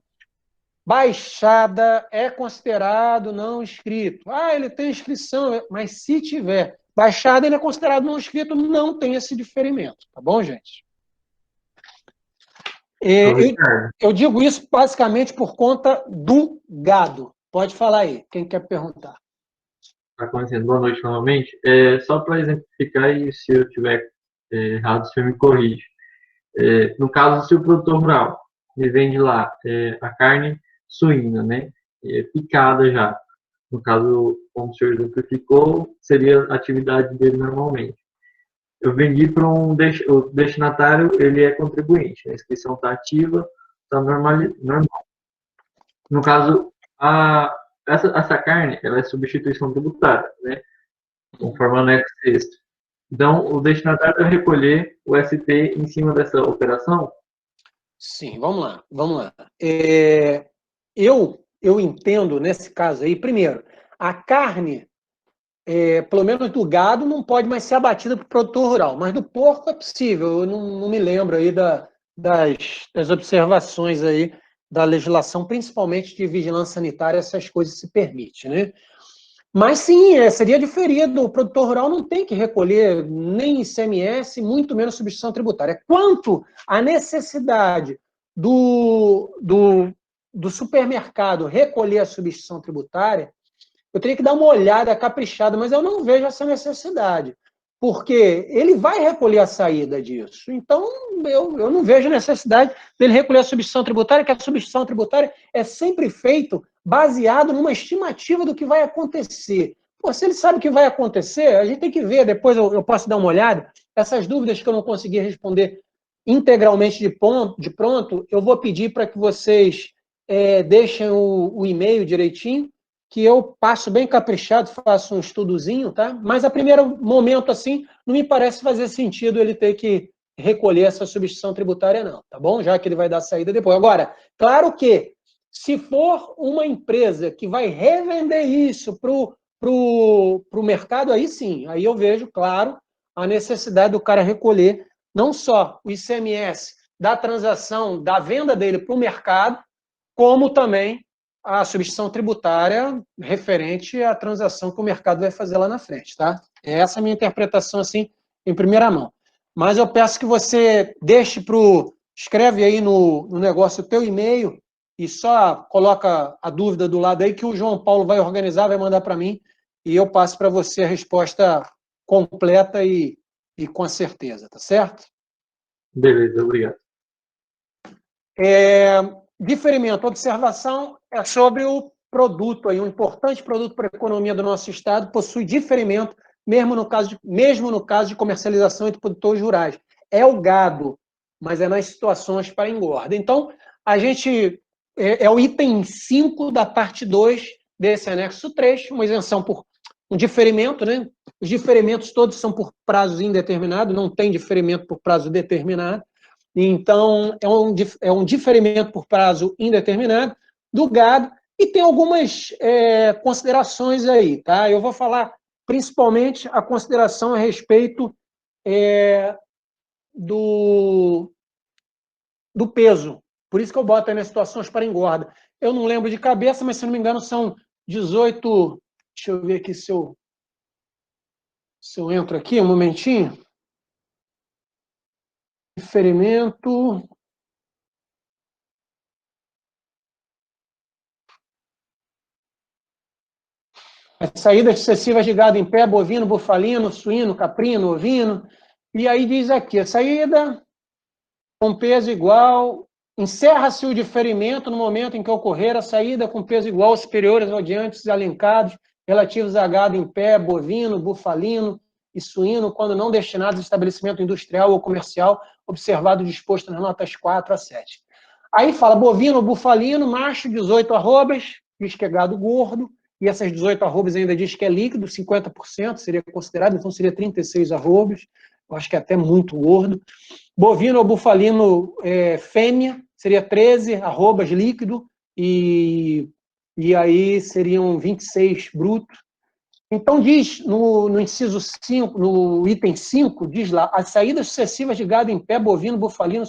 Speaker 2: baixada, é considerado não inscrito. Ah, ele tem inscrição, mas se tiver baixada, ele é considerado não inscrito, não tem esse diferimento, tá bom, gente? Eu digo isso basicamente por conta do gado. Pode falar aí, quem quer perguntar.
Speaker 6: Está acontecendo. Boa noite novamente. Só para exemplificar, e se eu tiver errado, o senhor me corrige. No caso, se o produtor rural ele vende lá a carne suína, né, picada já. No caso, como o senhor exemplificou, seria a atividade dele normalmente. eu vendi para o destinatário, ele é contribuinte, a inscrição está ativa, está normal. No caso, essa carne, ela é substituição tributária, né? Conforme o anexo 6º. Então, o destinatário vai recolher o ST em cima dessa operação?
Speaker 2: Sim, vamos lá, vamos lá. Eu entendo, nesse caso aí, primeiro, a carne, pelo menos do gado, não pode mais ser abatida para o produtor rural, mas do porco é possível. Eu não me lembro aí das observações aí da legislação, principalmente de vigilância sanitária, essas coisas se permitem, né? Mas sim, seria diferido. O produtor rural não tem que recolher nem ICMS, muito menos substituição tributária. Quanto à necessidade do supermercado recolher a substituição tributária, eu teria que dar uma olhada caprichada, mas eu não vejo essa necessidade, porque ele vai recolher a saída disso. Então, eu não vejo necessidade dele recolher a substituição tributária, que a substituição tributária é sempre feito baseado numa estimativa do que vai acontecer. Pô, se ele sabe o que vai acontecer, a gente tem que ver, depois eu posso dar uma olhada, essas dúvidas que eu não consegui responder integralmente de pronto, eu vou pedir para que vocês deixem o e-mail direitinho, que eu passo bem caprichado, faço um estudozinho, tá? Mas a primeiro momento, assim, não me parece fazer sentido ele ter que recolher essa substituição tributária, não, tá bom? Já que ele vai dar saída depois. Agora, claro que, se for uma empresa que vai revender isso pro mercado, aí sim, aí eu vejo, claro, a necessidade do cara recolher não só o ICMS da transação, da venda dele para o mercado, como também a substituição tributária referente à transação que o mercado vai fazer lá na frente, tá? Essa é a minha interpretação, assim, em primeira mão. Mas eu peço que você escreve aí no negócio o teu e-mail e só coloca a dúvida do lado aí que o João Paulo vai organizar, vai mandar para mim e eu passo para você a resposta completa e com certeza, tá certo?
Speaker 6: Beleza, obrigado.
Speaker 2: Diferimento, observação é sobre o produto, aí, um importante produto para a economia do nosso estado, possui diferimento, mesmo no caso de comercialização entre produtores rurais. É o gado, mas é nas situações para engorda. Então, a gente é o item 5 da parte 2 desse anexo 3, uma isenção por um diferimento, né? Os diferimentos todos são por prazo indeterminado, não tem diferimento por prazo determinado. Então, é um diferimento por prazo indeterminado do gado e tem algumas considerações aí, tá? Eu vou falar principalmente a consideração a respeito do peso. Por isso que eu boto aí nas situações para engorda. Eu não lembro de cabeça, mas se não me engano são 18... Deixa eu ver aqui se eu entro aqui, um momentinho. Diferimento... As saídas sucessivas de gado em pé, bovino, bufalino, suíno, caprino, ovino. E aí diz aqui, a saída com peso igual, encerra-se o diferimento no momento em que ocorrer a saída com peso igual superiores aos diantes elencados, relativos a gado em pé, bovino, bufalino e suíno, quando não destinados a estabelecimento industrial ou comercial, observado disposto nas notas 4 a 7. Aí fala bovino, bufalino, macho, 18 arrobas, diz que é gado gordo, e essas 18 arrobas ainda diz que é líquido, 50% seria considerado, então seria 36 arrobas, eu acho que é até muito gordo. Bovino ou bufalino fêmea, seria 13 arrobas líquido, e aí seriam 26 bruto. Então diz, no inciso 5, no item 5, diz lá, as saídas sucessivas de gado em pé, bovino, bufalino,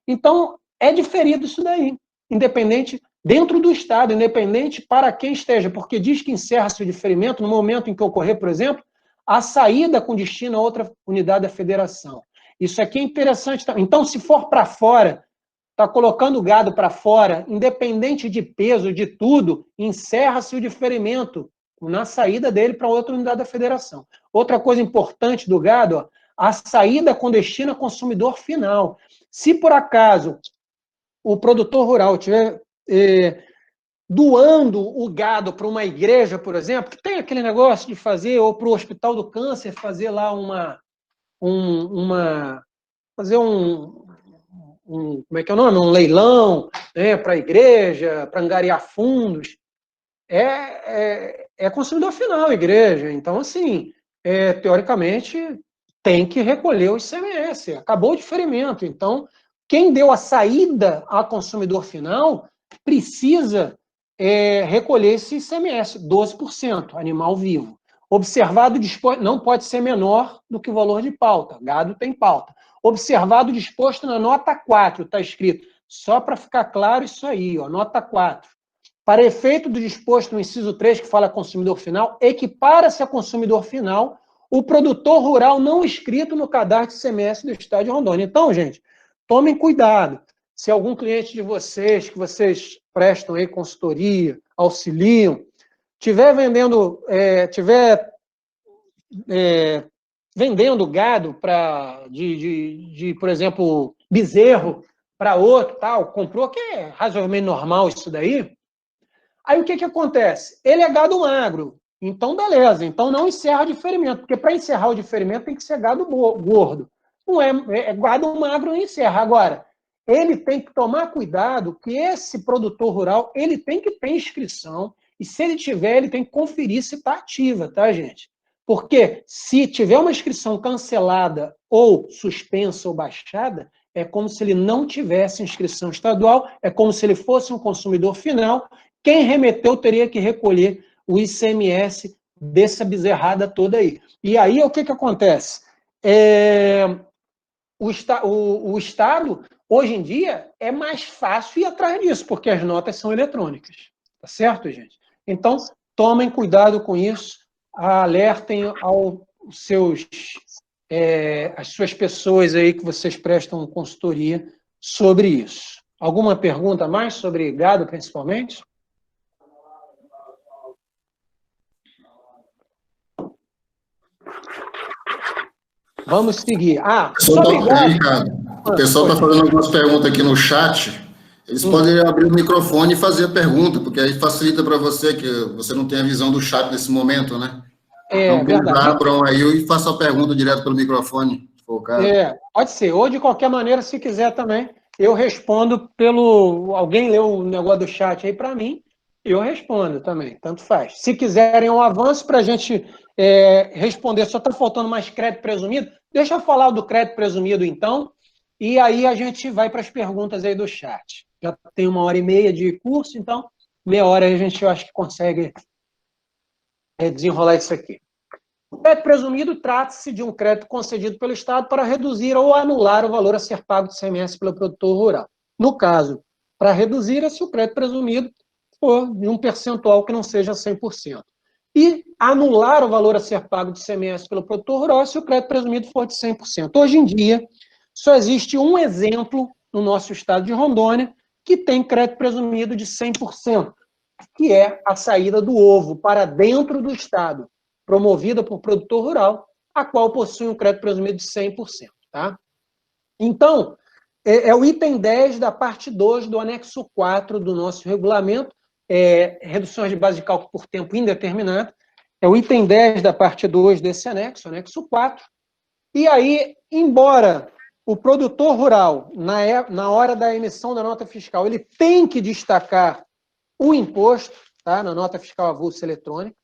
Speaker 2: então é diferido isso daí, independente dentro do Estado, independente para quem esteja, porque diz que encerra-se o diferimento no momento em que ocorrer, por exemplo, a saída com destino a outra unidade da federação. Isso aqui é interessante. Então, se for para fora, está colocando o gado para fora, independente de peso, de tudo, encerra-se o diferimento na saída dele para outra unidade da federação. Outra coisa importante do gado, ó, a saída com destino a consumidor final. Se por acaso o produtor rural tiver doando o gado para uma igreja, por exemplo, que tem aquele negócio de fazer, ou para o Hospital do Câncer, fazer lá fazer como é que é o nome? Um leilão, né, para a igreja, para angariar fundos. É consumidor final a igreja. Então, assim, teoricamente, tem que recolher o ICMS. Acabou o diferimento. Então, quem deu a saída a consumidor final precisa recolher esse ICMS, 12%, animal vivo. Observado disposto, não pode ser menor do que o valor de pauta. Gado tem pauta. Observado disposto na nota 4, está escrito. Só para ficar claro isso aí, ó, nota 4. Para efeito do disposto no inciso 3, que fala consumidor final, equipara-se a consumidor final o produtor rural não inscrito no cadastro de ICMS do Estado de Rondônia. Então, gente, tomem cuidado. Se algum cliente de vocês, que vocês prestam aí consultoria, auxiliam, estiver vendendo, vendendo gado por exemplo, bezerro para outro, tal, comprou, que é razoavelmente normal isso daí. Aí o que acontece? Ele é gado magro, então beleza, então não encerra o diferimento, porque para encerrar o diferimento tem que ser gado gordo. Não é gado magro, não encerra. Agora, ele tem que tomar cuidado que esse produtor rural, ele tem que ter inscrição, e se ele tiver, ele tem que conferir se está ativa, tá, gente? Porque se tiver uma inscrição cancelada ou suspensa ou baixada, é como se ele não tivesse inscrição estadual, é como se ele fosse um consumidor final. Quem remeteu teria que recolher o ICMS dessa bezerrada toda aí. E aí, o que acontece? O Estado, hoje em dia, é mais fácil ir atrás disso, porque as notas são eletrônicas. Tá certo, gente? Então, tomem cuidado com isso, alertem as suas pessoas aí que vocês prestam consultoria sobre isso. Alguma pergunta mais sobre gado, principalmente? Vamos seguir.
Speaker 1: O pessoal está fazendo algumas perguntas aqui no chat. Eles podem abrir o microfone e fazer a pergunta, porque aí facilita para você, que você não tem a visão do chat nesse momento, né? Então,
Speaker 2: verdade.
Speaker 1: Abram aí e façam a pergunta direto pelo microfone, se for o caso.
Speaker 2: Pode ser. Ou, de qualquer maneira, se quiser também, eu respondo pelo... Alguém leu o negócio do chat aí para mim, eu respondo também, tanto faz. Se quiserem um avanço para a gente responder, só está faltando mais crédito presumido, deixa eu falar do crédito presumido, então, e aí a gente vai para as perguntas aí do chat. Já tem 1h30 de curso, então, meia hora a gente, eu acho que consegue desenrolar isso aqui. O crédito presumido trata-se de um crédito concedido pelo Estado para reduzir ou anular o valor a ser pago de ICMS pelo produtor rural. No caso, para reduzir, se o crédito presumido for de um percentual que não seja 100%. E anular o valor a ser pago de ICMS pelo produtor rural se o crédito presumido for de 100%. Hoje em dia, só existe um exemplo no nosso estado de Rondônia que tem crédito presumido de 100%, que é a saída do ovo para dentro do estado, promovida por produtor rural, a qual possui um crédito presumido de 100%. Tá? Então, é o item 10 da parte 2 do anexo 4 do nosso regulamento, reduções de base de cálculo por tempo indeterminado, é o item 10 da parte 2 desse anexo, anexo 4, e aí, embora o produtor rural, na hora da emissão da nota fiscal, ele tem que destacar o imposto, tá, na nota fiscal avulsa eletrônica,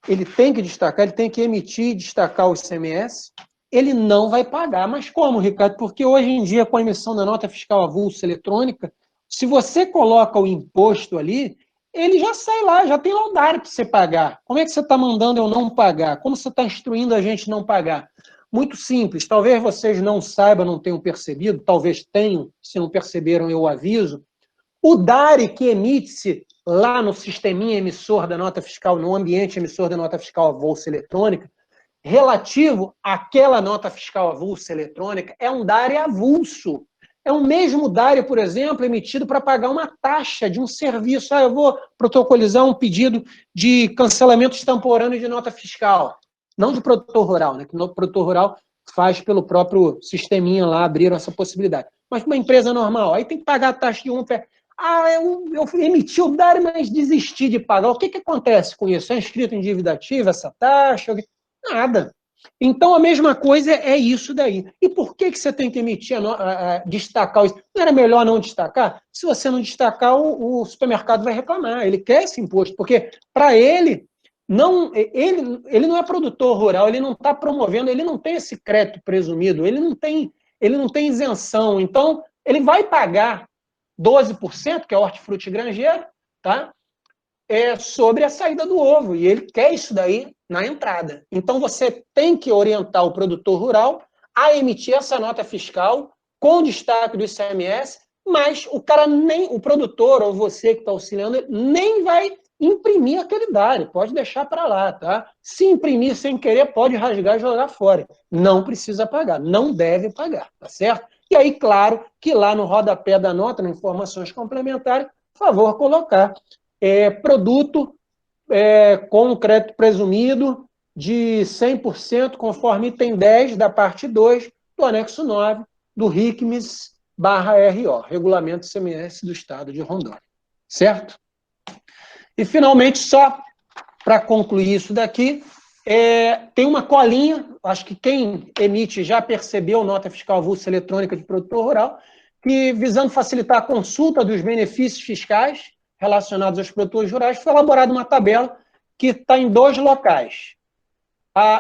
Speaker 2: ele tem que destacar, ele tem que emitir e destacar o ICMS, ele não vai pagar. Mas como, Ricardo? Porque hoje em dia, com a emissão da nota fiscal avulsa eletrônica, se você coloca o imposto ali, ele já sai lá, já tem laudário para você pagar. Como é que você está mandando eu não pagar? Como você está instruindo a gente não pagar? Muito simples, talvez vocês não saibam, não tenham percebido, talvez tenham, se não perceberam eu aviso, o DARE que emite-se lá no sisteminha emissor da nota fiscal, no ambiente emissor da nota fiscal avulsa eletrônica, relativo àquela nota fiscal avulsa eletrônica, é um DARE avulso. É o mesmo DARE, por exemplo, emitido para pagar uma taxa de um serviço. Eu vou protocolizar um pedido de cancelamento extemporâneo de nota fiscal. Não do produtor rural, né? Que o produtor rural faz pelo próprio sisteminha lá, abriram essa possibilidade. Mas uma empresa normal, aí tem que pagar a taxa de um... eu emiti o DARE, mas desisti de pagar. O que acontece com isso? É inscrito em dívida ativa essa taxa? Nada. Então, a mesma coisa é isso daí. E por que você tem que emitir, destacar isso? Não era melhor não destacar? Se você não destacar, o supermercado vai reclamar. Ele quer esse imposto, porque, para ele não é produtor rural, ele não está promovendo, ele não tem esse crédito presumido, ele não tem isenção. Então, ele vai pagar 12%, que é hortifruti granjeiro, tá? Sobre a saída do ovo, e ele quer isso daí na entrada. Então, você tem que orientar o produtor rural a emitir essa nota fiscal com destaque do ICMS, mas o produtor ou você que está auxiliando, nem vai imprimir aquele DARE, pode deixar para lá, tá? Se imprimir sem querer, pode rasgar e jogar fora. Não precisa pagar, não deve pagar, tá certo? E aí, claro, que lá no rodapé da nota, nas informações complementares, por favor, colocar produto com crédito presumido de 100%, conforme item 10 da parte 2 do anexo 9 do RICMS/RO, Regulamento ICMS do Estado de Rondônia. Certo? E, finalmente, só para concluir isso daqui, tem uma colinha, acho que quem emite já percebeu, nota fiscal avulsa eletrônica de produtor rural, que, visando facilitar a consulta dos benefícios fiscais relacionados aos produtores rurais, foi elaborada uma tabela que está em 2 locais.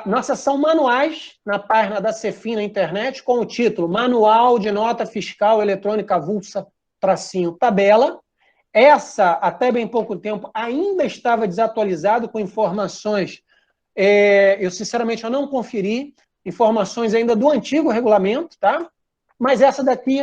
Speaker 2: Na seção manuais, na página da Cefim na internet, com o título Manual de Nota Fiscal Eletrônica Avulsa, tabela. Essa, até bem pouco tempo, ainda estava desatualizada, com informações, eu sinceramente não conferi, informações ainda do antigo regulamento, tá? Mas essa daqui,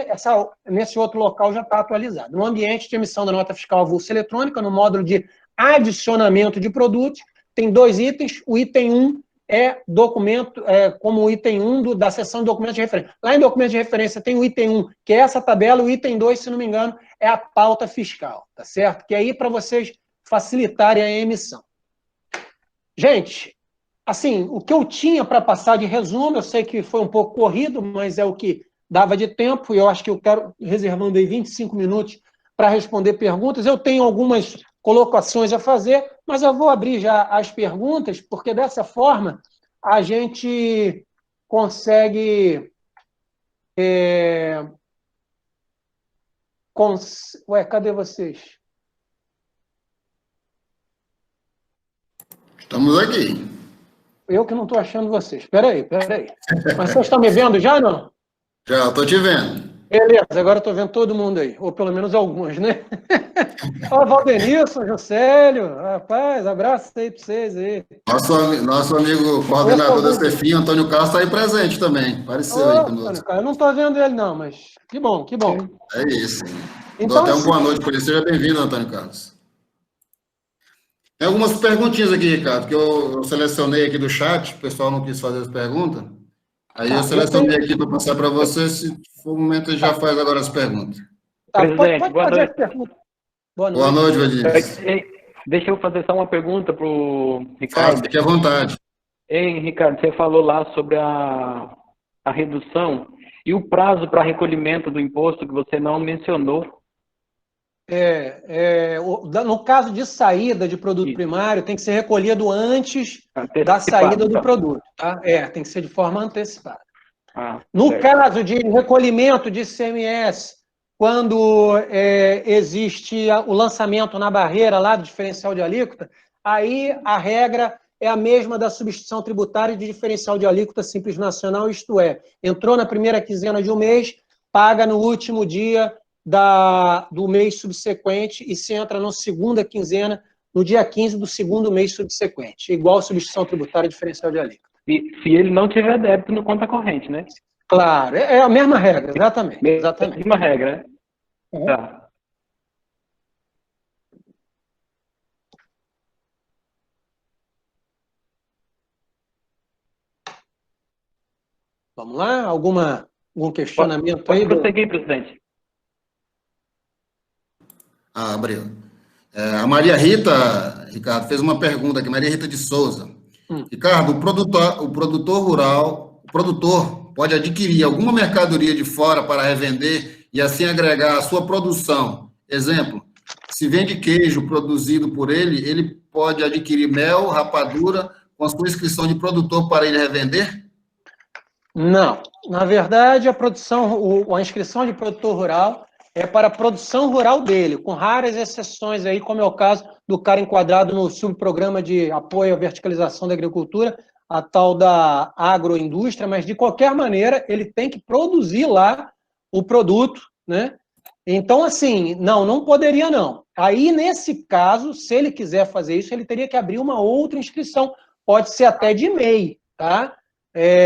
Speaker 2: nesse outro local, já está atualizada. No ambiente de emissão da nota fiscal avulsa eletrônica, no módulo de adicionamento de produtos, tem 2 itens. O item 1 é documento, como o item 1 da seção de documentos de referência. Lá em documentos de referência tem o item 1, que é essa tabela, o item 2, se não me engano, é a pauta fiscal, tá certo? Que é aí para vocês facilitarem a emissão. Gente, assim, o que eu tinha para passar de resumo, eu sei que foi um pouco corrido, mas é o que dava de tempo, e eu acho que eu quero, reservando aí 25 minutos para responder perguntas. Eu tenho algumas colocações a fazer, mas eu vou abrir já as perguntas, porque dessa forma a gente consegue... cadê vocês?
Speaker 1: Estamos aqui.
Speaker 2: Eu que não estou achando vocês. Espera aí. Mas vocês estão me vendo já, não?
Speaker 1: Já, estou te vendo.
Speaker 2: Beleza, agora estou vendo todo mundo aí, ou pelo menos alguns, né? Ó, Valdenilson, Juscelio, rapaz, abraço aí para vocês aí.
Speaker 1: Nosso amigo coordenador da Cefim, Antônio Carlos, está aí presente também, apareceu aí conosco.
Speaker 2: Eu não estou vendo ele não, mas que bom.
Speaker 1: É isso.
Speaker 2: Então,
Speaker 1: Dou até uma boa noite para ele, seja bem-vindo, Antônio Carlos. Tem algumas perguntinhas aqui, Ricardo, que eu selecionei aqui do chat, o pessoal não quis fazer as perguntas. Aí eu selecionei aqui para passar para você, se for o momento, ele já faz agora as perguntas.
Speaker 2: Tá,
Speaker 7: Presidente,
Speaker 2: pode fazer as perguntas.
Speaker 1: Boa noite, Vadis.
Speaker 7: Deixa eu fazer só uma pergunta para o Ricardo.
Speaker 1: Fique à vontade.
Speaker 7: Hein, Ricardo, você falou lá sobre a redução e o prazo para recolhimento do imposto que você não mencionou.
Speaker 2: No caso de saída de produto primário, tem que ser recolhido antes da saída do produto. Tá? Tem que ser de forma antecipada. No caso de recolhimento de ICMS, quando existe o lançamento na barreira lá do diferencial de alíquota, aí a regra é a mesma da substituição tributária de diferencial de alíquota simples nacional, isto é, entrou na primeira quinzena de um mês, paga no último dia do mês subsequente, e se entra na segunda quinzena, no dia 15 do segundo mês subsequente, igual substituição tributária diferencial de alíquota.
Speaker 7: Se ele não tiver débito no conta corrente, né?
Speaker 2: Claro, é a mesma regra, exatamente.
Speaker 7: A mesma regra, né? Tá.
Speaker 2: Vamos lá? Algum questionamento aí?
Speaker 7: Pode prosseguir, presidente.
Speaker 1: Abriu. A Maria Rita, Ricardo, fez uma pergunta aqui, Maria Rita de Souza. Ricardo, o produtor pode adquirir alguma mercadoria de fora para revender e assim agregar a sua produção. Exemplo, se vende queijo produzido por ele, ele pode adquirir mel, rapadura, com a sua inscrição de produtor para ele revender?
Speaker 2: Não. Na verdade, a inscrição de produtor rural é para a produção rural dele, com raras exceções aí, como é o caso do cara enquadrado no subprograma de apoio à verticalização da agricultura, a tal da agroindústria, mas de qualquer maneira ele tem que produzir lá o produto, né? Então, assim, não poderia não. Aí, nesse caso, se ele quiser fazer isso, ele teria que abrir uma outra inscrição, pode ser até de MEI, tá?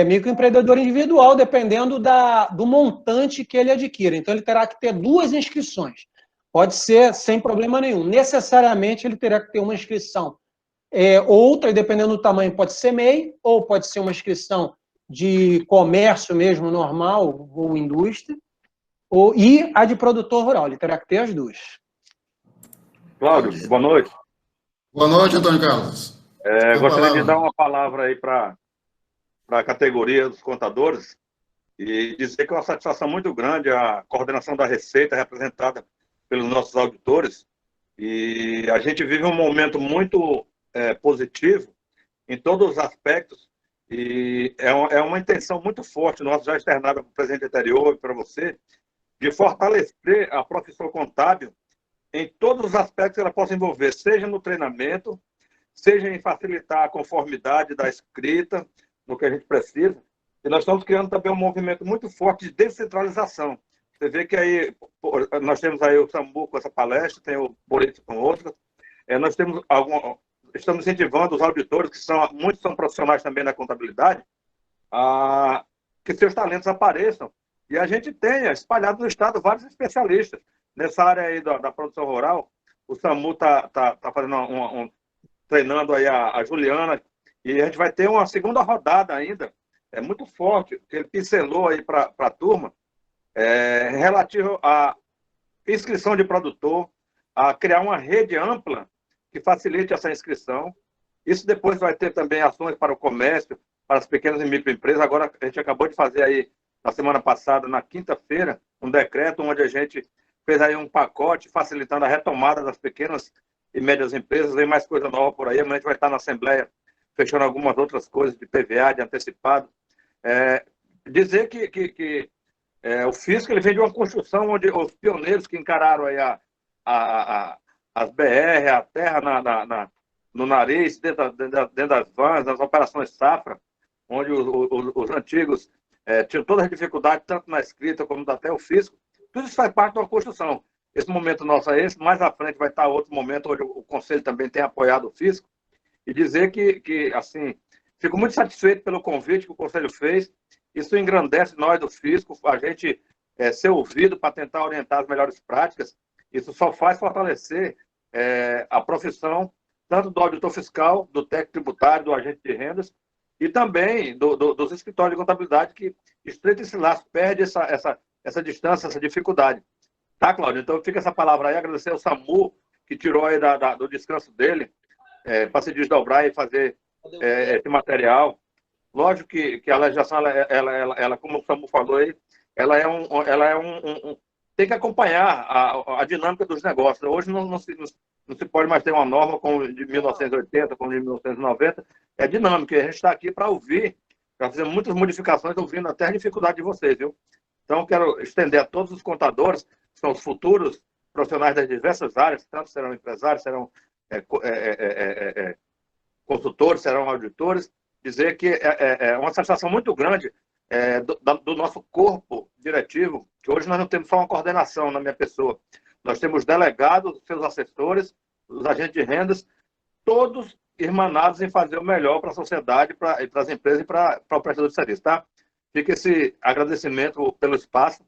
Speaker 2: Microempreendedor individual, dependendo do montante que ele adquira. Então, ele terá que ter 2 inscrições. Pode ser sem problema nenhum. Necessariamente, ele terá que ter uma inscrição. Outra, dependendo do tamanho, pode ser MEI, ou pode ser uma inscrição de comércio mesmo, normal, ou indústria, e a de produtor rural. Ele terá que ter as 2.
Speaker 8: Cláudio, boa noite.
Speaker 1: Boa noite, Antônio Carlos.
Speaker 8: Gostaria de dar uma palavra aí para a categoria dos contadores e dizer que é uma satisfação muito grande a coordenação da Receita representada pelos nossos auditores, e a gente vive um momento muito positivo em todos os aspectos, e é uma intenção muito forte nossa, já externada para o presidente anterior e para você, de fortalecer a profissão contábil em todos os aspectos que ela possa envolver, seja no treinamento, seja em facilitar a conformidade da escrita, no que a gente precisa. E nós estamos criando também um movimento muito forte de descentralização. Você vê que aí nós temos aí o SAMU com essa palestra, tem o Boleto com outras. Nós temos estamos incentivando os auditores, que muitos são profissionais também da contabilidade, que seus talentos apareçam. E a gente tenha espalhado no estado vários especialistas nessa área aí da produção rural. O SAMU está fazendo treinando aí a Juliana, e a gente vai ter uma segunda rodada ainda, muito forte, que ele pincelou aí para a turma, relativo à inscrição de produtor, a criar uma rede ampla que facilite essa inscrição. Isso depois vai ter também ações para o comércio, para as pequenas e microempresas. Agora, a gente acabou de fazer aí, na semana passada, na quinta-feira, um decreto onde a gente fez aí um pacote facilitando a retomada das pequenas e médias empresas. Vem mais coisa nova por aí, amanhã a gente vai estar na Assembleia fechando algumas outras coisas de PVA, de antecipado. Dizer que o Fisco ele vem de uma construção onde os pioneiros que encararam aí as BR, a terra no nariz, dentro das vans, nas operações safra, onde os antigos tinham todas as dificuldades, tanto na escrita como até o Fisco. Tudo isso faz parte de uma construção. Esse momento nosso é esse, mais à frente vai estar outro momento onde o Conselho também tem apoiado o Fisco, e dizer que assim, fico muito satisfeito pelo convite que o Conselho fez. Isso engrandece nós do Fisco, a gente ser ouvido para tentar orientar as melhores práticas. Isso só faz fortalecer a profissão, tanto do auditor fiscal, do técnico tributário, do agente de rendas, e também dos escritórios de contabilidade, que estreita esse laço, perde essa distância, essa dificuldade. Tá, Cláudio? Então fica essa palavra aí, agradecer ao SAMU, que tirou aí do descanso dele, para se desdobrar e fazer esse material. Lógico que a legislação, ela, como o SAMU falou aí, ela tem que acompanhar a dinâmica dos negócios. Hoje não se pode mais ter uma norma como de 1980, como de 1990. É dinâmica, a gente está aqui para ouvir, para fazer muitas modificações, ouvindo até a dificuldade de vocês, viu? Então, quero estender a todos os contadores, que são os futuros profissionais das diversas áreas, tanto serão empresários, serão consultores, serão auditores, dizer que é uma satisfação muito grande do nosso corpo diretivo, que hoje nós não temos só uma coordenação na minha pessoa, nós temos delegados, seus assessores, os agentes de rendas, todos irmanados em fazer o melhor para a sociedade, para as empresas e para o prestador de serviço, tá? Fica esse agradecimento pelo espaço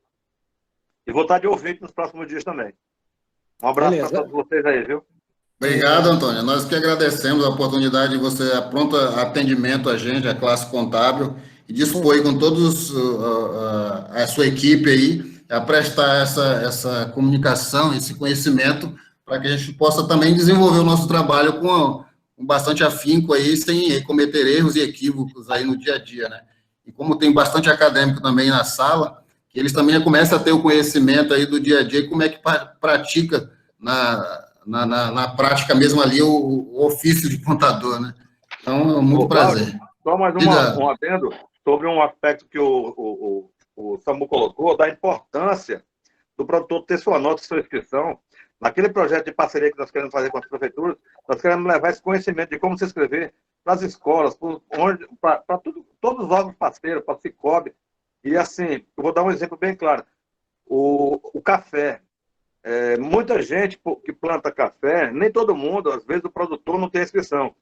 Speaker 8: e vou estar de ouvinte nos próximos dias também. Um abraço para todos vocês aí, viu?
Speaker 1: Obrigado, Antônio. Nós que agradecemos a oportunidade de você pronto atendimento a gente, a classe contábil, e dispor com todos a sua equipe aí a prestar essa comunicação, esse conhecimento, para que a gente possa também desenvolver o nosso trabalho com bastante afinco aí, sem cometer erros e equívocos aí no dia a dia, né? E como tem bastante acadêmico também na sala, que eles também começam a ter o conhecimento aí do dia a dia e como é que pratica na prática mesmo ali o ofício de contador, né? Então, muito prazer.
Speaker 8: Só mais um adendo sobre um aspecto que o Samu colocou, da importância do produtor ter sua nota, sua inscrição. Naquele projeto de parceria que nós queremos fazer com as prefeituras, nós queremos levar esse conhecimento de como se inscrever para as escolas, para todos os órgãos parceiros, para o Cicobi. E assim, eu vou dar um exemplo bem claro. O café. Muita gente que planta café, nem todo mundo, às vezes o produtor não tem inscrição.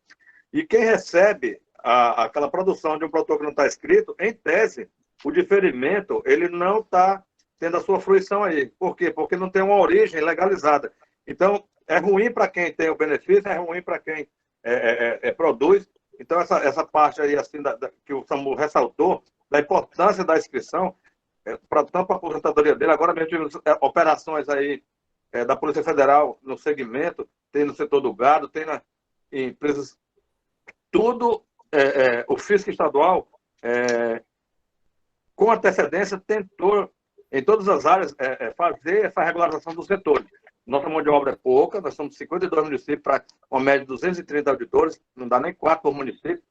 Speaker 8: E quem recebe aquela produção de um produtor que não está inscrito, em tese, o diferimento, ele não está tendo a sua fruição aí. Por quê? Porque não tem uma origem legalizada. Então, é ruim para quem tem o benefício, é ruim para quem produz. Então, essa parte aí, assim, que o Samu ressaltou, da importância da inscrição, tanto para a aposentadoria dele, agora mesmo tivemos operações aí da Polícia Federal no segmento, tem no setor do gado, tem em empresas, tudo, o fisco estadual, com antecedência, tentou, em todas as áreas, fazer essa regularização dos setores. Nossa mão de obra é pouca, nós somos 52 municípios para uma média de 230 auditores, não dá nem 4 por município,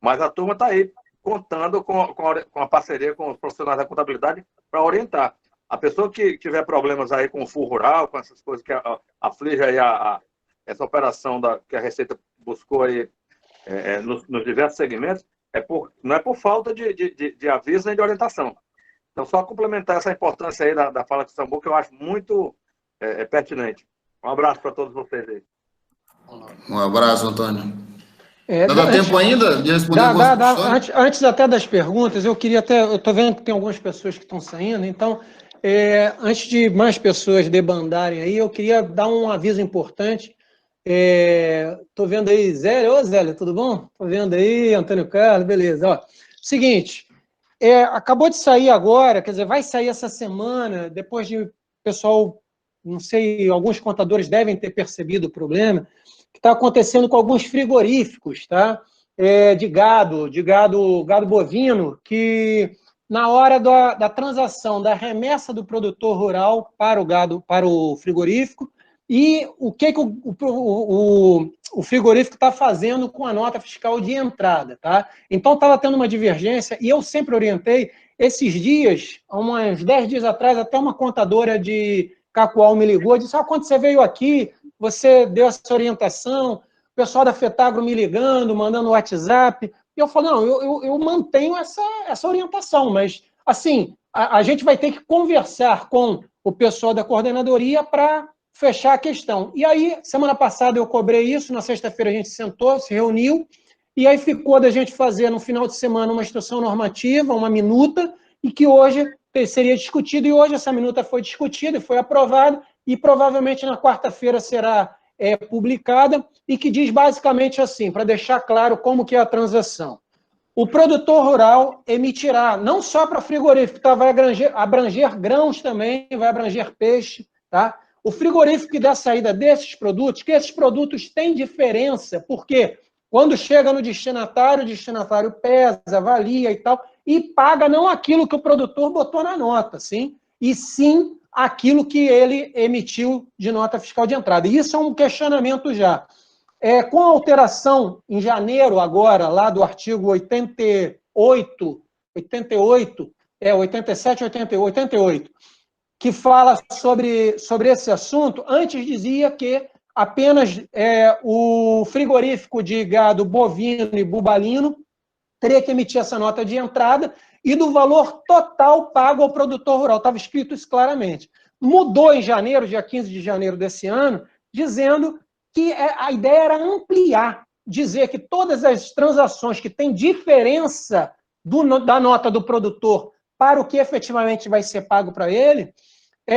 Speaker 8: mas a turma está aí, contando com a parceria com os profissionais da contabilidade para orientar. A pessoa que tiver problemas aí com o fundo rural, com essas coisas que aflige aí essa operação que a Receita buscou aí nos diversos segmentos, não é por falta de aviso nem de orientação. Então, só complementar essa importância aí da fala do Samu, que eu acho muito pertinente. Um abraço para todos vocês aí.
Speaker 1: Um abraço, Antônio. Dá tempo ainda de responder
Speaker 2: antes até das perguntas, eu queria até... Eu estou vendo que tem algumas pessoas que estão saindo, então, antes de mais pessoas debandarem aí, eu queria dar um aviso importante. Estou vendo aí, Zélio. Ô, Zélio, tudo bom? Estou vendo aí, Antônio Carlos, beleza. Ó, seguinte, acabou de sair agora, quer dizer, vai sair essa semana, depois de o pessoal, não sei, alguns contadores devem ter percebido o problema, que está acontecendo com alguns frigoríficos, tá? De gado bovino, que na hora da transação, da remessa do produtor rural para o gado, para o frigorífico, e o que o frigorífico está fazendo com a nota fiscal de entrada, tá? Então, estava tendo uma divergência, e eu sempre orientei, esses dias, há uns 10 dias atrás, até uma contadora de Cacoal me ligou e disse, quando você veio aqui, você deu essa orientação, o pessoal da FETAGRO me ligando, mandando WhatsApp, e eu falei, não, eu mantenho essa orientação, mas, assim, a gente vai ter que conversar com o pessoal da coordenadoria para fechar a questão. E aí, semana passada eu cobrei isso, na sexta-feira a gente sentou, se reuniu, e aí ficou da gente fazer no final de semana uma instrução normativa, uma minuta, e que hoje seria discutido, e hoje essa minuta foi discutida e foi aprovada, e provavelmente na quarta-feira será publicada, e que diz basicamente assim, para deixar claro como que é a transação. O produtor rural emitirá, não só para frigorífico, tá? Vai abranger grãos também, vai abranger peixe, tá? O frigorífico que dá saída desses produtos, que esses produtos têm diferença, porque quando chega no destinatário, o destinatário pesa, avalia e tal, e paga não aquilo que o produtor botou na nota, sim, e sim aquilo que ele emitiu de nota fiscal de entrada. E isso é um questionamento já. Com a alteração em janeiro agora, lá do artigo 87, 88, que fala sobre esse assunto, antes dizia que apenas o frigorífico de gado bovino e bubalino teria que emitir essa nota de entrada e do valor total pago ao produtor rural. Estava escrito isso claramente. Mudou em janeiro, dia 15 de janeiro desse ano, dizendo que a ideia era ampliar, dizer que todas as transações que têm diferença da nota do produtor para o que efetivamente vai ser pago para ele,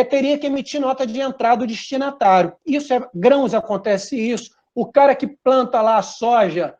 Speaker 2: teria que emitir nota de entrada do destinatário. Isso grãos acontece isso, o cara que planta lá a soja,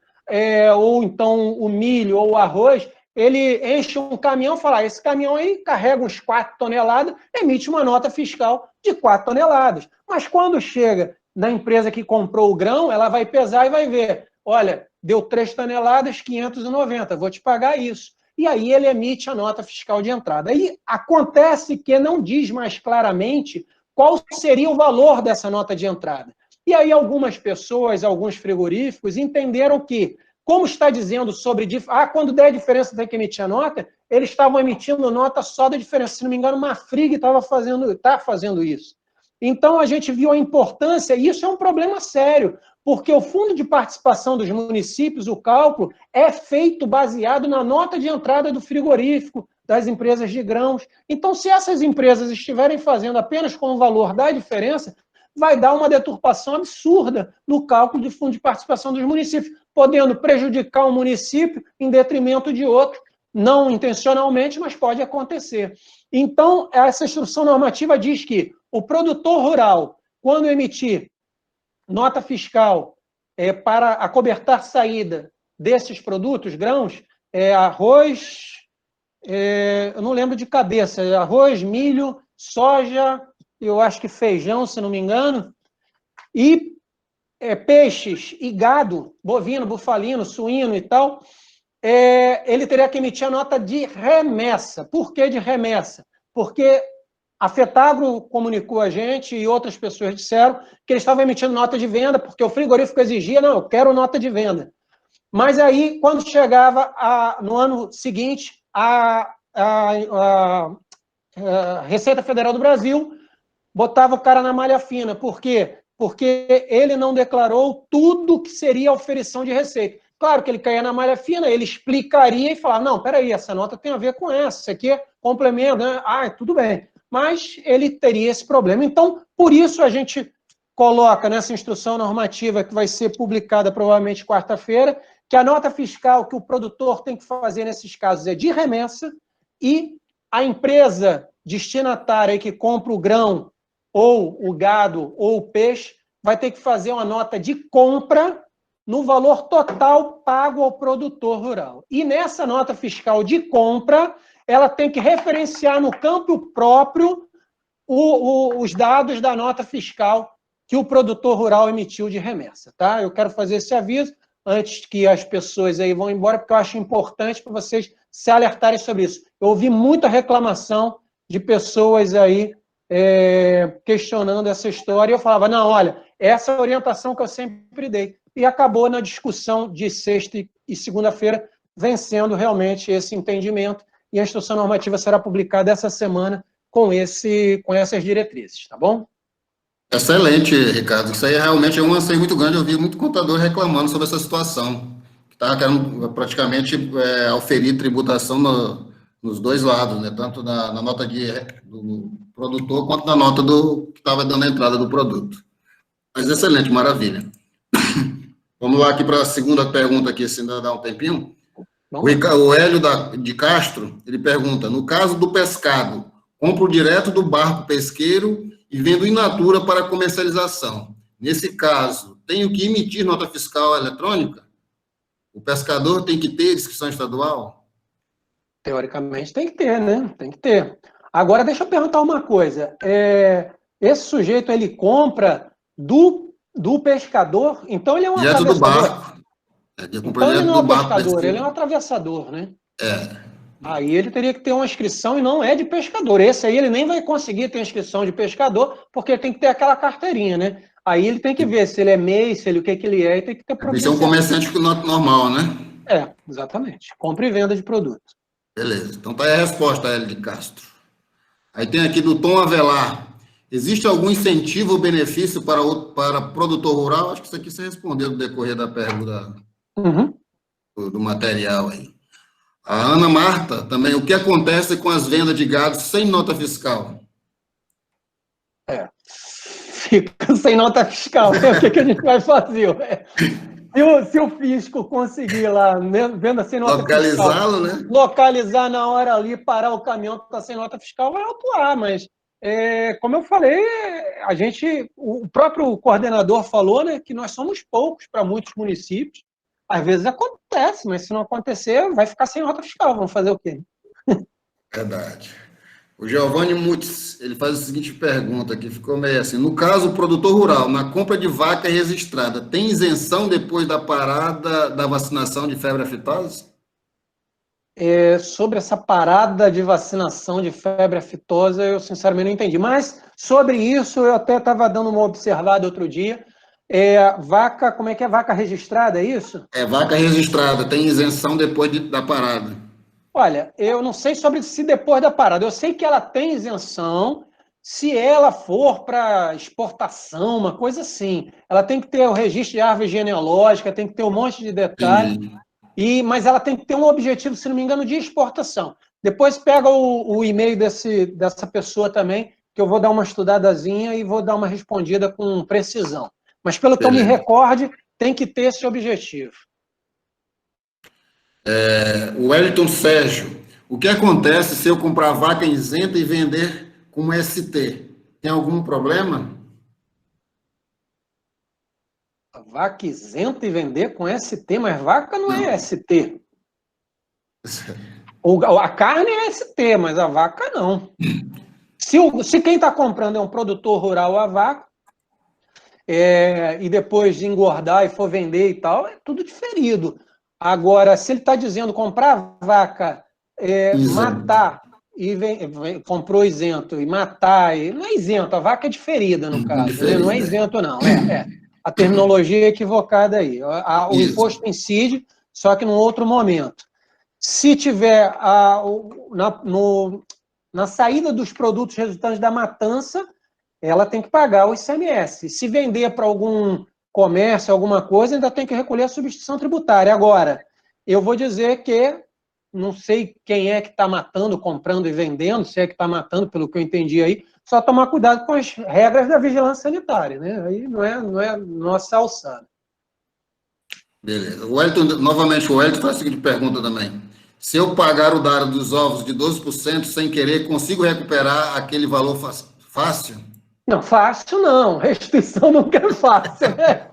Speaker 2: ou então o milho ou o arroz, ele enche um caminhão e fala, esse caminhão aí carrega uns 4 toneladas, emite uma nota fiscal de 4 toneladas. Mas quando chega na empresa que comprou o grão, ela vai pesar e vai ver, olha, deu 3 toneladas, 590, vou te pagar isso. E aí ele emite a nota fiscal de entrada. Aí acontece que não diz mais claramente qual seria o valor dessa nota de entrada. E aí algumas pessoas, alguns frigoríficos, entenderam que como está dizendo sobre... quando der diferença tem que emitir a nota, eles estavam emitindo nota só da diferença. Se não me engano, Marfrig está fazendo isso. Então, a gente viu a importância, e isso é um problema sério, porque o fundo de participação dos municípios, o cálculo, é feito baseado na nota de entrada do frigorífico, das empresas de grãos. Então, se essas empresas estiverem fazendo apenas com o valor da diferença, vai dar uma deturpação absurda no cálculo de fundo de participação dos municípios, podendo prejudicar um município em detrimento de outro, não intencionalmente, mas pode acontecer. Então, essa instrução normativa diz que o produtor rural, quando emitir nota fiscal para acobertar saída desses produtos, grãos, arroz, eu não lembro de cabeça, arroz, milho, soja, eu acho que feijão, se não me engano, e peixes e gado, bovino, bufalino, suíno e tal, ele teria que emitir a nota de remessa. Por que de remessa? Porque a FETAGRO comunicou a gente e outras pessoas disseram que eles estavam emitindo nota de venda, porque o frigorífico exigia, não, eu quero nota de venda. Mas aí, quando chegava no ano seguinte, a Receita Federal do Brasil botava o cara na malha fina. Por quê? Porque ele não declarou tudo que seria a oferição de receita. Claro que ele caía na malha fina, ele explicaria e falava, não, peraí, essa nota tem a ver com essa, isso aqui é complemento, né? Tudo bem. Mas ele teria esse problema. Então, por isso a gente coloca nessa instrução normativa que vai ser publicada provavelmente quarta-feira, que a nota fiscal que o produtor tem que fazer nesses casos é de remessa e a empresa destinatária que compra o grão ou o gado ou o peixe vai ter que fazer uma nota de compra no valor total pago ao produtor rural. E nessa nota fiscal de compra, ela tem que referenciar no campo próprio os dados da nota fiscal que o produtor rural emitiu de remessa. Tá? Eu quero fazer esse aviso antes que as pessoas aí vão embora, porque eu acho importante para vocês se alertarem sobre isso. Eu ouvi muita reclamação de pessoas aí questionando essa história, e eu falava, não, olha, essa é a orientação que eu sempre dei. E acabou na discussão de sexta e segunda-feira, vencendo realmente esse entendimento, e a instrução normativa será publicada essa semana com essas diretrizes, tá bom?
Speaker 1: Excelente, Ricardo. Isso aí realmente é um anseio muito grande. Eu vi muito contador reclamando sobre essa situação. Está querendo praticamente oferir tributação nos dois lados, né? Tanto na nota do produtor, quanto na nota que estava dando a entrada do produto. Mas excelente, maravilha. Vamos lá aqui para a segunda pergunta, aqui, se ainda dá um tempinho. O Hélio de Castro, ele pergunta, no caso do pescado, compro direto do barco pesqueiro e vendo in natura para comercialização. Nesse caso, tenho que emitir nota fiscal eletrônica? O pescador tem que ter inscrição estadual?
Speaker 2: Teoricamente tem que ter, né? Tem que ter. Agora, deixa eu perguntar uma coisa. Esse sujeito, ele compra do pescador? Então, ele é um
Speaker 1: direto do barco.
Speaker 2: Então, ele não é um pescador, ele é um atravessador, né? Aí ele teria que ter uma inscrição e não é de pescador. Esse aí ele nem vai conseguir ter inscrição de pescador, porque ele tem que ter aquela carteirinha, né? Aí ele tem que ver se ele é MEI, se ele o que ele é, e tem que ter
Speaker 1: provisão. Isso é um comerciante normal, né?
Speaker 2: Exatamente. Compra e venda de produto.
Speaker 1: Beleza. Então tá aí a resposta, Hélio de Castro. Aí tem aqui do Tom Avelar. Existe algum incentivo ou benefício para produtor rural? Acho que isso aqui você respondeu no decorrer da pergunta do material aí. A Ana Marta, também, o que acontece com as vendas de gado sem nota fiscal?
Speaker 2: Fica sem nota fiscal. O que a gente vai fazer? Se o fisco conseguir lá, venda sem nota fiscal...
Speaker 1: Localizá-lo, né?
Speaker 2: Localizar na hora ali, parar o caminhão que está sem nota fiscal, vai autuar, mas... como eu falei, o próprio coordenador falou, né, que nós somos poucos para muitos municípios. Às vezes acontece, mas se não acontecer, vai ficar sem nota fiscal. Vamos fazer o quê?
Speaker 1: Verdade. O Giovanni Mutz, ele faz a seguinte pergunta, que ficou meio assim. No caso, o produtor rural, na compra de vaca registrada, tem isenção depois da parada da vacinação de febre aftosa?
Speaker 2: Sobre essa parada de vacinação de febre aftosa, eu sinceramente não entendi. Mas, sobre isso, eu até estava dando uma observada outro dia. Vaca, como é que é? Vaca registrada, é isso?
Speaker 1: É vaca registrada, tem isenção depois da parada.
Speaker 2: Olha, eu não sei sobre se depois da parada. Eu sei que ela tem isenção se ela for para exportação, uma coisa assim. Ela tem que ter o registro de árvore genealógica, tem que ter um monte de detalhe. Mas ela tem que ter um objetivo, se não me engano, de exportação. Depois pega o e-mail dessa pessoa também, que eu vou dar uma estudadazinha e vou dar uma respondida com precisão. Mas pelo que eu me recorde, tem que ter esse objetivo.
Speaker 1: O Wellington Sérgio, o que acontece se eu comprar vaca isenta e vender com ST? Tem algum problema?
Speaker 2: A vaca isenta e vender com ST, mas vaca não é ST. A carne é ST, mas a vaca não. Se quem está comprando é um produtor rural a vaca, e depois de engordar e for vender e tal, é tudo diferido. Agora, se ele está dizendo comprar vaca, matar, e comprou isento, e matar, não é isento, a vaca é diferida no caso, né? Não é isento não, a terminologia é equivocada aí. O imposto incide, só que num outro momento. Se tiver na saída dos produtos resultantes da matança, ela tem que pagar o ICMS. Se vender para algum comércio, alguma coisa, ainda tem que recolher a substituição tributária. Agora, eu vou dizer que não sei quem é que está matando, comprando e vendendo, se é que está matando, pelo que eu entendi aí, só tomar cuidado com as regras da vigilância sanitária, né? Aí não é nossa alçada.
Speaker 1: Beleza. Novamente, o Wellington faz a seguinte pergunta também. Se eu pagar o dado dos ovos de 12% sem querer, consigo recuperar aquele valor fácil?
Speaker 2: Não, fácil não. Restituição nunca é fácil, né?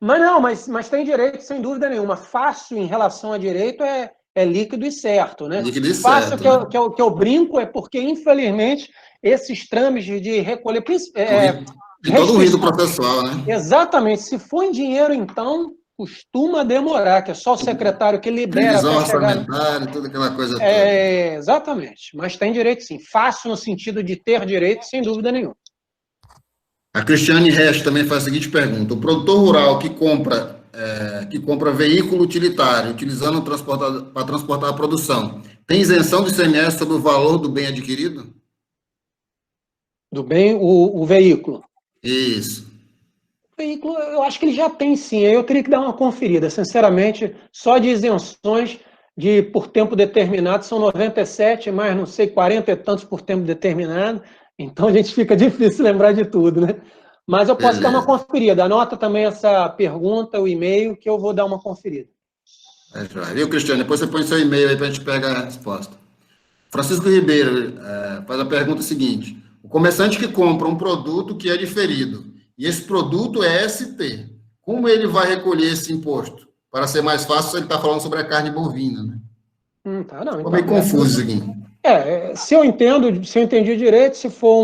Speaker 2: Mas tem direito, sem dúvida nenhuma. Fácil em relação a direito é líquido e certo, né?
Speaker 1: Líquido e
Speaker 2: fácil
Speaker 1: certo,
Speaker 2: que eu brinco é porque, infelizmente, esses trâmites de recolher...
Speaker 1: Tem todo um rito processual, né?
Speaker 2: Exatamente. Se for em dinheiro, então, costuma demorar, que é só o secretário que libera
Speaker 1: Revisão
Speaker 2: até chegar...
Speaker 1: orçamentária, toda aquela coisa toda.
Speaker 2: Exatamente. Mas tem direito, sim. Fácil no sentido de ter direito, sem dúvida nenhuma.
Speaker 1: A Cristiane Resch também faz a seguinte pergunta. O produtor rural que compra veículo utilitário, utilizando para transportar a produção, tem isenção de ICMS sobre o valor do bem adquirido?
Speaker 2: Do bem, o veículo.
Speaker 1: Isso.
Speaker 2: O veículo, eu acho que ele já tem, sim. Eu teria que dar uma conferida. Sinceramente, só de isenções por tempo determinado são 97, mais não sei, 40 e tantos por tempo determinado. Então, a gente fica difícil lembrar de tudo, né? Mas eu posso dar uma conferida. Anota também essa pergunta, o e-mail, que eu vou dar uma conferida.
Speaker 1: Viu, Cristiano? Depois você põe seu e-mail aí para a gente pegar a resposta. Francisco Ribeiro faz a pergunta seguinte. O comerciante que compra um produto que é diferido, e esse produto é ST, como ele vai recolher esse imposto? Para ser mais fácil, ele está falando sobre a carne bovina, né? Ficou meio confuso isso aqui.
Speaker 2: Se eu entendi direito, se for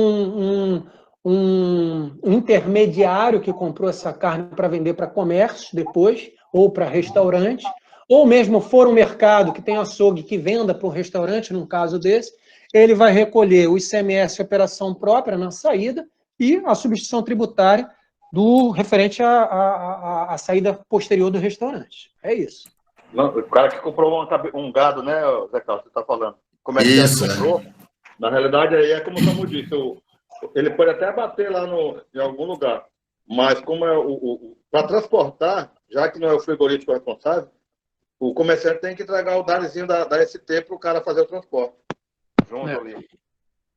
Speaker 2: um intermediário que comprou essa carne para vender para comércio depois, ou para restaurante, ou mesmo for um mercado que tem açougue que venda para um restaurante, num caso desse, ele vai recolher o ICMS operação própria na saída e a substituição tributária do referente à saída posterior do restaurante. É isso.
Speaker 8: O cara que comprou um gado, né, Zé Carlos, você está falando? Como é que ele comprou? Na realidade, aí é como o Samu disse, ele pode até bater lá em algum lugar, mas como para transportar, já que não é o frigorífico responsável, o comerciante tem que entregar o DARzinho da ST para o cara fazer o transporte. Junto ali.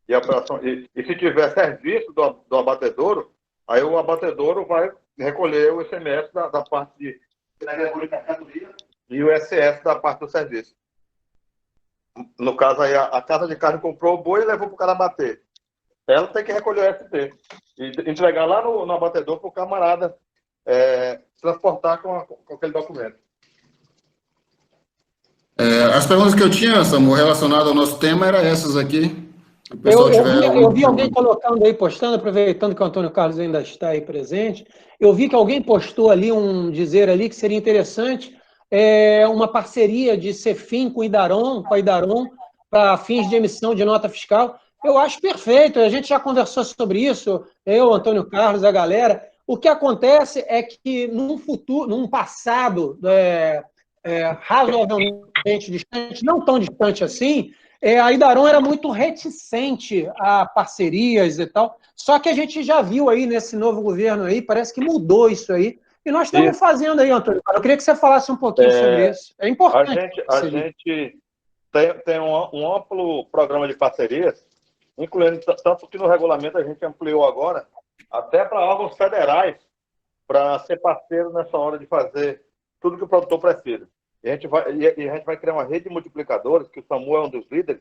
Speaker 8: E, a operação, e se tiver serviço do abatedouro, aí o abatedouro vai recolher o ICMS da parte de mercadoria e o ISS da parte do serviço. No caso aí, a casa de carne comprou o boi e levou para o cara abater. Ela tem que recolher o ST e entregar lá no abatedor para o camarada transportar com aquele documento.
Speaker 1: As perguntas que eu tinha, Samu, relacionadas ao nosso tema, eram essas aqui.
Speaker 2: Eu vi alguém colocando aí, postando, aproveitando que o Antônio Carlos ainda está aí presente, eu vi que alguém postou ali dizer ali que seria interessante uma parceria de Cefim com a Idaron, para fins de emissão de nota fiscal. Eu acho perfeito, a gente já conversou sobre isso, eu, Antônio Carlos, a galera. O que acontece é que num passado razoavelmente distante, não tão distante assim, a Idaron era muito reticente a parcerias e tal. Só que a gente já viu aí nesse novo governo aí, parece que mudou isso aí. E nós estamos fazendo aí, Antônio. Eu queria que você falasse um pouquinho sobre isso. É importante.
Speaker 8: A gente tem um amplo programa de parcerias, incluindo tanto que no regulamento a gente ampliou agora, até para órgãos federais, para ser parceiro nessa hora de fazer tudo que o produtor precisa. E a gente vai criar uma rede de multiplicadores, que o SAMU é um dos líderes,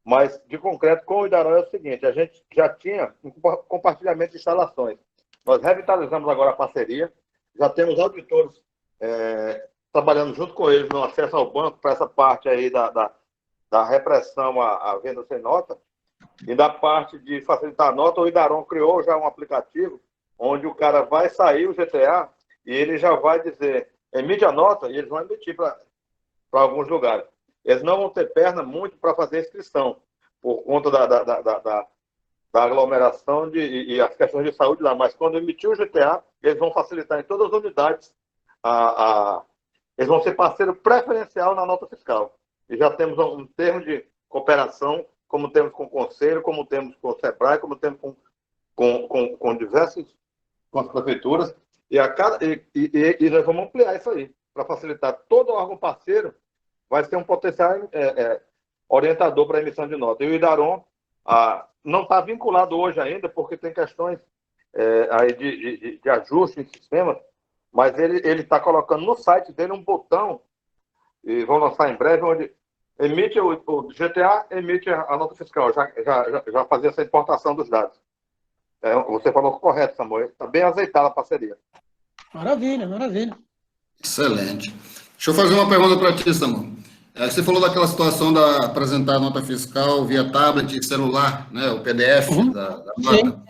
Speaker 8: mas, de concreto, com o Idaron é o seguinte, a gente já tinha um compartilhamento de instalações. Nós revitalizamos agora a parceria, já temos auditores trabalhando junto com eles no acesso ao banco, para essa parte aí da repressão à venda sem nota, e da parte de facilitar a nota, o Idaron criou já um aplicativo onde o cara vai sair o GTA e ele já vai dizer, emite a nota, e eles vão emitir para alguns lugares. Eles não vão ter perna muito para fazer inscrição, por conta da aglomeração e as questões de saúde lá, mas quando emitir o GTA, eles vão facilitar em todas as unidades, eles vão ser parceiro preferencial na nota fiscal. E já temos um termo de cooperação, como temos com o Conselho, como temos com o SEBRAE, como temos com diversas, com as prefeituras, e nós vamos ampliar isso aí, para facilitar. Todo órgão parceiro vai ser um potencial orientador para a emissão de nota. E o Idaron não está vinculado hoje ainda, porque tem questões aí de ajuste em sistemas, mas ele está colocando no site dele um botão, e vão lançar em breve, onde emite o GTA, emite a nota fiscal, já fazia essa importação dos dados. Você falou correto, Samuel. Está bem azeitada a parceria.
Speaker 2: Maravilha, maravilha.
Speaker 1: Excelente. Deixa eu fazer uma pergunta para ti, Samuel. Você falou daquela situação de apresentar a nota fiscal via tablet e celular, né, o PDF da nota.
Speaker 2: Sim.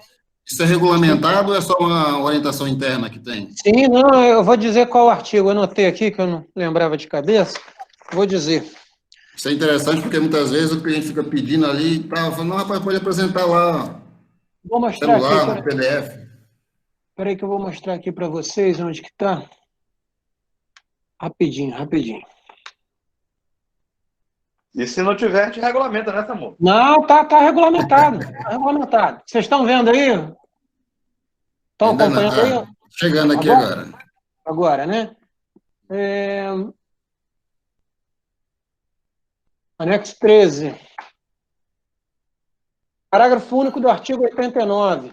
Speaker 1: Isso é regulamentado ou é só uma orientação interna que tem?
Speaker 2: Sim, não, eu vou dizer qual artigo. Eu anotei aqui, que eu não lembrava de cabeça. Vou dizer.
Speaker 1: Isso é interessante porque muitas vezes o cliente fica pedindo ali e tal, falando, não, rapaz, pode apresentar lá.
Speaker 2: Vou mostrar
Speaker 1: celular,
Speaker 2: aqui.
Speaker 1: no PDF.
Speaker 2: Espera aí que eu vou mostrar aqui para vocês onde que está. Rapidinho.
Speaker 8: E se não tiver, a gente regulamenta, né, Samuel?
Speaker 2: Não, tá regulamentado. Tá regulamentado. Vocês estão vendo aí? Estão acompanhando aí?
Speaker 1: Chegando aqui agora.
Speaker 2: Agora, né? Anexo 13. Parágrafo único do artigo 89.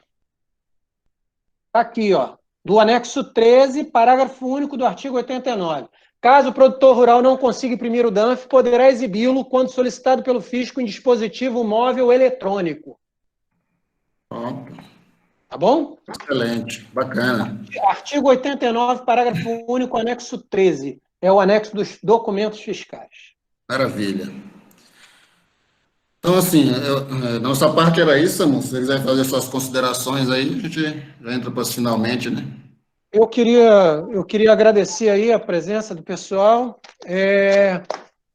Speaker 2: Está aqui, ó. Do anexo 13, parágrafo único do artigo 89. Caso o produtor rural não consiga imprimir o DANF, poderá exibi-lo quando solicitado pelo fisco em dispositivo móvel eletrônico.
Speaker 1: Pronto.
Speaker 2: Tá bom?
Speaker 1: Excelente, bacana.
Speaker 2: Artigo 89, parágrafo único, anexo 13. É o anexo dos documentos fiscais.
Speaker 1: Maravilha. Então, assim, nossa parte era isso, Samuel. Se você quiser fazer suas considerações aí, a gente já entra para os finalmente, né?
Speaker 2: Eu queria agradecer aí a presença do pessoal,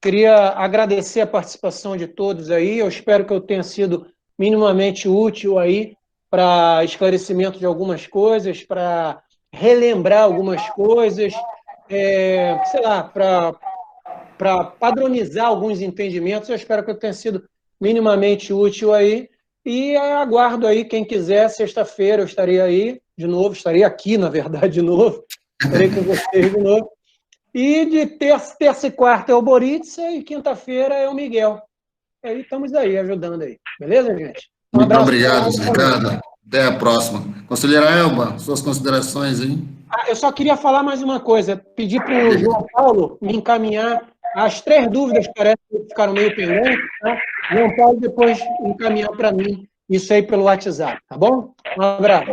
Speaker 2: queria agradecer a participação de todos aí, eu espero que eu tenha sido minimamente útil aí para esclarecimento de algumas coisas, para relembrar algumas coisas, sei lá, para padronizar alguns entendimentos, eu espero que eu tenha sido minimamente útil aí, e aguardo aí, quem quiser, sexta-feira eu estarei aí, de novo, estarei aqui, na verdade, de novo, estarei com vocês de novo. E de terça e quarta é o Boritza e quinta-feira é o Miguel. E aí estamos aí, ajudando aí. Beleza, gente?
Speaker 1: Muito obrigado, Ricardo. Até a próxima. Conselheira Elba, suas considerações aí.
Speaker 2: Eu só queria falar mais uma coisa, pedir para o João Paulo me encaminhar as 3 dúvidas que parece que ficaram meio pendentes, tá? João Paulo depois encaminhar para mim isso aí pelo WhatsApp, tá bom? Um abraço.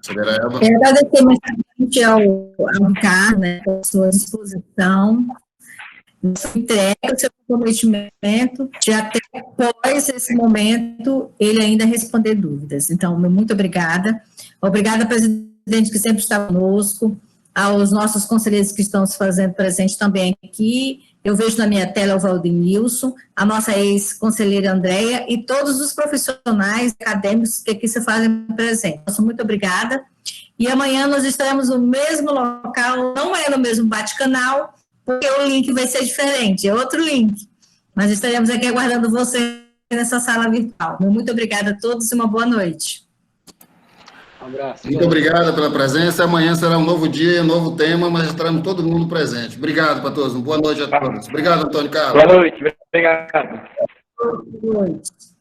Speaker 1: Quero
Speaker 9: agradecer imensamente ao Ricardo, né, pela sua disposição, sua entrega, seu comprometimento, de até após esse momento ele ainda responder dúvidas. Então, muito obrigada. Obrigada, presidente, que sempre está conosco, aos nossos conselheiros que estão se fazendo presente também aqui. Eu vejo na minha tela o Valdemilson, a nossa ex-conselheira Andréia e todos os profissionais acadêmicos que aqui se fazem presente. Muito obrigada. E amanhã nós estaremos no mesmo local, não é no mesmo bate-canal, porque o link vai ser diferente, é outro link. Mas estaremos aqui aguardando você nessa sala virtual. Muito obrigada a todos e uma boa noite.
Speaker 7: Um abraço.
Speaker 1: Muito obrigado pela presença. Amanhã será um novo dia, um novo tema, mas estaremos todo mundo presente. Obrigado para todos. Boa noite a todos. Obrigado, Antônio Carlos.
Speaker 7: Boa noite. Obrigado.
Speaker 9: Boa noite.